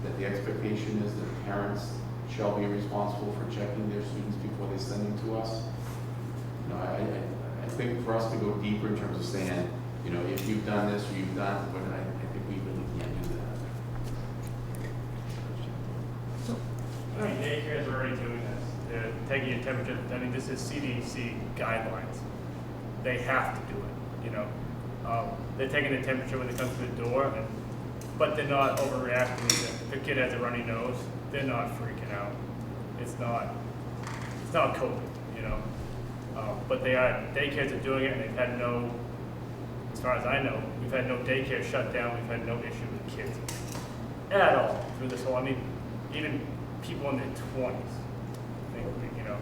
that the expectation is that parents shall be responsible for checking their students before they send them to us. I think for us to go deeper in terms of saying, if you've done this or you've done, but I think we really can't do that. Daycares are already doing this. They're taking your temperature. This is CDC guidelines. They have to do it. They're taking the temperature when they come to the door, but they're not overreacting. If a kid has a runny nose, they're not freaking out. it's not COVID, you know. But daycares are doing it, and they've had no, as far as I know, we've had no daycare shut down, we've had no issue with kids at all through this whole, I mean, even people in their 20s, I think, you know.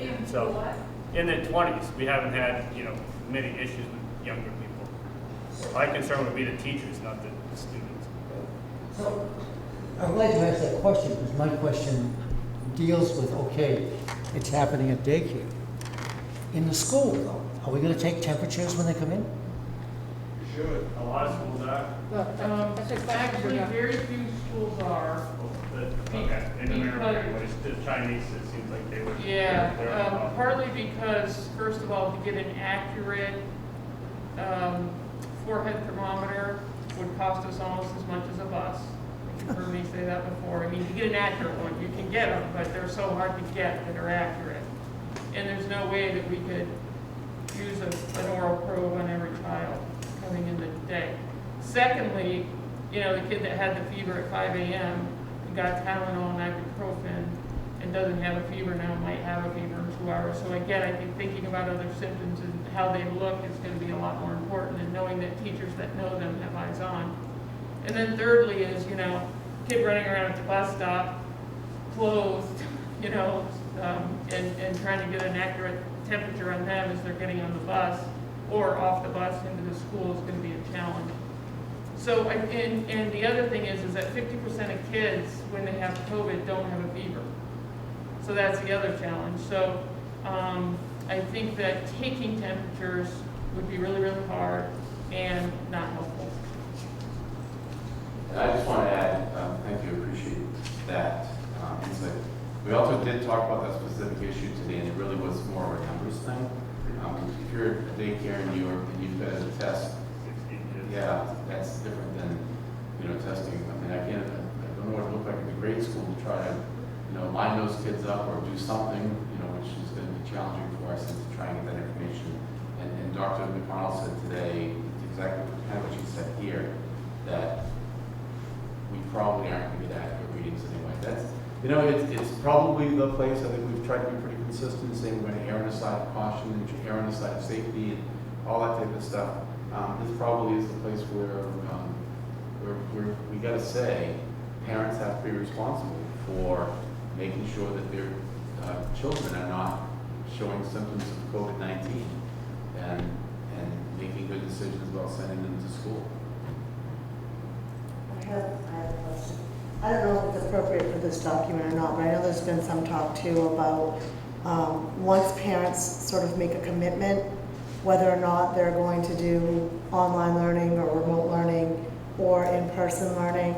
Even So, what? in their 20s, we haven't had, you know, many issues with younger people. So my concern would be the teachers, not the students. So, I'm glad you asked that question, because my question deals with, okay, it's happening at daycare. In the school, though, are we gonna take temperatures when they come in? Should. A lot of schools are. Actually, very few schools are. Okay, in America, when it's the Chinese, it seems like they would. Yeah, partly because, first of all, to get an accurate forehead thermometer would cost us almost as much as a bus. You've heard me say that before. I mean, to get an accurate one, you can get them, but they're so hard to get that are accurate. And there's no way that we could use an oral probe on every child coming in the day. Secondly, you know, the kid that had the fever at 5 a.m. got Tylenol and ibuprofen and doesn't have a fever now might have a fever in 2 hours. So again, I think thinking about other symptoms and how they look is going to be a lot more important, and knowing that teachers that know them have eyes on. And then thirdly is, you know, kid running around at the bus stop, clothed, you know, and trying to get an accurate temperature on them as they're getting on the bus or off the bus into the school is going to be a challenge. So, and the other thing is that 50% of kids, when they have COVID, don't have a fever. So that's the other challenge. So I think that taking temperatures would be really, really hard and not helpful. And I just want to add, thank you, appreciate that insight. We also did talk about that specific issue today, and it really was more of a numbers thing. If you're at daycare in New York and you've got a test, yeah, that's different than, you know, testing. I mean, I don't know what it looked like at the grade school to try to, you know, line those kids up or do something, you know, which is going to be challenging for us, and to try and get that information. And Dr. McConnell said today exactly kind of what she said here, that we probably aren't going to get accurate readings anyway. That's, you know, it's probably the place. I think we've tried to be pretty consistent in saying we're going to err on the side of caution and err on the side of safety and all that type of stuff. This probably is the place where we got to say parents have to be responsible for making sure that their children are not showing symptoms of COVID-19 and making good decisions about sending them to school. I have a question. I don't know if it's appropriate for this document or not, but I know there's been some talk too about once parents sort of make a commitment, whether or not they're going to do online learning or remote learning or in-person learning,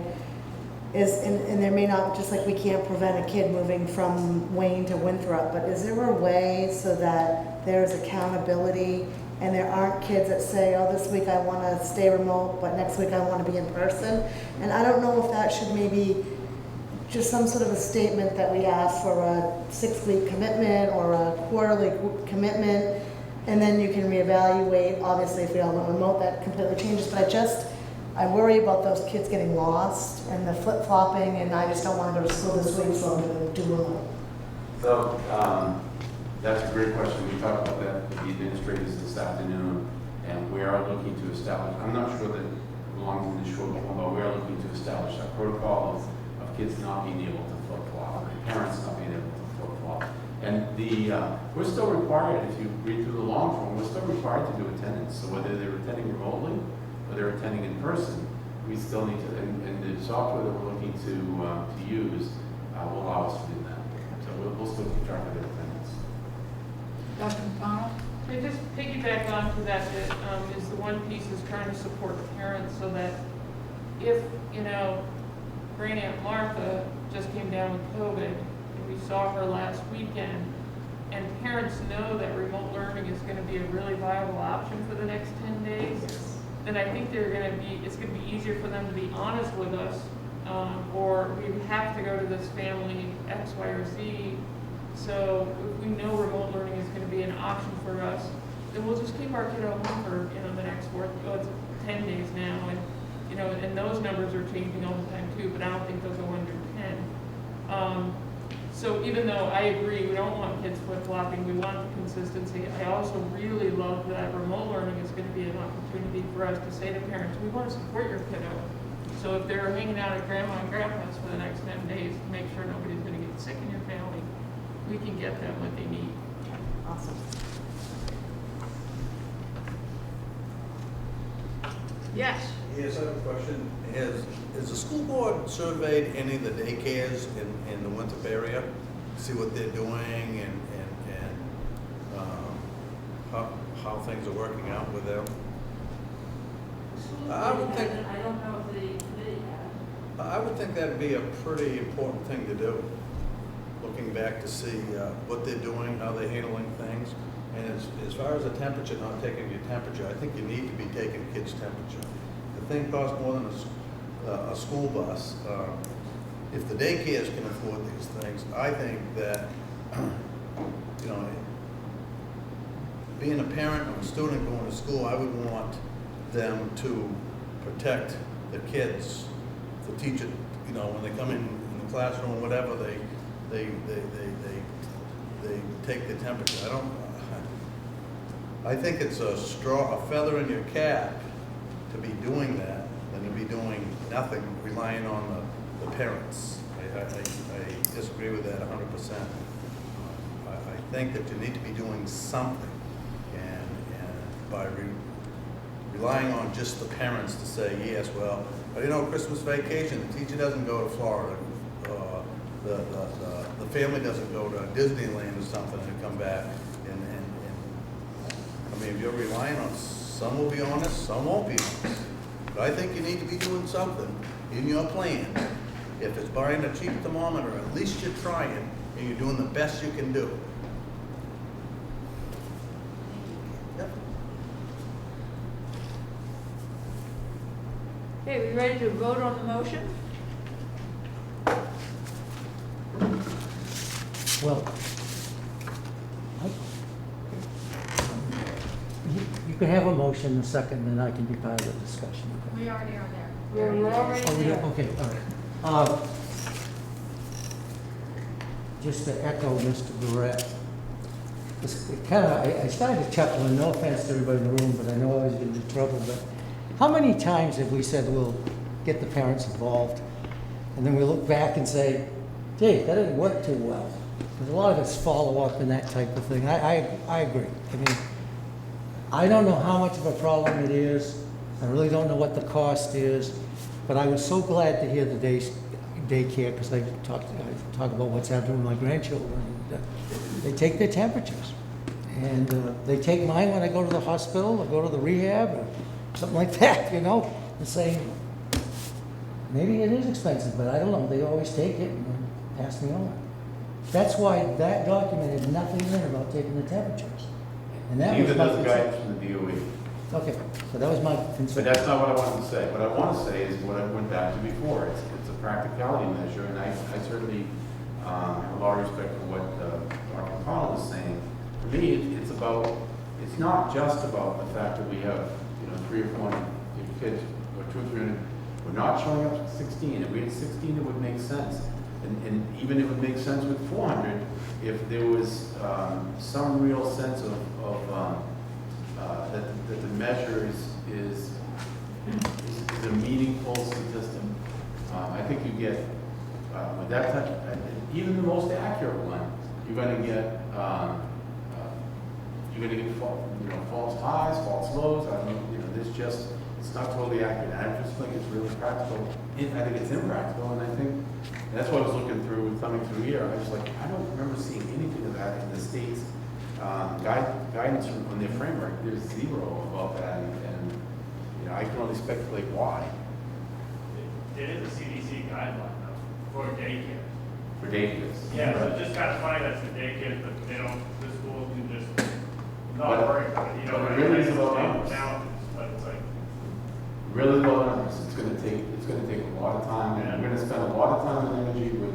and there may not, just like we can't prevent a kid moving from Wayne to Winthrop, but is there a way so that there's accountability and there aren't kids that say, oh, this week I want to stay remote, but next week I want to be in person? And I don't know if that should maybe just some sort of a statement that we ask for a 6-week commitment or a quarterly commitment, and then you can reevaluate. Obviously, if we all went remote, that completely changes, but I worry about those kids getting lost and the flip-flopping, and I just don't want to go to school this week, so I'm going to do remote. So that's a great question. We talked about that with the administrators this afternoon, and we are looking to establish, I'm not sure that it belongs in this short form, but we are looking to establish a protocol of kids not being able to flip-flop, and parents not being able to flip-flop. And we're still required, if you read through the long form, we're still required to do attendance. So whether they're attending remotely or they're attending in person, we still need to, and the software that we're looking to use will allow us to do that. So we'll still keep track of their attendance. Dr. McConnell? To just piggyback onto that, is the one piece is trying to support parents so that if, you know, Great Aunt Martha just came down with COVID, and we saw her last weekend, and parents know that remote learning is going to be a really viable option for the next 10 days, then I think it's going to be easier for them to be honest with us, or we have to go to this family X, Y, or Z. So if we know remote learning is going to be an option for us, then we'll just keep our kiddo home for, you know, the next 10 days now, and you know, and those numbers are changing all the time too, but I don't think those are under 10. So even though I agree, we don't want kids flip-flopping, we want the consistency, I also really love that remote learning is gonna be an opportunity for us to say to parents, we wanna support your kiddo. So if they're hanging out at grandma and grandpa's for the next 10 days, to make sure nobody's gonna get sick in your family, we can get them what they need. Awesome. Yes. Yes, I have a question. Has the school board surveyed any of the daycares in the Winthrop area? See what they're doing and how things are working out with them? I would think, I don't know if the committee had. I would think that'd be a pretty important thing to do, looking back to see what they're doing, how they're handling things. And as far as the temperature, not taking your temperature, I think you need to be taking kids' temperature. The thing costs more than a school bus. If the daycares can afford these things, I think that, you know, being a parent of a student going to school, I would want them to protect the kids. The teacher, you know, when they come in the classroom, whatever, they take the temperature. I think it's a feather in your cap to be doing that than to be doing nothing, relying on the parents. I disagree with that 100%. I think that you need to be doing something, and by relying on just the parents to say, yes, well, you know, Christmas vacation, the teacher doesn't go to Florida, the family doesn't go to Disneyland or something and come back, and I mean, if you're relying on, some will be honest, some won't be honest. But I think you need to be doing something in your plan. If it's buying a cheap thermometer, at least you're trying and you're doing the best you can do. Yep. Okay, we ready to vote on the motion? Well, you can have a motion in a second, and I can be part of the discussion. We already are there. We're already Oh, there. yeah, okay, all right. Just to echo Mr. Barrett, I started to chuckle, and no offense to everybody in the room, but I know I was getting into trouble, but how many times have we said we'll get the parents involved, and then we look back and say, gee, that didn't work too well? Because a lot of it's follow-up and that type of thing. I agree. I mean, I don't know how much of a problem it is. I really don't know what the cost is, but I was so glad to hear the daycare, because I talk about what's happening with my grandchildren. They take their temperatures, and they take mine when I go to the hospital or go to the rehab or something like that, you know, and saying, maybe it is expensive, but I don't know. They always take it and then pass me on. That's why that document had nothing in it about taking the temperatures. And that Neither was my does the concern. guidance from the DOE. Okay, so that was my But concern. that's not what I wanted to say. What I want to say is what I went back to before. It's a practicality measure, and I certainly have a lot of respect for what Dr. Connell is saying. For me, it's not just about the fact that we have, 3 or 400 kids, or 200 or 300. We're not showing up at 16. If we had 16, it would make sense. And even it would make sense with 400 if there was some real sense of that the measure is a meaningful statistic. I think you get with that type, even the most accurate one, you're going to get false highs, false lows. I mean, it's not totally accurate. I just think it's really practical. I think it's impractical, and I think that's what I was looking through, thumbing through here. I was like, I don't remember seeing anything of that in the state's guidance on their framework. There's zero about that, and I can only speculate why. It is a CDC guideline though, for daycare. For daycares. Yeah, so Right. it's just kind of funny that's the daycare, but they don't, the schools can just not But- worry about it, but it really is about numbers. challenges, but it's like, Really low numbers. It's going to take a lot of time, and we're going to spend a lot of time and energy with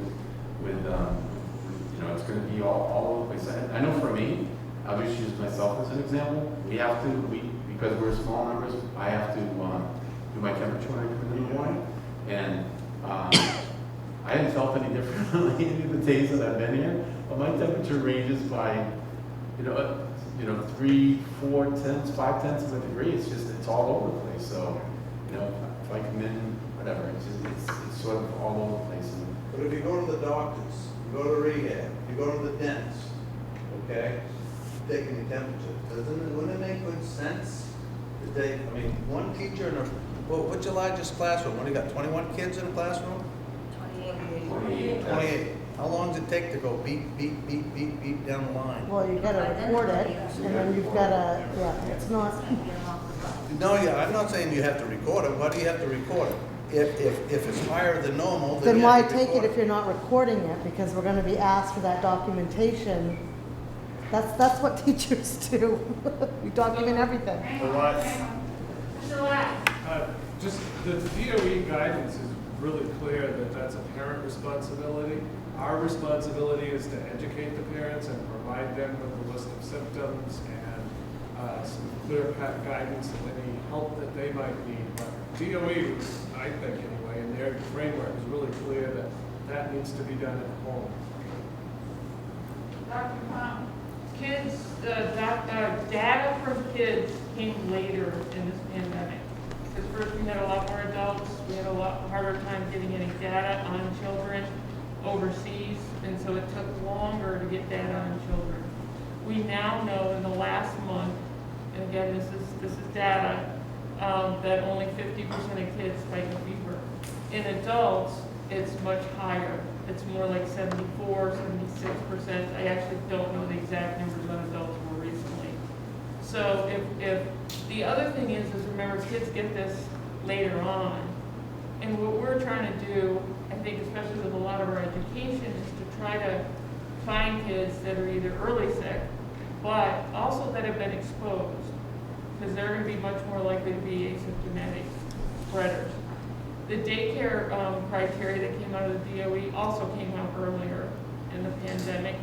it's going to be all over the place. I know for me, I'll just use myself as an example. Because we're small numbers, I have to do my temperature when I come in the morning, and I I haven't felt any differently any of the days that I've been here, but my temperature ranges by, 3, 4 tenths, 5 tenths of a degree. It's just, it's all over the place. So, if I come in, whatever, it's sort of all over the place. But if you go to the doctors, you go to rehab, you go to the dentist, okay, taking your temperature, wouldn't it make good sense to take, one teacher in a, what's your largest classroom? What, you got 21 kids in a classroom? 28. How long does it take to go beep, beep, beep, beep, beep down the line? Well, you gotta record it, and then you've gotta, it's not, No, I'm not saying you have to record it. Why do you have to record it? If it's higher than normal, then you why have to take it record if you're not recording it? Because we're gonna be asked for that documentation. That's what teachers do. We document everything. For what? Mr. Lack. Just the DOE guidance is really clear that that's a parent responsibility. Our responsibility is to educate the parents and provide them with a list of symptoms and some clear-cut guidance of any help that they might need. But DOE, I think anyway, in their framework is really clear that that needs to be done at home. Dr. Pom, kids, data from kids came later in this pandemic. Because first we had a lot more adults, we had a lot harder time getting any data on children overseas, and so it took longer to get data on children. We now know in the last month, and again, this is data, that only 50% of kids spike a fever. In adults, it's much higher. It's more like 74, 76%. I actually don't know the exact numbers on adults more recently. So if the other thing is remember, kids get this later on. And what we're trying to do, I think, especially with a lot of our education, is to try to find kids that are either early sick, but also that have been exposed, because they're going to be much more likely to be asymptomatic spreaders. The daycare criteria that came out of the DOE also came out earlier in the pandemic.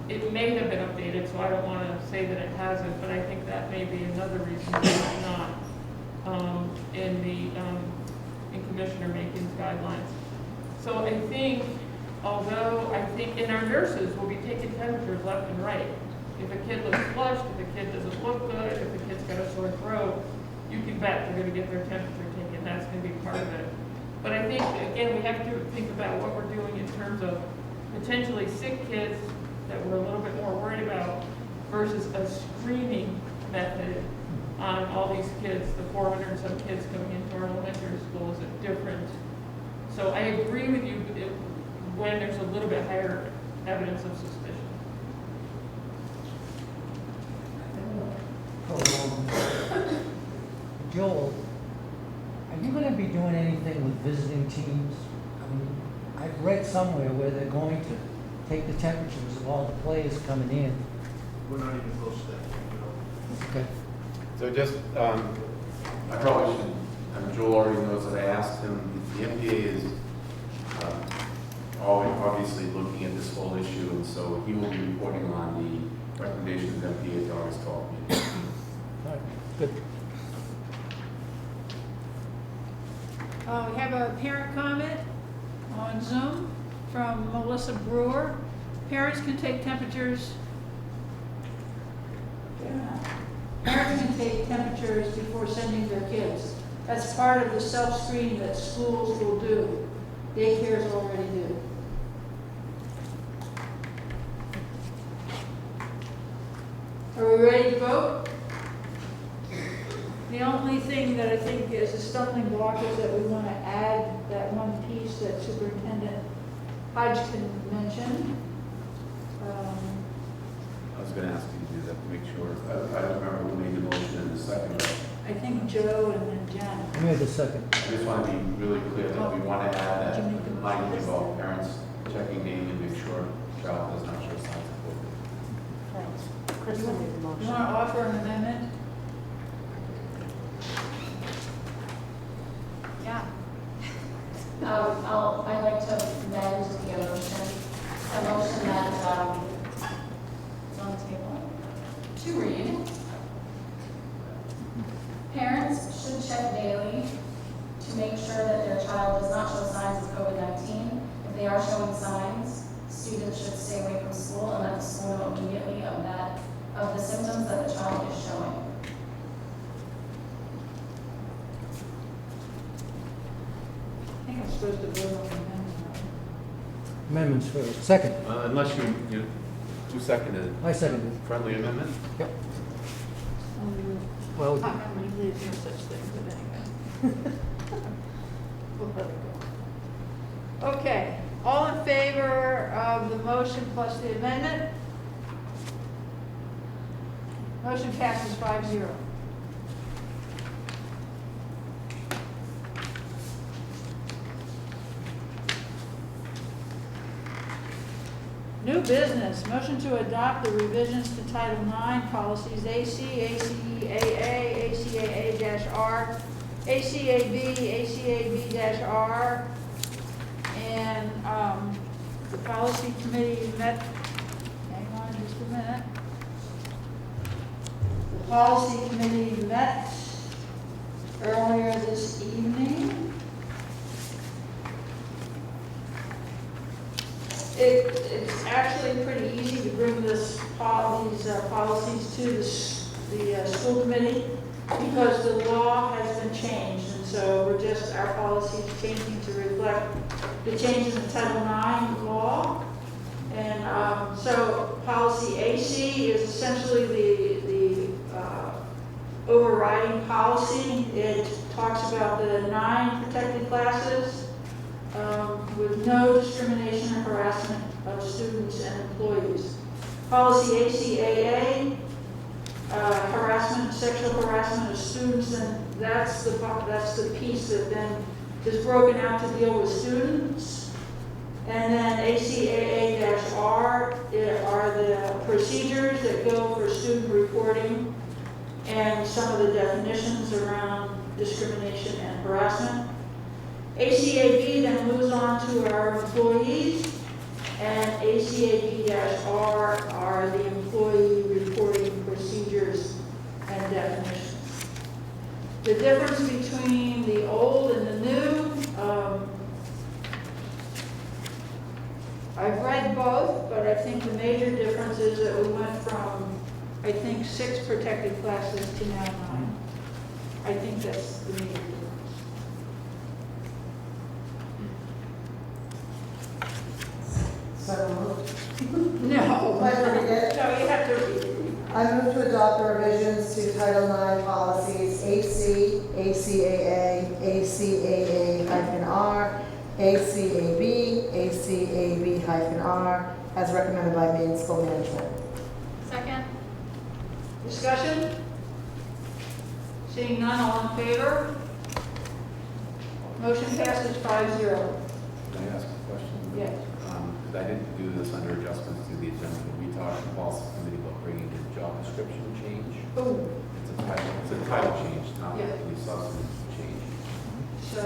It may have been updated, so I don't want to say that it hasn't, but I think that may be another reason that it's not in Commissioner Makin's guidelines. So I think, and our nurses will be taking temperatures left and right. If a kid looks flushed, if a kid doesn't look good, if the kid's got a sore throat, you can bet they're going to get their temperature taken. That's going to be part of it. But I think, again, we have to think about what we're doing in terms of potentially sick kids that we're a little bit more worried about versus a screening method on all these kids, the 400 and some kids coming into our elementary schools at different. So I agree with you when there's a little bit higher evidence of suspicion. Joel, are you gonna be doing anything with visiting teams? I've read somewhere where they're going to take the temperatures of all the players coming in. We're not even close to that. Okay. So just, I probably should, Joel already knows that I asked him, the MPA is obviously looking at this whole issue, and so he will be reporting on the recommendations of MPA at the August 12th meeting. All right, good. We have a parent comment on Zoom from Melissa Brewer. Parents can take temperatures. Parents can take temperatures before sending their kids. That's part of the self-screening that schools will do. Daycares already do. Are we ready to vote? The only thing that I think is a stumbling block is that we want to add that one piece that Superintendent Hodgkin mentioned. I was gonna ask you to do that to make sure. I don't remember who made the motion in the second, but I think Joe and then Jen. I made the second. I just want to be really clear that we want to add Did you make the that motion? language about parents checking name and make sure child does not show signs of COVID. Thanks. Kristen made the You motion. want to offer an amendment? Yeah. I'd like to amend the motion, a motion that, is on the table, to read. Parents should check daily to make sure that their child does not show signs of COVID-19. If they are showing signs, students should stay away from school and let the school know immediately of the symptoms that the child is showing. I think I'm supposed to vote on the amendment. Amendments first. Second. Unless who seconded it? I seconded. Friendly amendment? Yep. Well, There's no such thing, but anyway. We'll let it go. Okay, all in favor of the motion plus the amendment? Motion passes 5-0. New business, motion to adopt the revisions to Title IX policies AC, ACAA, ACAA-R, ACAB, ACAB-R, and the policy committee met, hang on just a minute. The policy committee met earlier this evening. It's actually pretty easy to bring these policies to the school committee because the law has been changed, and so our policy is changing to reflect the changes in Title IX law. And so policy AC is essentially the overriding policy. It talks about the 9 protected classes. With no discrimination or harassment of students and employees. Policy ACAA, sexual harassment of students, and that's the piece that then is broken out to deal with students. And then ACAA-R are the procedures that go for student reporting and some of the definitions around discrimination and harassment. ACAB then moves on to our employees, and ACAB-R are the employee reporting procedures and definitions. The difference between the old and the new, I've read both, but I think the major difference is that we went from, I think, 6 protected classes to now 9. I think that's the major difference. So moved. No. I read it. No, you have to read it. I move to adopt the revisions to Title IX policies AC, ACAA, ACAA-R, ACAB, ACAB-R, as recommended by main school management. Second? Discussion? Seeing none, all in favor? Motion passes 5-0. Can I ask a question? Yes. Because I didn't do this under adjustments to the agenda, but we talked in the policy committee about bringing the job description change. Oh, It's a title change, not Yeah. any substance change. so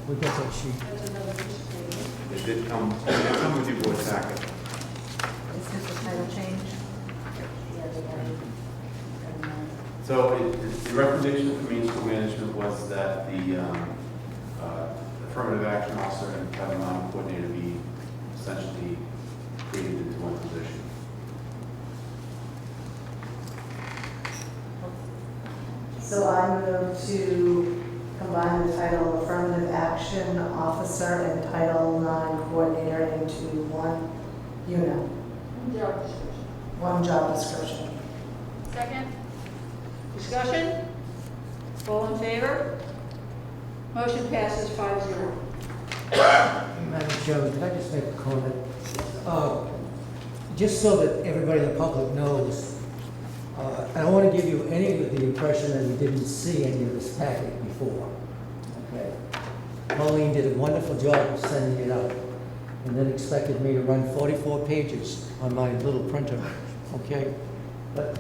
we got that sheet. that's another piece of paper. It did come with your board packet. Is this a title change? So the recommendation from main school management was that the affirmative action officer and Title IX coordinator be essentially created into one position. So I move to combine the title affirmative action officer and Title IX coordinator into one unit, Job description. one job description. Second? Discussion? All in favor? Motion passes 5-0. Madam Chairman, could I just make a comment? Just so that everybody in the public knows, I don't want to give you any of the impression that we didn't see any of this packet before. Okay? Pauline did a wonderful job of sending it out, and then expected me to run 44 pages on my little printer. Okay? But,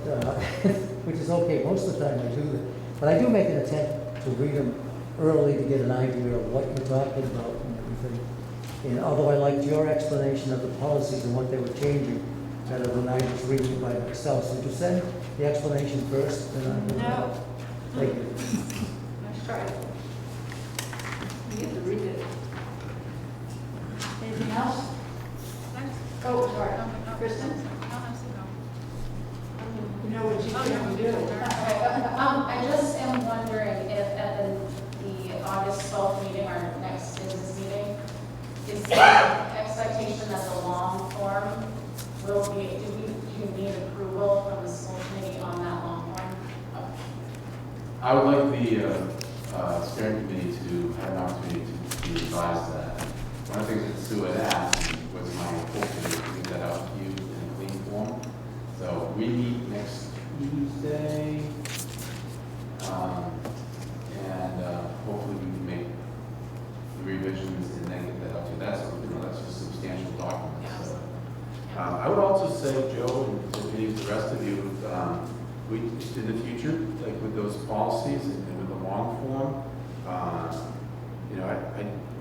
which is okay, most of the time I do that. But I do make an attempt to read them early to get an idea of what you're talking about and everything. And although I liked your explanation of the policies and what they were changing, better than I just reading it by myself. So did you send the explanation first? No. Thank you. Nice try. You get to read it. And Anything else? Oh, sorry, Kristen? You know what you can do. I just am wondering if at the August 12th meeting, our next business meeting, is the expectation that the long form will be, do you need approval from the school committee on that long form? I would like the steering committee to have an opportunity to revise that. One of the things that Sue had asked was my hope to bring that out to you in a clean form. So we meet next Tuesday, and hopefully we can make the revisions and then get that out to you. That's a substantial document. So, I would also say, Joe, and maybe the rest of you, we in the future, like with those policies and with the long form,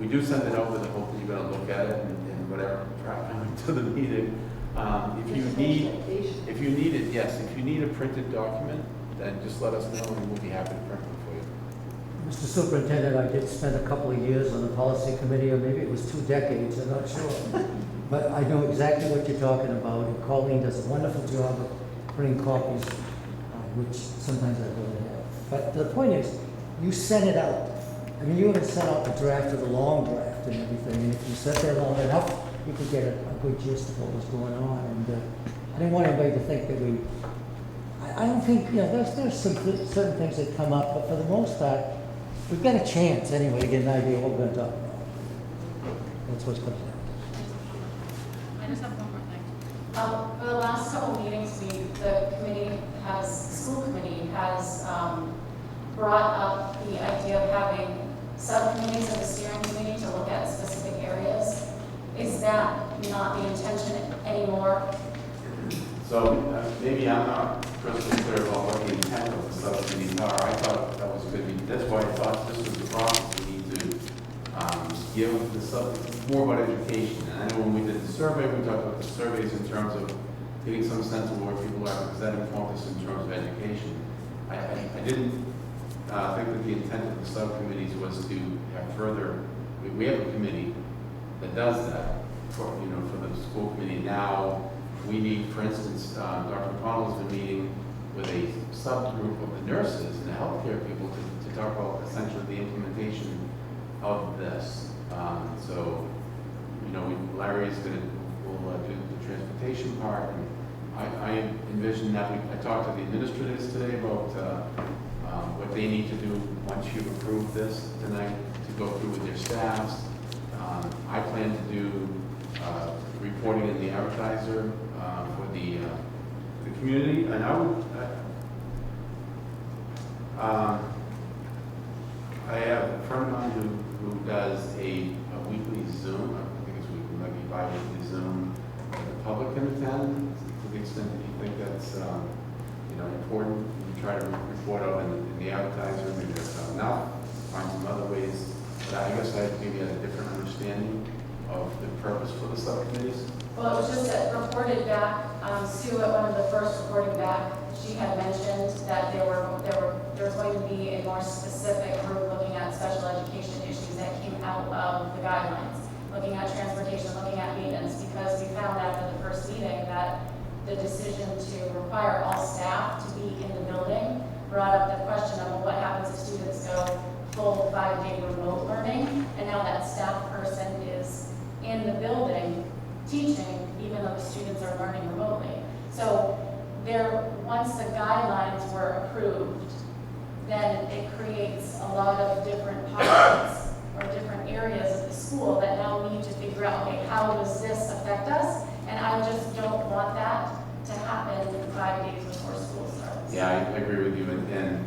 we do send it over. The hope that you're going to look at it and whatever prior to the meeting. If you need it, yes. If you need a printed document, then just let us know and we'll be happy to print it for you. Mr. Superintendent, I did spend a couple of years on the policy committee, or maybe it was 2 decades, I'm not sure. But I know exactly what you're talking about, and Colleen does a wonderful job of printing copies, which sometimes I really have. But the point is, you sent it out. I mean, you even sent out the draft of the long draft and everything, and if you sat there long enough, you could get a good gist of what was going on. And I didn't want anybody to think that I don't think, there's some certain things that come up, but for the most part, we've got a chance anyway to get an idea of what we're going to talk about. That's what's going on. I just have one more thing. For the last couple of meetings, the school committee has brought up the idea of having subcommittees of the steering committee to look at specific areas. Is that not the intention anymore? So maybe I'm not crystal clear about what the intent of the subcommittees are. I thought that was going to be, that's why I thought this was the process. We need to give the more about education. And I know when we did the survey, we talked about the surveys in terms of getting some sense of where people are, because that informed us in terms of education. I didn't think that the intent of the subcommittees was to have further, we have a committee that does that for the school committee. Now we need, for instance, Dr. McConnell's been meeting with a subgroup of the nurses and the healthcare people to talk about essentially the implementation of this. Larry's will do the transportation part, and I envision that I talked to the administrators today about what they need to do once you've approved this tonight to go through with their staffs. I plan to do reporting in the advertiser for the community, and I have a friend of mine who does a weekly Zoom. I think it's weekly, maybe bi-weekly Zoom that the public can attend to the extent that you think that's important. You try to report out in the advertiser. Maybe that's not enough. Find some other ways. But I guess I maybe had a different understanding of the purpose for the subcommittees. Well, it was just that reported back, Sue at one of the first reporting back, she had mentioned that there was going to be a more specific group looking at special education issues that came out of the guidelines, looking at transportation, looking at maintenance, because we found after the first meeting that the decision to require all staff to be in the building brought up the question of what happens if students go full 5-day remote learning, and now that staff person is in the building teaching, even though the students are learning remotely. So once the guidelines were approved, then it creates a lot of different pockets or different areas of the school that now need to figure out, okay, how does this affect us? And I just don't want that to happen 5 days before school starts. Yeah, I agree with you, and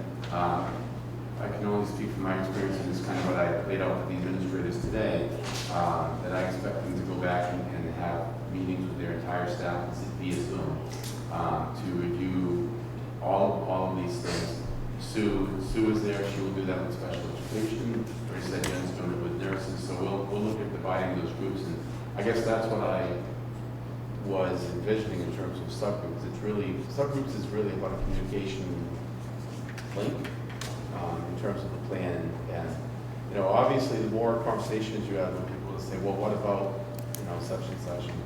I can only speak from my experience, and it's kind of what I laid out for the administrators today, that I expect them to go back and have meetings with their entire staff via Zoom to review all of these things. Sue is there. She will do that with special education. Ray said Jen's doing it with nurses. So we'll look at dividing those groups, and I guess that's what I was envisioning in terms of subgroups. Subgroups is really about a communication link in terms of the plan. And obviously, the more conversations you have with people that say, well, what about such and such, and,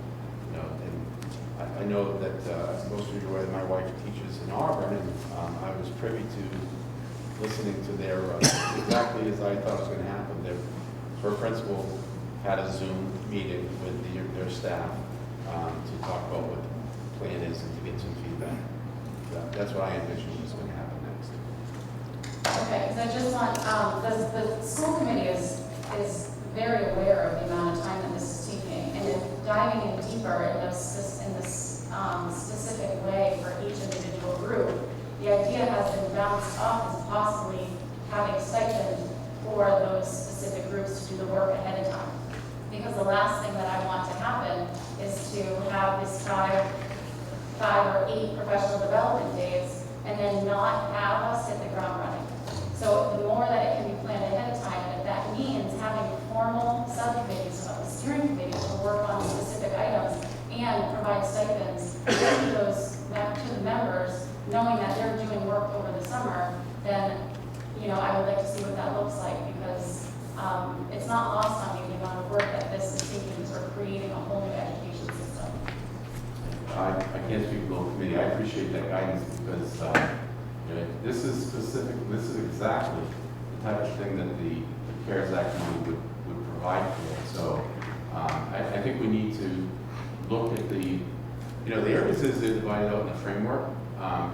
and I know that, as most of you are aware, my wife teaches in Auburn, and I was privy to listening to their, exactly as I thought it was going to happen. Her principal had a Zoom meeting with their staff to talk about what the plan is and to get some feedback. That's what I envision is going to happen next. Okay, because I just want, the school committee is very aware of the amount of time that this is taking, and if diving in deeper in this specific way for each individual group, the idea has been bounced off as possibly having a stipend for those specific groups to do the work ahead of time. Because the last thing that I want to happen is to have this 5 or 8 professional development days and then not have us hit the ground running. So the more that it can be planned ahead of time, and if that means having formal subcommittees of the steering committee to work on specific items and provide stipends to the members, knowing that they're doing work over the summer, then I would like to see what that looks like, because it's not lost on me the amount of work that this is taking for creating a whole new education system. I can't speak for the whole committee. I appreciate that guidance because this is specific. This is exactly the type of thing that the CARES Act money would provide for it. So I think we need to look at the areas as they're divided out in the framework.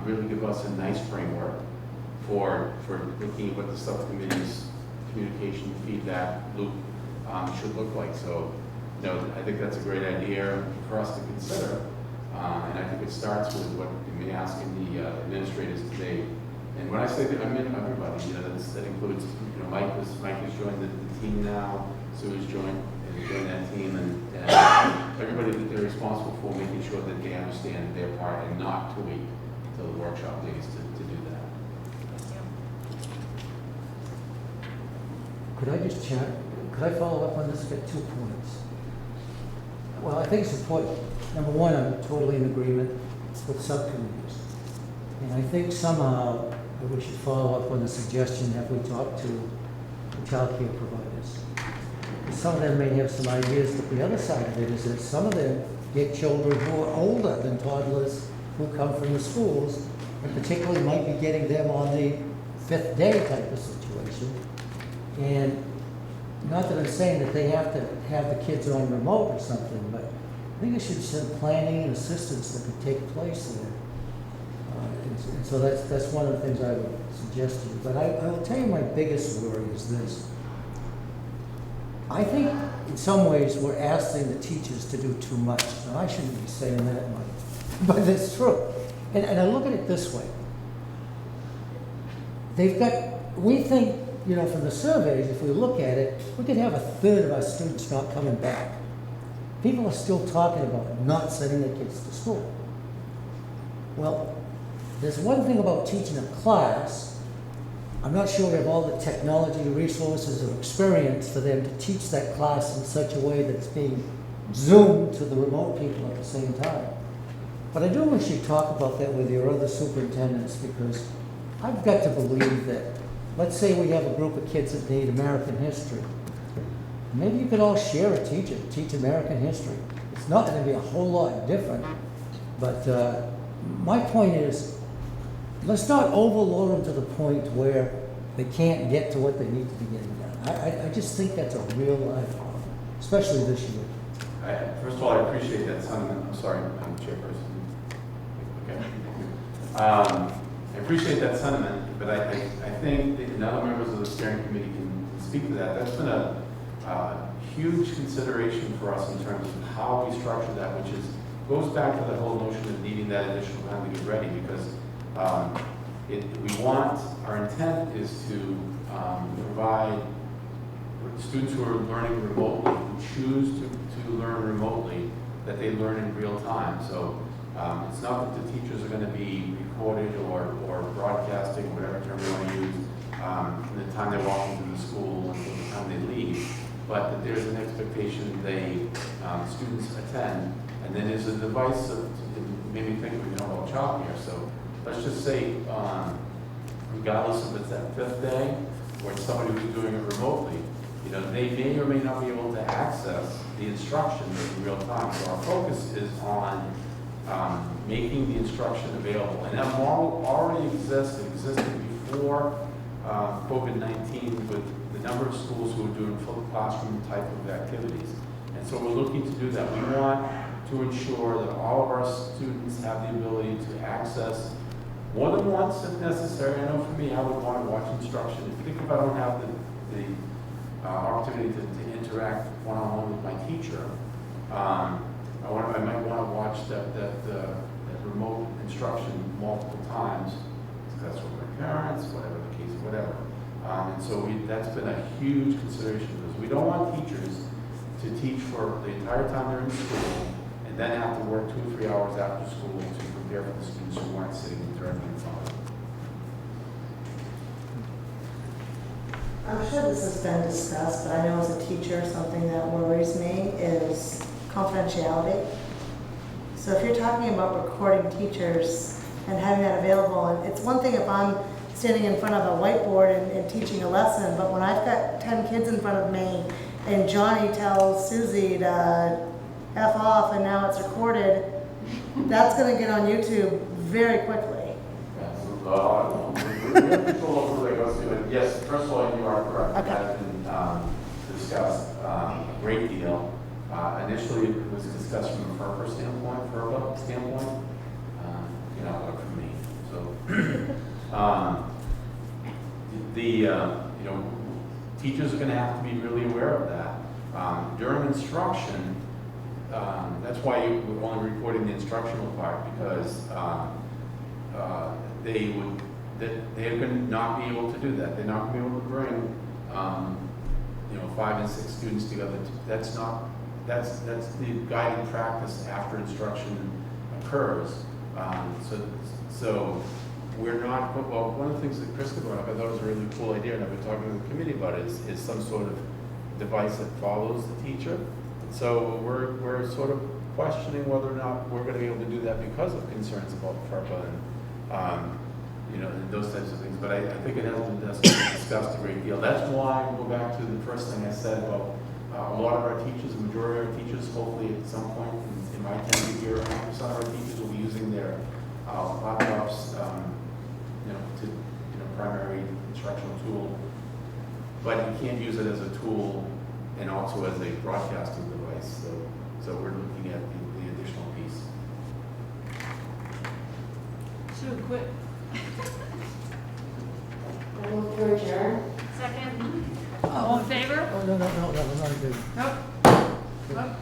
Really give us a nice framework for looking at what the subcommittee's communication feedback loop should look like. So, I think that's a great idea for us to consider. And I think it starts with what you may ask in the administrators today. And when I say that, I mean everybody. That includes, Mike has joined the team now. Sue has joined that team, and everybody that they're responsible for making sure that they understand their part and not to wait until the workshop days to do that. Could I just chat? Could I follow up on this? Get 2 points. Well, I think it's important. Number one, I'm totally in agreement with subcommittees. And I think somehow we should follow up on the suggestion that we talk to the child care providers. Some of them may have some ideas, but the other side of it is that some of them get children who are older than toddlers who come from the schools, and particularly might be getting them on the 5th day type of situation. And not that I'm saying that they have to have the kids on remote or something, but I think there should be some planning and assistance that could take place there. And so that's one of the things I would suggest to you. But I will tell you my biggest worry is this. I think in some ways we're asking the teachers to do too much. Now, I shouldn't be saying that much, but it's true. And I look at it this way. We think, from the surveys, if we look at it, we could have 1/3 of our students not coming back. People are still talking about not sending their kids to school. Well, there's one thing about teaching a class. I'm not sure we have all the technology, resources, or experience for them to teach that class in such a way that's being zoomed to the remote people at the same time. But I do wish you'd talk about that with your other superintendents, because I've got to believe that, let's say we have a group of kids that need American history. Maybe you could all share a teacher to teach American history. It's not going to be a whole lot different, but my point is, let's not overload them to the point where they can't get to what they need to be getting done. I just think that's a real life problem, especially this year. First of all, I appreciate that sentiment. I'm sorry, I'm chairperson. Okay. I appreciate that sentiment, but I think that other members of the steering committee can speak to that. That's been a huge consideration for us in terms of how we structure that, which goes back to the whole notion of needing that additional time to get ready, because our intent is to provide students who are learning remotely, who choose to learn remotely, that they learn in real time. So it's not that the teachers are going to be recorded or broadcasting, whatever term you want to use, from the time they're walking through the school until the time they leave, but that there's an expectation students attend, and then there's a device it made me think about childcare. So let's just say, regardless if it's that 5th day or it's somebody who's doing it remotely, they may or may not be able to access the instruction in real time. So our focus is on making the instruction available. And that model already exists. It existed before COVID-19 with the number of schools who are doing full classroom type of activities. And so we're looking to do that. We want to ensure that all of our students have the ability to access more than once if necessary. I know for me, I would want to watch instruction. If I don't have the opportunity to interact one-on-one with my teacher, I might want to watch that remote instruction multiple times, because that's with my parents, whatever the case, whatever. And so that's been a huge consideration, because we don't want teachers to teach for the entire time they're in school and then have to work 2 or 3 hours after school to prepare for the students who aren't sitting directly in front of them. I'm sure this has been discussed, but I know as a teacher, something that worries me is confidentiality. So if you're talking about recording teachers and having that available, and it's one thing if I'm standing in front of a whiteboard and teaching a lesson, but when I've got 10 kids in front of me and Johnny tells Susie to F off and now it's recorded, that's going to get on YouTube very quickly. We have control over where it goes to. And yes, first of all, you are correct. Okay. That has been discussed a great deal. Initially, it was discussed from a FERPA standpoint, you know, from me. So, you know, teachers are going to have to be really aware of that. During instruction, that's why we're only recording the instructional part, because they're going to not be able to do that. They're not going to be able to bring, you know, 5 and 6 students together. That's the guiding practice after instruction occurs. So we're not, well, one of the things that Krista brought up, I thought it was a really cool idea, and I've been talking to the committee about it, is some sort of device that follows the teacher. So we're sort of questioning whether or not we're going to be able to do that because of concerns about FERPA and, you know, and those types of things. But I think it has been discussed a great deal. That's why I go back to the first thing I said about a lot of our teachers, the majority of our teachers, hopefully at some point in my tenure here, 100% of our teachers will be using their laptops, you know, to, you know, primary instructional tool. But you can't use it as a tool and also as a broadcasting device. So we're looking at the additional piece. So quick. I move to adjourn. Second. All in favor? Oh, no, not good. Nope.